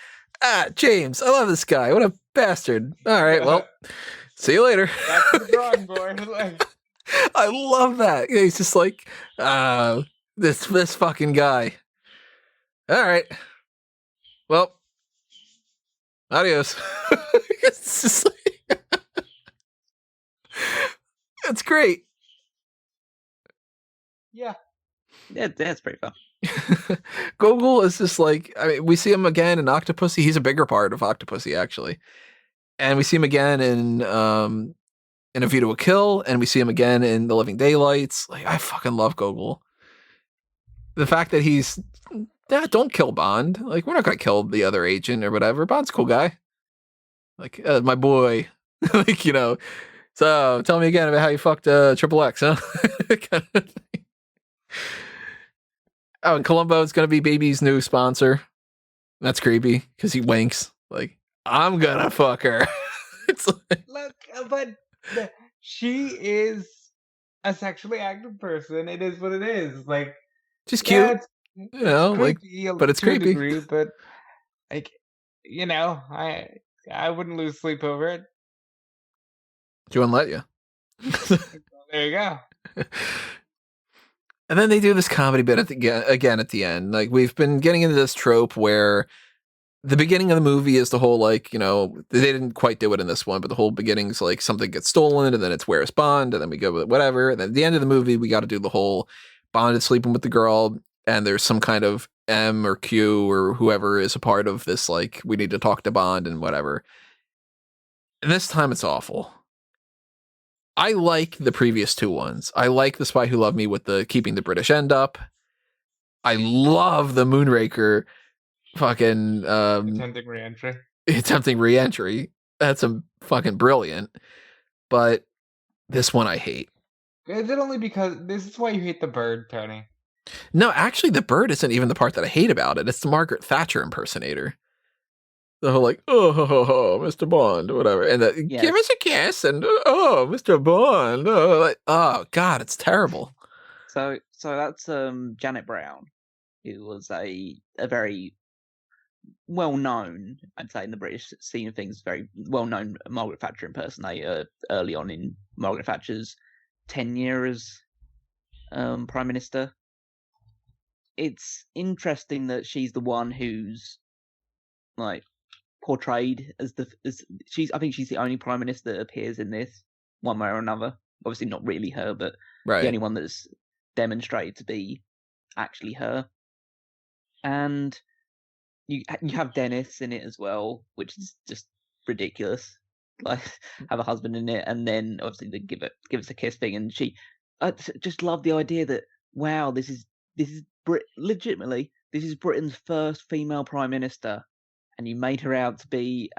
James, I love this guy. What a bastard. All right, well, see you later. That's the drawing board. Like, I love that. He's just like, this fucking guy. All right. Well, adios. It's just like, it's great. yeah. Yeah, that's pretty fun. Gogol is just like, I mean, we see him again in Octopussy. He's a bigger part of Octopussy, actually. And we see him again in A View to a Kill, and we see him again in The Living Daylights. Like, I fucking love Gogol. The fact that he's, don't kill Bond. Like, we're not going to kill the other agent or whatever. Bond's a cool guy. Like, my boy. Like, so tell me again about how you fucked Triple X, huh? Kind of thing. Oh, and Columbo is going to be Baby's new sponsor. That's creepy because he winks like, I'm gonna fuck her. It's like, Look, but she is a sexually active person. It is what it is. Like, she's cute, yeah, it's like, creepy, but it's to a creepy. degree, but like, I wouldn't lose sleep over it. She wouldn't let you. There you go. And then they do this comedy bit again at the end. Like, we've been getting into this trope where the beginning of the movie is the whole, like, they didn't quite do it in this one, but the whole beginning's like something gets stolen and then it's where's Bond, and then we go with whatever. And then at the end of the movie, we got to do the whole Bond is sleeping with the girl and there's some kind of M or Q or whoever is a part of this, like, we need to talk to Bond and whatever. And this time it's awful. I like the previous two ones. I like The Spy Who Loved Me with the keeping the British end up. I love the Moonraker fucking Attempting re-entry. Attempting re-entry. That's fucking brilliant. But this one I hate. Is it only because this is why you hate the bird, Tony? No, actually the bird isn't even the part that I hate about it. It's the Margaret Thatcher impersonator. The whole like, oh, Mr. Bond, whatever, and give us a kiss, and oh, Mr. Bond, oh God, it's terrible. So that's Janet Brown, who was a very well-known, I'd say, in the British scene of things, very well-known Margaret Thatcher impersonator early on in Margaret Thatcher's tenure as Prime Minister. It's interesting that she's the one who's like portrayed as I think she's the only Prime Minister that appears in this one way or another. Obviously not really her, but right. The only one that's demonstrated to be actually her. And you have Dennis in it as well, which is just ridiculous. Like, have a husband in it, and then obviously they give us a kiss thing, and I just love the idea that, wow, this is legitimately this is Britain's first female Prime Minister. And you made her out to be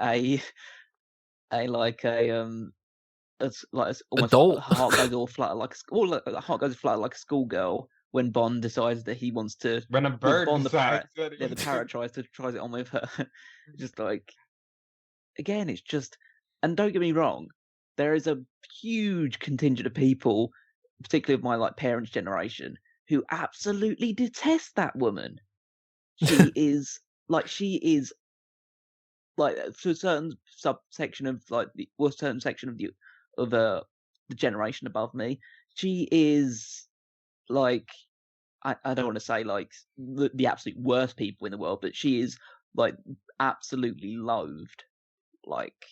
almost adult. Heart goes all flutter like a schoolgirl when Bond decides that he wants to. When a bird Bond, decides the parrot tries it on with her. Just like, again, it's just. And don't get me wrong, there is a huge contingent of people, particularly of my parents' generation, who absolutely detest that woman. She is to a certain subsection of certain section of the generation above me, she is I don't want to say the absolute worst people in the world, but she is absolutely loathed.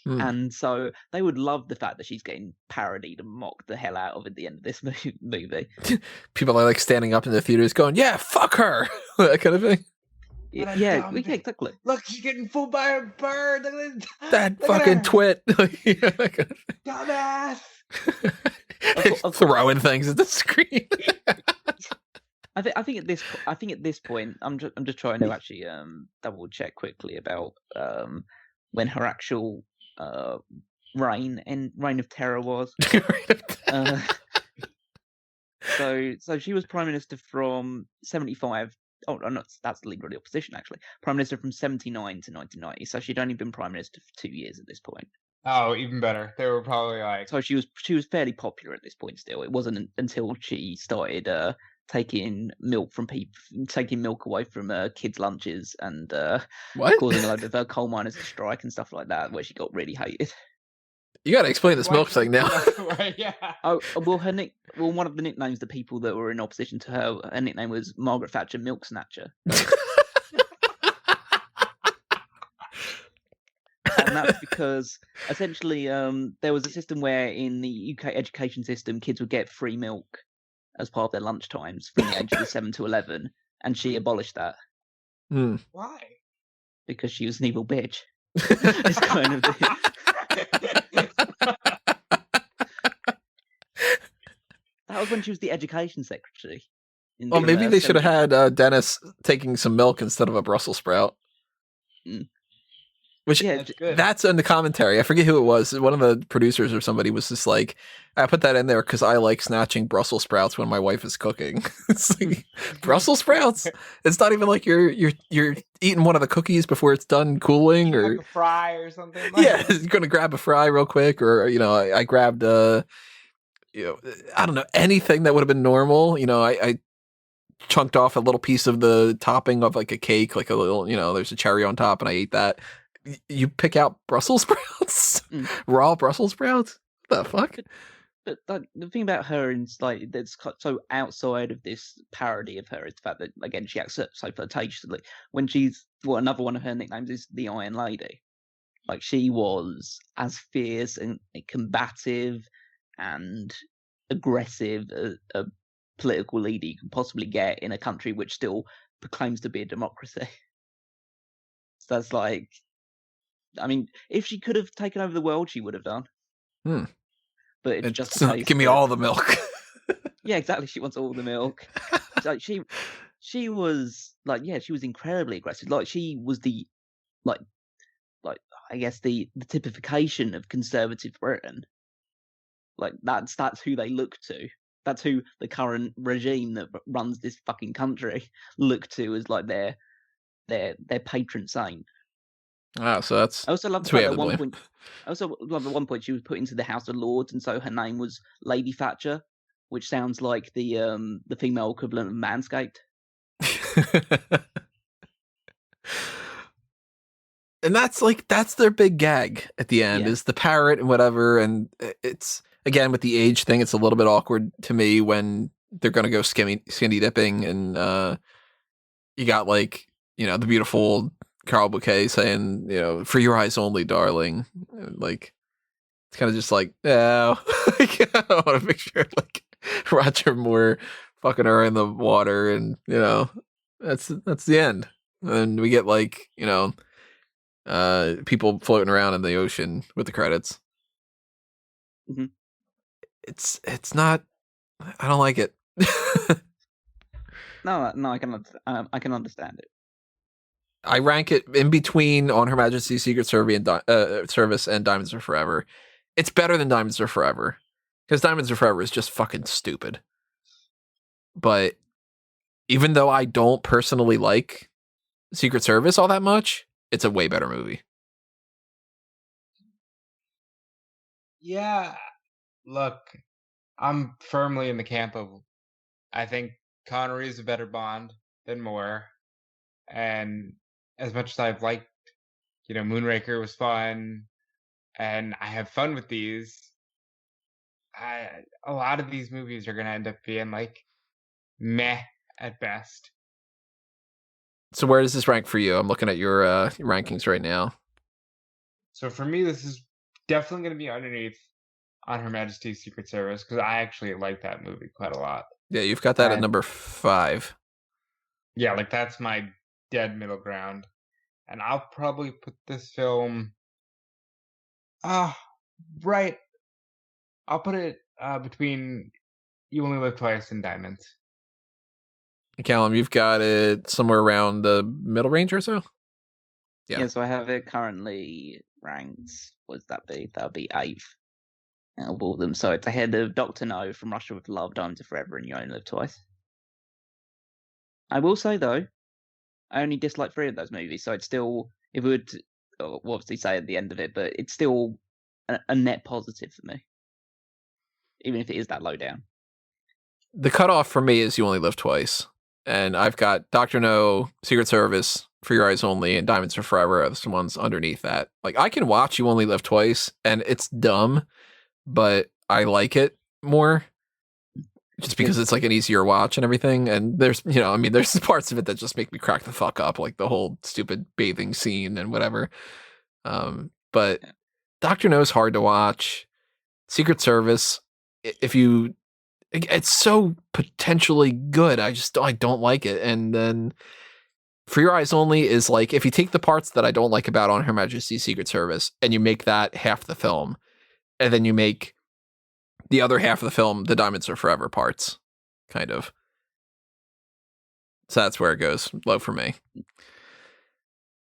And so they would love the fact that she's getting parodied and mocked the hell out of at the end of this movie. People are standing up in the theaters going, "Yeah, fuck her," that kind of thing. Yeah, exactly. Look, she's getting fooled by a bird. That fucking twit. Dumbass. Throwing things at the screen. I think at this point, I'm just trying to actually double check quickly about when her actual reign of terror was. So she was Prime Minister from 1975. Oh, no, that's the Leader of the Opposition, actually. Prime Minister from 1979 to 1990. So she'd only been Prime Minister for 2 years at this point. Oh, even better. They were probably So she was fairly popular at this point still. It wasn't until she started taking milk away from kids' lunches and causing a load of coal miners to strike and stuff like that, where she got really hated. You got to explain this milk thing now. Yeah. Oh well, one of the nicknames, the people that were in opposition to her nickname was Margaret Thatcher Milk Snatcher. And that's because essentially there was a system where in the UK education system kids would get free milk as part of their lunch times from the ages of 7 to 11, and she abolished that. Why? Because she was an evil bitch. It's kind of That was when she was the education secretary. Well, maybe they should have had Dennis taking some milk instead of a Brussels sprout. Which Yeah, That's good. that's in the commentary. I forget who it was. One of the producers or somebody was just like, I put that in there because I like snatching Brussels sprouts when my wife is cooking. It's like Brussels sprouts. It's not even like you're eating one of the cookies before it's done cooling, You or like a fry or something. Like yeah, you're gonna grab a fry real quick, or I grabbed I don't know, anything that would have been normal. I chunked off a little piece of the topping of like a cake, like a little, there's a cherry on top, and I ate that. You pick out Brussels sprouts, raw Brussels sprouts. What the fuck? But like, the thing about her is like that's so outside of this parody of her is the fact that again she acts so flirtatiously when another one of her nicknames is the Iron Lady. Like she was as fierce and combative and aggressive a political leader you can possibly get in a country which still proclaims to be a democracy. So that's like, I mean, if she could have taken over the world, she would have done. But it's just a case give me that, all the milk. yeah, exactly. She wants all the milk. Like she was like, yeah, she was incredibly aggressive. Like she was the like I guess the typification of conservative Britain. Like that's who they look to. That's who the current regime that runs this fucking country look to as like their patron saint. Ah, so that's. I also love the fact that at one point. I also love at one point she was put into the House of Lords, and so her name was Lady Thatcher, which sounds like the female equivalent of Manscaped. And that's their big gag at the end, is the parrot and whatever. And it's, again, with the age thing, it's a little bit awkward to me when they're going to go skinny dipping, and you got like, the beautiful Carl Bouquet saying, for your eyes only, darling. Like, it's kind of just like, no. I want to picture like Roger Moore fucking her in the water, and that's the end. And we get like, people floating around in the ocean with the credits. Mm-hmm. It's not. I don't like it. No, I can understand it. I rank it in between On Her Majesty's Secret Service and Diamonds Are Forever. It's better than Diamonds Are Forever, because Diamonds Are Forever is just fucking stupid. But even though I don't personally like Secret Service all that much, it's a way better movie. Yeah, look, I'm firmly in the camp of, I think Connery is a better Bond than Moore. And as much as I've liked, Moonraker was fun, and I have fun with these, a lot of these movies are going to end up being like meh at best. So where does this rank for you? I'm looking at your rankings right now. So for me, this is definitely going to be underneath On Her Majesty's Secret Service, because I actually like that movie quite a lot. Yeah, you've got that at number 5. Yeah, like that's my dead middle ground. And I'll probably put this film right. I'll put it between You Only Live Twice and Diamonds. Callum, you've got it somewhere around the middle range or so? Yeah, so I have it currently ranked. What would that be? That would be 8th out of all of them. So it's ahead of Dr. No, From Russia with Love, Diamonds Are Forever, and You Only Live Twice. I will say, though, I only dislike 3 of those movies, so it's still, if we would obviously say at the end of it, but it's still a net positive for me, even if it is that low down. The cutoff for me is You Only Live Twice. And I've got Dr. No, Secret Service, For Your Eyes Only, and Diamonds Are Forever are the ones underneath that. Like, I can watch You Only Live Twice, and it's dumb, but I like it more. Just because it's like an easier watch and everything. And there's, there's parts of it that just make me crack the fuck up, like the whole stupid bathing scene and whatever. But Dr. No's hard to watch. Secret Service, it's so potentially good. I don't like it. And then For Your Eyes Only is like, if you take the parts that I don't like about On Her Majesty's Secret Service and you make that half the film, and then you make the other half of the film the Diamonds Are Forever parts, kind of. So that's where it goes low for me.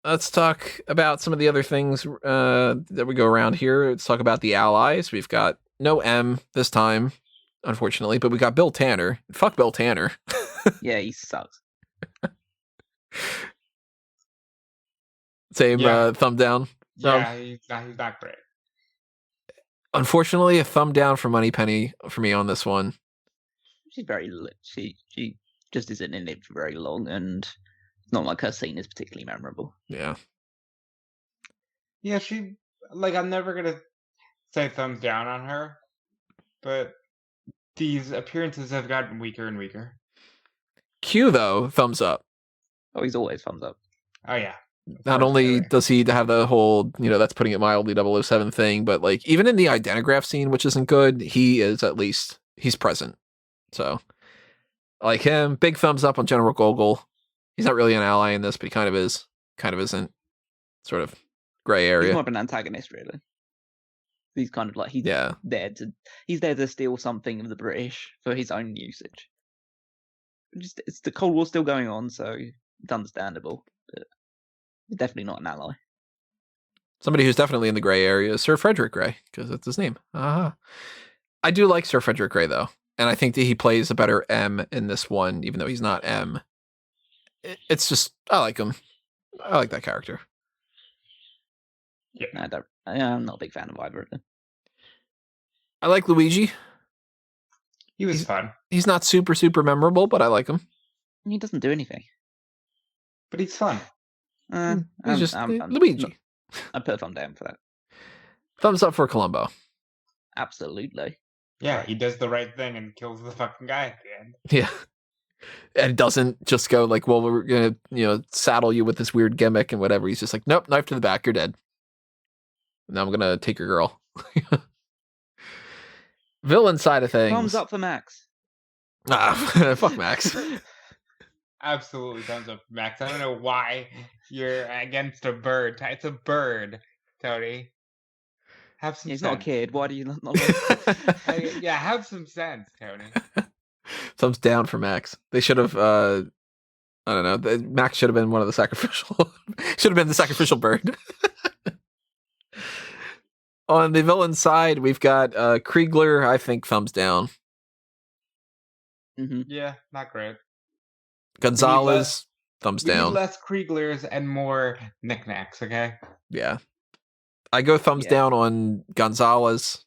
let's talk about some of the other things that we go around here. Let's talk about the allies. We've got no M this time, unfortunately, but we got Bill Tanner. Fuck Bill Tanner. Yeah, he sucks. Same Yeah. thumb down. Yeah, he's not great. Unfortunately, a thumb down for Moneypenny for me on this one. She's very she just isn't in it for very long, and it's not like her scene is particularly memorable. Yeah. Yeah, I'm never gonna say thumbs down on her, but these appearances have gotten weaker and weaker. Q though, thumbs up. Oh, he's always thumbs up. Oh yeah. Not only does he have the whole, that's putting it mildly 007 thing, but like even in the Identigraph scene, which isn't good, he is he's present. So I like him. Big thumbs up on General Gogol. He's not really an ally in this, but he kind of is, kind of isn't. Sort of gray area. He's more of an antagonist, really. He's kind of like he's there to steal something of the British for his own usage. It's the Cold War still going on, so it's understandable. But he's definitely not an ally. Somebody who's definitely in the gray area is Sir Frederick Grey, because that's his name. I do like Sir Frederick Grey, though. And I think that he plays a better M in this one, even though he's not M. It's just, I like him. I like that character. Yeah. I'm not a big fan of either of them. I like Luigi. He was fun. He's not super, super memorable, but I like him. He doesn't do anything. But he's fun. He's just Luigi. I'd put a thumb down for that. Thumbs up for Columbo. Absolutely. Yeah, he does the right thing and kills the fucking guy at the end. Yeah. And doesn't just go like, well, we're going to, saddle you with this weird gimmick and whatever. He's just like, nope, knife to the back, you're dead. Now I'm going to take your girl. Villain side of things. Thumbs up for Max. Fuck Max. Absolutely thumbs up for Max. I don't know why you're against a bird. It's a bird, Tony. Have some He's sense. not a kid. Why do you not Yeah, have some sense, Tony. Thumbs down for Max. They should have, I don't know. Max should have been one of the sacrificial. Should have been the sacrificial bird. On the villain side, we've got Kriegler. I think thumbs down. Mm-hmm. Yeah, not great. Gonzalez, thumbs We need down. less Krieglers and more knickknacks, okay? Yeah. I go thumbs down on Gonzalez.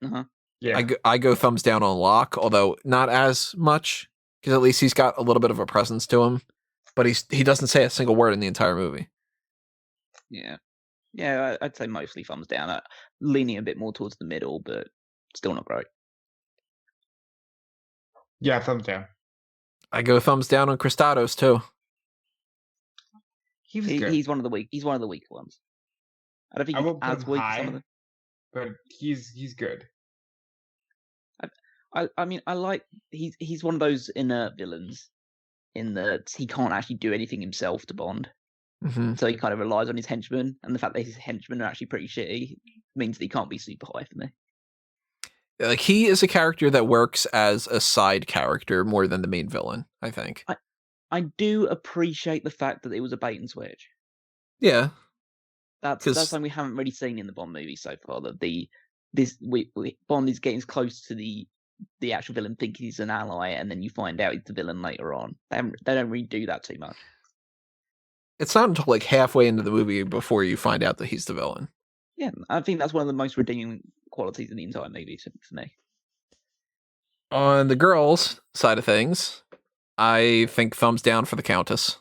Uh-huh. Yeah. I go thumbs down on Locke, although not as much, because at least he's got a little bit of a presence to him. But he doesn't say a single word in the entire movie. Yeah. Yeah, I'd say mostly thumbs down. Leaning a bit more towards the middle, but still not great. Yeah, thumbs down. I go thumbs down on Christados too. He was good. He's one of the weaker ones. I don't think I he's won't put as him weak as some high, of them. but he's good. I mean, I like he's one of those inert villains in that he can't actually do anything himself to Bond. Mm-hmm. So he kind of relies on his henchmen, and the fact that his henchmen are actually pretty shitty means that he can't be super high for me. Like, he is a character that works as a side character more than the main villain, I think. I do appreciate the fact that it was a bait and switch. Yeah. That's something we haven't really seen in the Bond movies so far. That Bond is getting close to the actual villain thinking he's an ally, and then you find out he's the villain later on. They don't really do that too much. It's not until like halfway into the movie before you find out that he's the villain. Yeah, I think that's one of the most redeeming qualities in the entire movie for me. On the girls' side of things, I think thumbs down for the Countess.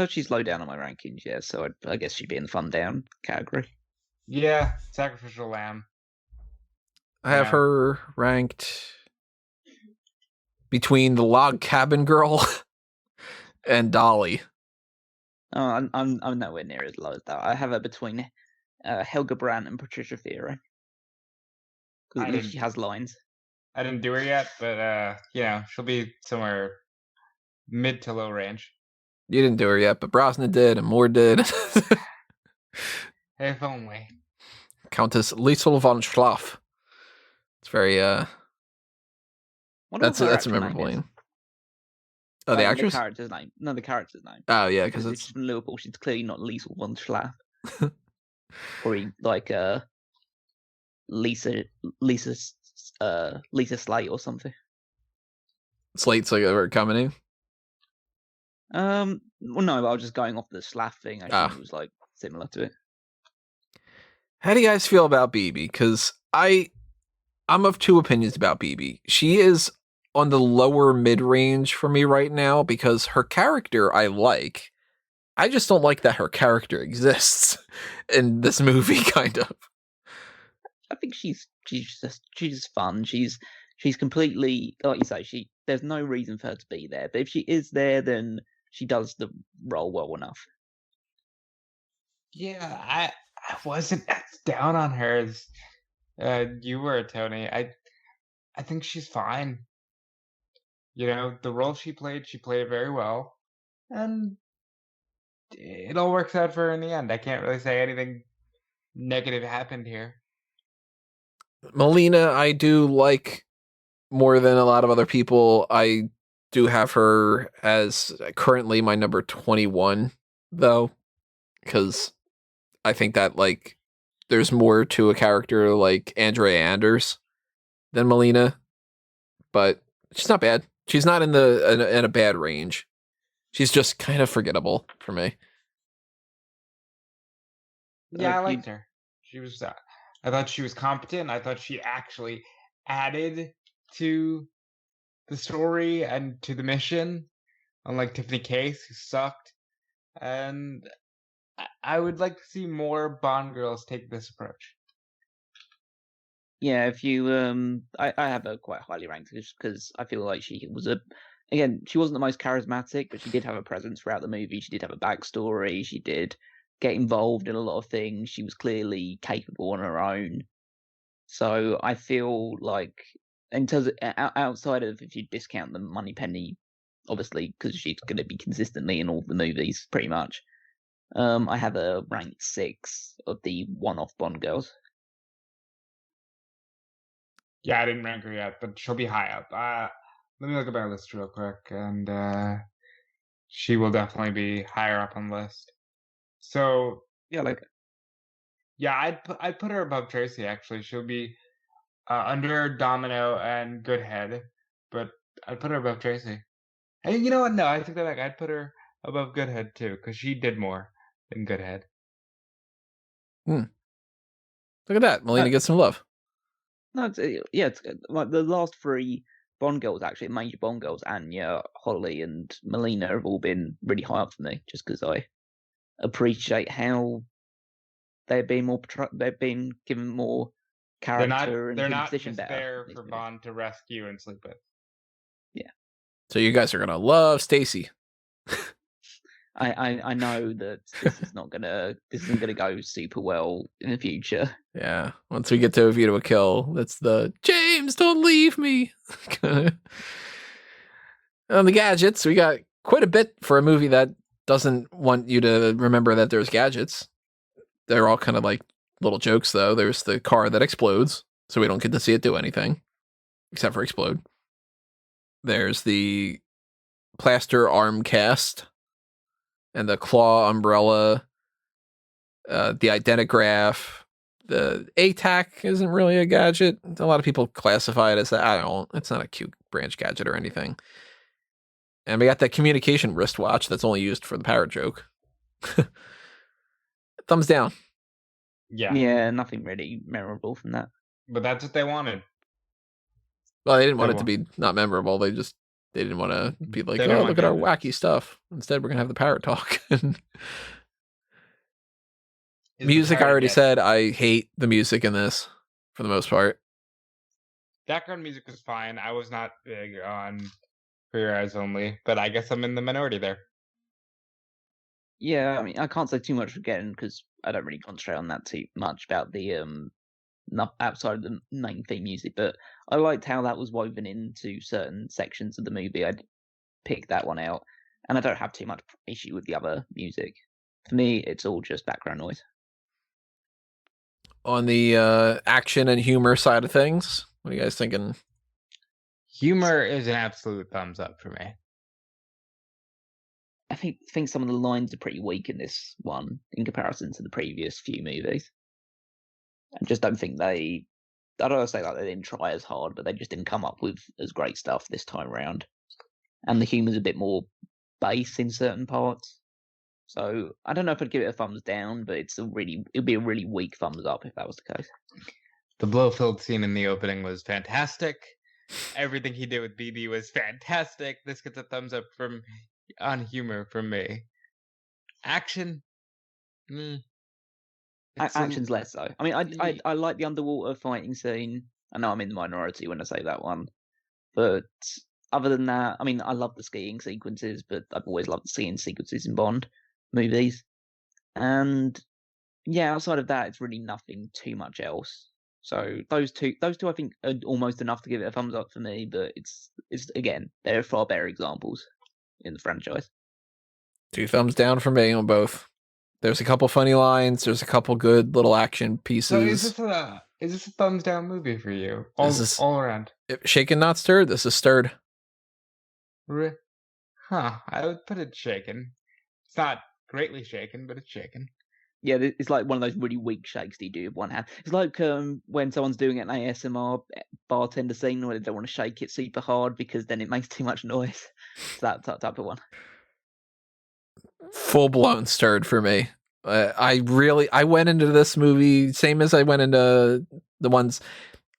She's low down on my rankings, yeah, so I guess she'd be in the fun down category. Yeah, sacrificial lamb. I have her ranked between the log cabin girl and Dolly. Oh, I'm nowhere near as low as that. I have her between Helga Brandt and Patricia Fiore. Because at least she has lines. I didn't do her yet, but she'll be somewhere mid to low range. You didn't do her yet, but Brosnan did, and Moore did. If only. Countess Liesel von Schlaff. It's very that's a memorable name. Oh, the actress? The character's name. No, the character's name. Oh, yeah, because Because it's... she's from Liverpool. She's clearly not Liesl von Schlaff. Probably like Lisa Slate or something. Slate's like a common name? Well, no, I was just going off the Schlaff thing. I think it was like similar to it. How do you guys feel about BB? Because I'm of two opinions about BB. She is on the lower mid-range for me right now because her character I like. I just don't like that her character exists in this movie, kind of. I think she's just fun. She's completely, like you say, there's no reason for her to be there. But if she is there, then she does the role well enough. Yeah, I wasn't as down on her as you were, Tony. I think she's fine. You know, the role she played it very well, and it all works out for her in the end. I can't really say anything negative happened here. Melina, I do like more than a lot of other people. I do have her as currently my number 21, though, because I think that, like, there's more to a character like Andrea Anders than Melina, but she's not bad. She's not in a bad range. She's just kind of forgettable for me. Yeah, I liked her. She was. I thought she was competent. I thought she actually added to the story and to the mission, unlike Tiffany Case, who sucked. And I would like to see more Bond girls take this approach. Yeah, if you I have her quite highly ranked just because I feel like she was she wasn't the most charismatic, but she did have a presence throughout the movie. She did have a backstory. She did get involved in a lot of things. She was clearly capable on her own. So I feel like, in terms of outside of, if you discount the Moneypenny, obviously, because she's going to be consistently in all the movies, pretty much. I have a ranked 6 of the one-off Bond girls. Yeah, I didn't rank her yet, but she'll be high up. Let me look at my list real quick, and she will definitely be higher up on the list. So yeah, I'd put her above Tracy. Actually, she'll be under Domino and Goodhead, but I'd put her above Tracy. And you know what? No, I take that back. I'd put her above Goodhead too, because she did more than Goodhead. Look at that, Melina gets some love. No, it's like the last 3 Bond girls, actually, major Bond girls, Anya, Holly, and Melina have all been really high up for me, just because I appreciate how they've been given more character they're and not position just better. there for Bond to rescue and sleep with. Yeah. So you guys are gonna love Stacy. I know that this isn't gonna go super well in the future. Yeah. Once we get to A View to a Kill, that's the James, don't leave me. On the gadgets, we got quite a bit for a movie that doesn't want you to remember that there's gadgets. They're all kind of like little jokes, though. There's the car that explodes, so we don't get to see it do anything, except for explode. There's the plaster arm cast, and the claw umbrella, the identigraph. The ATAC isn't really a gadget. A lot of people classify it as that. I don't. It's not a cute branch gadget or anything. And we got that communication wristwatch that's only used for the parrot joke. Thumbs down. Yeah, nothing really memorable from that. But that's what they wanted. Well, they didn't want it to be not memorable. They didn't want to be like, oh, look at our wacky stuff. Instead, we're going to have the parrot talk. Music, I already said, I hate the music in this for the most part. Background music was fine. I was not big on For Your Eyes Only, but I guess I'm in the minority there. Yeah, I mean, I can't say too much again because I don't really concentrate on that too much about the not outside of the main theme music, but I liked how that was woven into certain sections of the movie. I'd pick that one out, and I don't have too much issue with the other music. For me, it's all just background noise. On the action and humor side of things, what are you guys thinking? Humor is an absolute thumbs up for me. think some of the lines are pretty weak in this one in comparison to the previous few movies. I just don't think I don't want to say like they didn't try as hard, but they just didn't come up with as great stuff this time around. And the humor's a bit more base in certain parts. So I don't know if I'd give it a thumbs down, but it'd be a really weak thumbs up if that was the case. The Blofeld scene in the opening was fantastic. Everything he did with BB was fantastic. This gets a thumbs up on humor from me. Action, action's less so. I mean, I like the underwater fighting scene. I know I'm in the minority when I say that one, but other than that, I mean, I love the skiing sequences, but I've always loved seeing sequences in Bond movies. And yeah, outside of that, it's really nothing too much else. So those two, I think, are almost enough to give it a thumbs up for me. But it's again, there are far better examples in the franchise. 2 thumbs down for me on both. There's a couple funny lines. There's a couple good little action pieces. So is this a thumbs down movie for you? All around. Shaken, not stirred. This is stirred. Huh. I would put it shaken. It's not greatly shaken, but it's shaken. Yeah, it's like one of those really weak shakes that you do with one hand. It's like when someone's doing an ASMR bartender scene where they don't want to shake it super hard because then it makes too much noise. It's that type of one. Full-blown stirred for me. I went into this movie same as I went into the ones.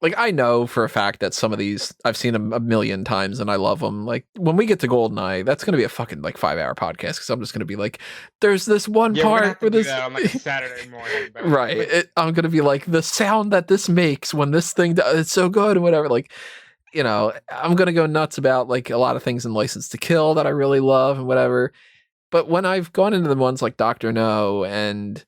Like, I know for a fact that some of these I've seen them a million times and I love them. Like, when we get to GoldenEye, that's going to be a fucking like 5-hour podcast because I'm just going to be like, there's this one part where this that on like Saturday morning, right? I'm going to be like, the sound that this makes when this thing it's so good and whatever. Like, you know, I'm going to go nuts about like a lot of things in License to Kill that I really love and whatever. But when I've gone into the ones like Dr. No and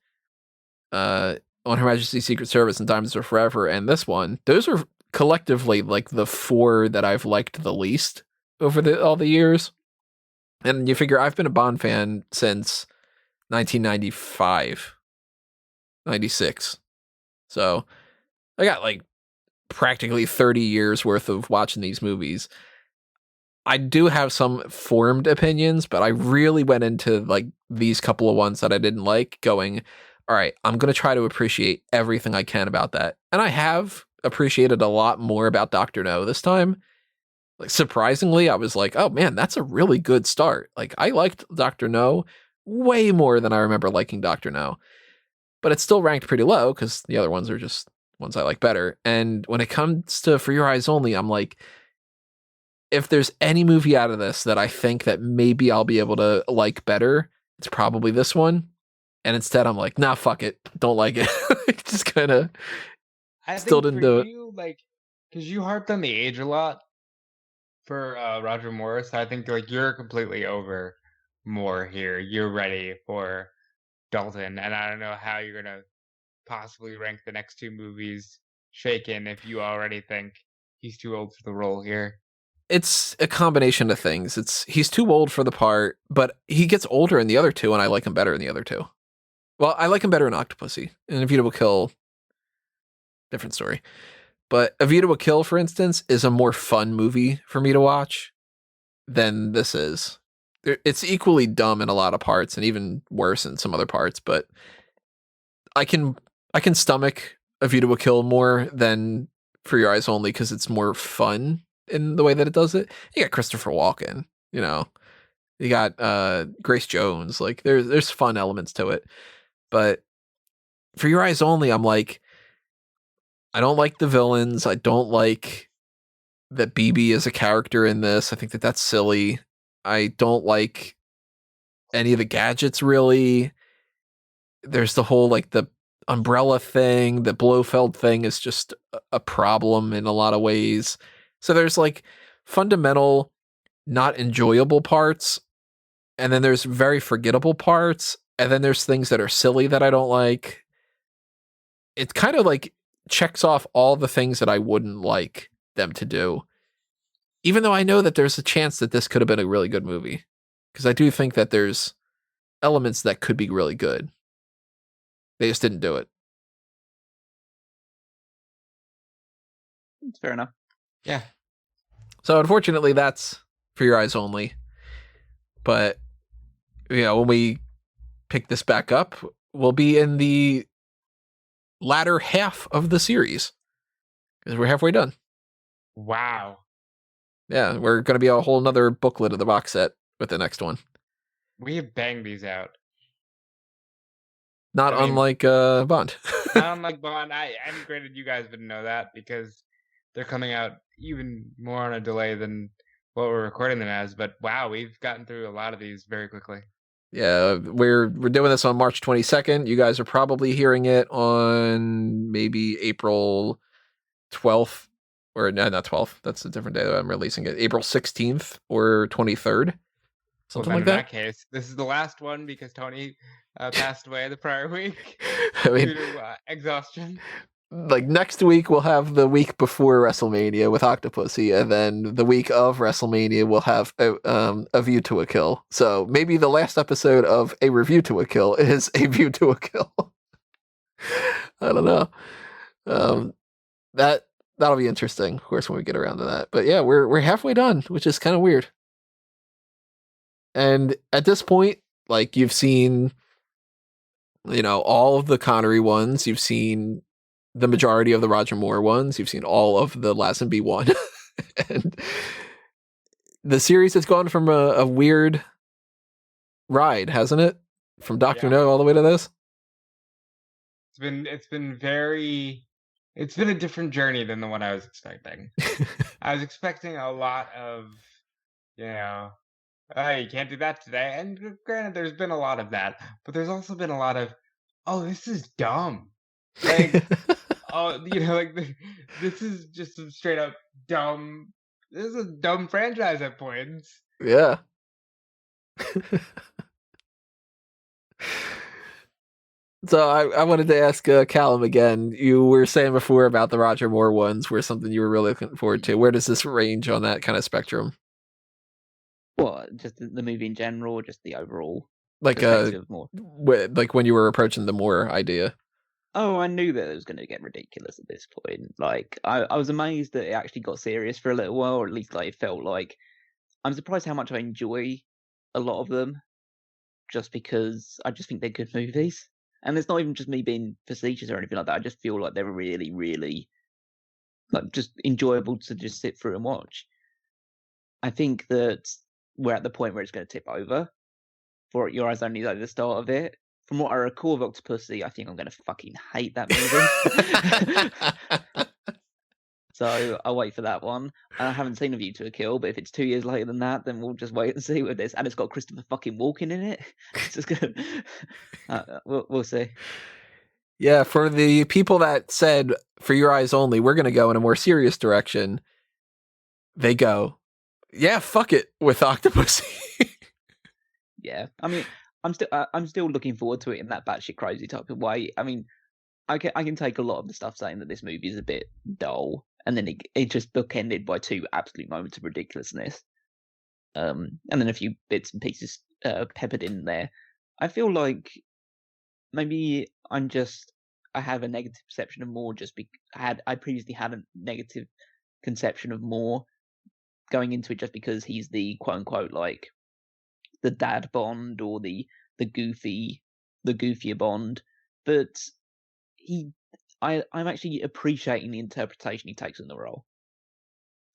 On Her Majesty's Secret Service and Diamonds Are Forever and this one, those are collectively like the 4 that I've liked the least over all the years. And you figure I've been a Bond fan since 1995, 96. So I got like practically 30 years worth of watching these movies. I do have some formed opinions, but I really went into like these couple of ones that I didn't like going, all right, I'm going to try to appreciate everything I can about that. And I have appreciated a lot more about Dr. No this time. Like, surprisingly, I was like, oh man, that's a really good start. Like, I liked Dr. No way more than I remember liking Dr. No. But it's still ranked pretty low because the other ones are just ones I like better. And when it comes to For Your Eyes Only, I'm like, if there's any movie out of this that I think that maybe I'll be able to like better, it's probably this one. And instead I'm like, nah, fuck it. Don't like it. Just kind of still didn't do it. Like, because you harped on the age a lot for Roger Moore. I think like you're completely over Moore here. You're ready for Dalton. And I don't know how you're going to possibly rank the next 2 movies Shaken if you already think he's too old for the role here. It's a combination of things. He's too old for the part, but he gets older in the other 2, and I like him better in the other 2. Well, I like him better in Octopussy. And A View to a Kill, different story. But A View to a Kill, for instance, is a more fun movie for me to watch than this is. It's equally dumb in a lot of parts, and even worse in some other parts. But I can stomach A View to a Kill more than For Your Eyes Only because it's more fun in the way that it does it. You got Christopher Walken, you know, you got Grace Jones. Like there's fun elements to it, but For Your Eyes Only, I'm like, I don't like the villains. I don't like that BB is a character in this. I think that's silly. I don't like any of the gadgets really. There's the whole like the umbrella thing. The Blofeld thing is just a problem in a lot of ways. So there's like fundamental, not enjoyable parts, and then there's very forgettable parts, and then there's things that are silly that I don't like. It kind of like checks off all the things that I wouldn't like them to do, even though I know that there's a chance that this could have been a really good movie, because I do think that there's elements that could be really good. They just didn't do it. It's fair enough. Yeah. So unfortunately, that's For Your Eyes Only. But when we pick this back up, we'll be in the latter half of the series because we're halfway done. Wow. Yeah, we're going to be a whole nother booklet of the box set with the next one. We have banged these out. Not unlike Bond. Not unlike Bond. And granted, you guys wouldn't know that because they're coming out even more on a delay than what we're recording them as. But wow, we've gotten through a lot of these very quickly. Yeah, we're doing this on March 22nd. You guys are probably hearing it on maybe April 12th. Or no, not 12th. That's a different day that I'm releasing it. April 16th or 23rd. Something like that. In that case, this is the last one because Tony passed away the prior week I mean, due to exhaustion. Like next week, we'll have the week before WrestleMania with Octopussy, and then the week of WrestleMania, we'll have a View to a Kill. So maybe the last episode of A Review to a Kill is A View to a Kill. I don't know. That'll be interesting, of course, when we get around to that. But yeah, we're halfway done, which is kind of weird. And at this point, like you've seen, all of the Connery ones, you've seen the majority of the Roger Moore ones, you've seen all of the Lazenby one, and the series has gone from a weird ride, hasn't it? From Dr. No all the way to this. It's been a different journey than the one I was expecting. I was expecting a lot of, you can't do that today. And granted, there's been a lot of that, but there's also been a lot of, oh, this is dumb. Like, this is just some straight up dumb. This is a dumb franchise at points. Yeah. So I wanted to ask Callum again. You were saying before about the Roger Moore ones were something you were really looking forward to. Where does this range on that kind of spectrum? What, just the movie in general, or just the overall? Like like when you were approaching the Moore idea. Oh, I knew that it was going to get ridiculous at this point. Like, I was amazed that it actually got serious for a little while, or at least like it felt like. I'm surprised how much I enjoy a lot of them, just because I just think they're good movies. And it's not even just me being facetious or anything like that. I just feel like they're really, really like just enjoyable to just sit through and watch. I think that we're at the point where it's going to tip over. For Your Eyes Only, like the start of it. From what I recall of Octopussy, I think I'm going to fucking hate that movie. So I'll wait for that one. I haven't seen A View to a Kill, but if it's 2 years later than that, then we'll just wait and see with this. And it's got Christopher fucking Walken in it. It's just good. We'll see. Yeah, for the people that said For Your Eyes Only, we're going to go in a more serious direction, they go, yeah, fuck it with Octopussy. Yeah, I mean, I'm still looking forward to it in that batshit crazy type of way. I mean, I can take a lot of the stuff saying that this movie is a bit dull, and then it just bookended by two absolute moments of ridiculousness, and then a few bits and pieces peppered in there. I feel like maybe I have a negative perception of Moore just I previously had a negative conception of Moore going into it just because he's the quote unquote like the dad Bond or the goofier Bond, but I'm actually appreciating the interpretation he takes in the role.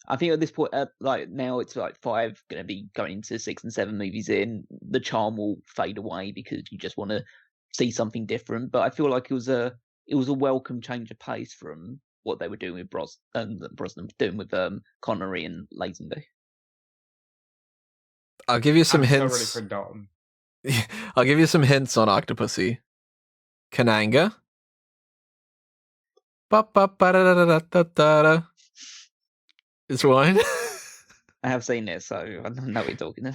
I think at this point, like now it's like 5, going to be going into 6 and 7 movies in, the charm will fade away because you just want to see something different. But I feel like it was a welcome change of pace from what they were doing with Brosnan doing with Connery and Lazenby. I'll give you some I'm hints. So ready for Dalton. I'll give you some hints on Octopussy. Kananga. Ba-ba-ba-da-da-da-da-da. Is one. I have seen it, so I know what you're talking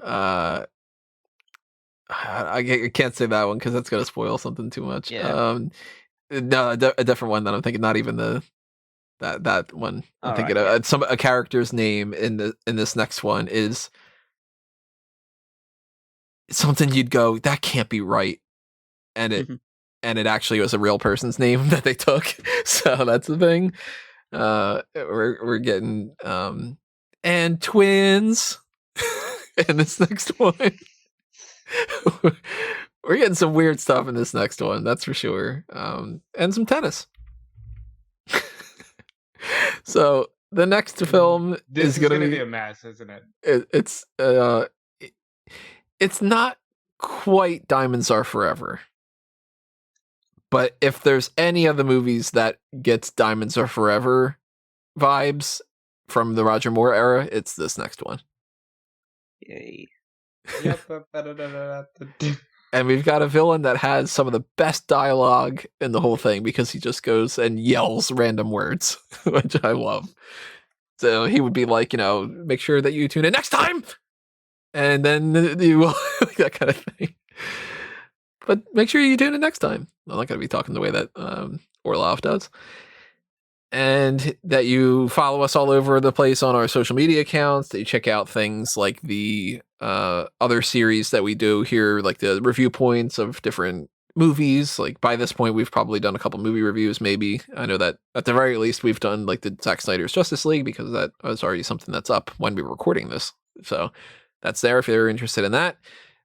about. I can't say that one because that's going to spoil something too much. Yeah. No, a different one that I'm thinking. Not even that one. I'm thinking right, a character's name in this next one is something you'd go, that can't be right, and it actually was a real person's name that they took. So that's the thing. We're getting and twins in this next one. We're getting some weird stuff in this next one, that's for sure. And some tennis. So the next film This is going to be a mess, isn't it? It's not quite Diamonds Are Forever. But if there's any of the movies that gets Diamonds Are Forever vibes from the Roger Moore era, it's this next one. Yay. And we've got a villain that has some of the best dialogue in the whole thing because he just goes and yells random words, which I love. So he would be like, make sure that you tune in next time. And then you will, that kind of thing. But make sure you tune in next time. I'm not going to be talking the way that Orlov does. And that you follow us all over the place on our social media accounts, that you check out things like the other series that we do here, like the review points of different movies. Like by this point, we've probably done a couple movie reviews, maybe. I know that at the very least, we've done like the Zack Snyder's Justice League because that was already something that's up when we were recording this. So that's there if you're interested in that.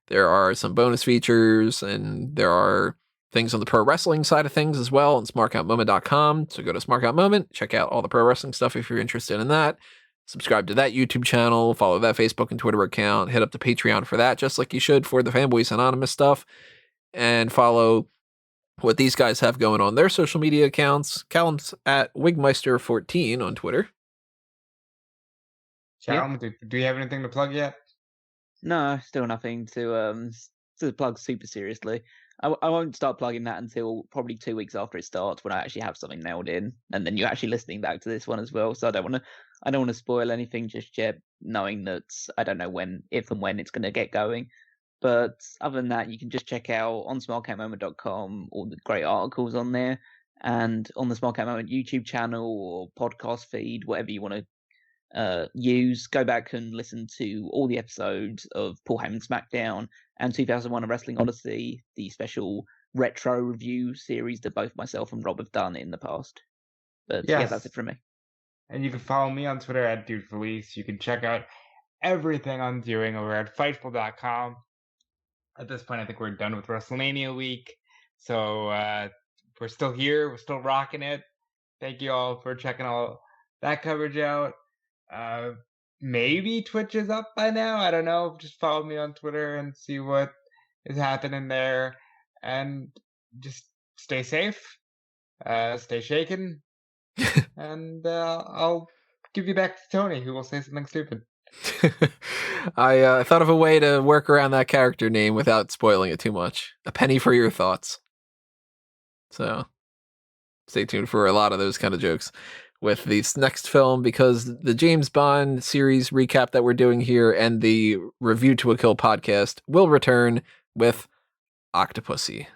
There are some bonus features and there are things on the pro wrestling side of things as well on smarkoutmoment.com. So go to Smark Out Moment, check out all the pro wrestling stuff if you're interested in that. Subscribe to that YouTube channel, follow that Facebook and Twitter account, hit up the Patreon for that, just like you should for the Fanboys Anonymous stuff, and follow what these guys have going on their social media accounts. Callum's at Wigmeister14 on Twitter. Callum, do you have anything to plug yet? No, still nothing to plug super seriously. I won't start plugging that until probably 2 weeks after it starts, when I actually have something nailed in, and then you're actually listening back to this one as well. So I don't want to spoil anything just yet, knowing that I don't know if and when it's going to get going. But other than that, you can just check out on smarkoutmoment.com all the great articles on there, and on the Smart Out Moment YouTube channel or podcast feed, whatever you want to use. Go back and listen to all the episodes of Paul Heyman SmackDown and 2001: A Wrestling Odyssey, the special retro review series that both myself and Rob have done in the past. But yeah, that's it from me. And you can follow me on Twitter at DudeFelice. You can check out everything I'm doing over at Fightful.com. At this point, I think we're done with WrestleMania week. So we're still here. We're still rocking it. Thank you all for checking all that coverage out. Maybe Twitch is up by now. I don't know. Just follow me on Twitter and see what is happening there. And just stay safe. Stay shaken. And I'll give you back to Tony, who will say something stupid. I thought of a way to work around that character name without spoiling it too much. A penny for your thoughts. So stay tuned for a lot of those kind of jokes with this next film, because the James Bond series recap that we're doing here and the Review to a Kill podcast will return with Octopussy.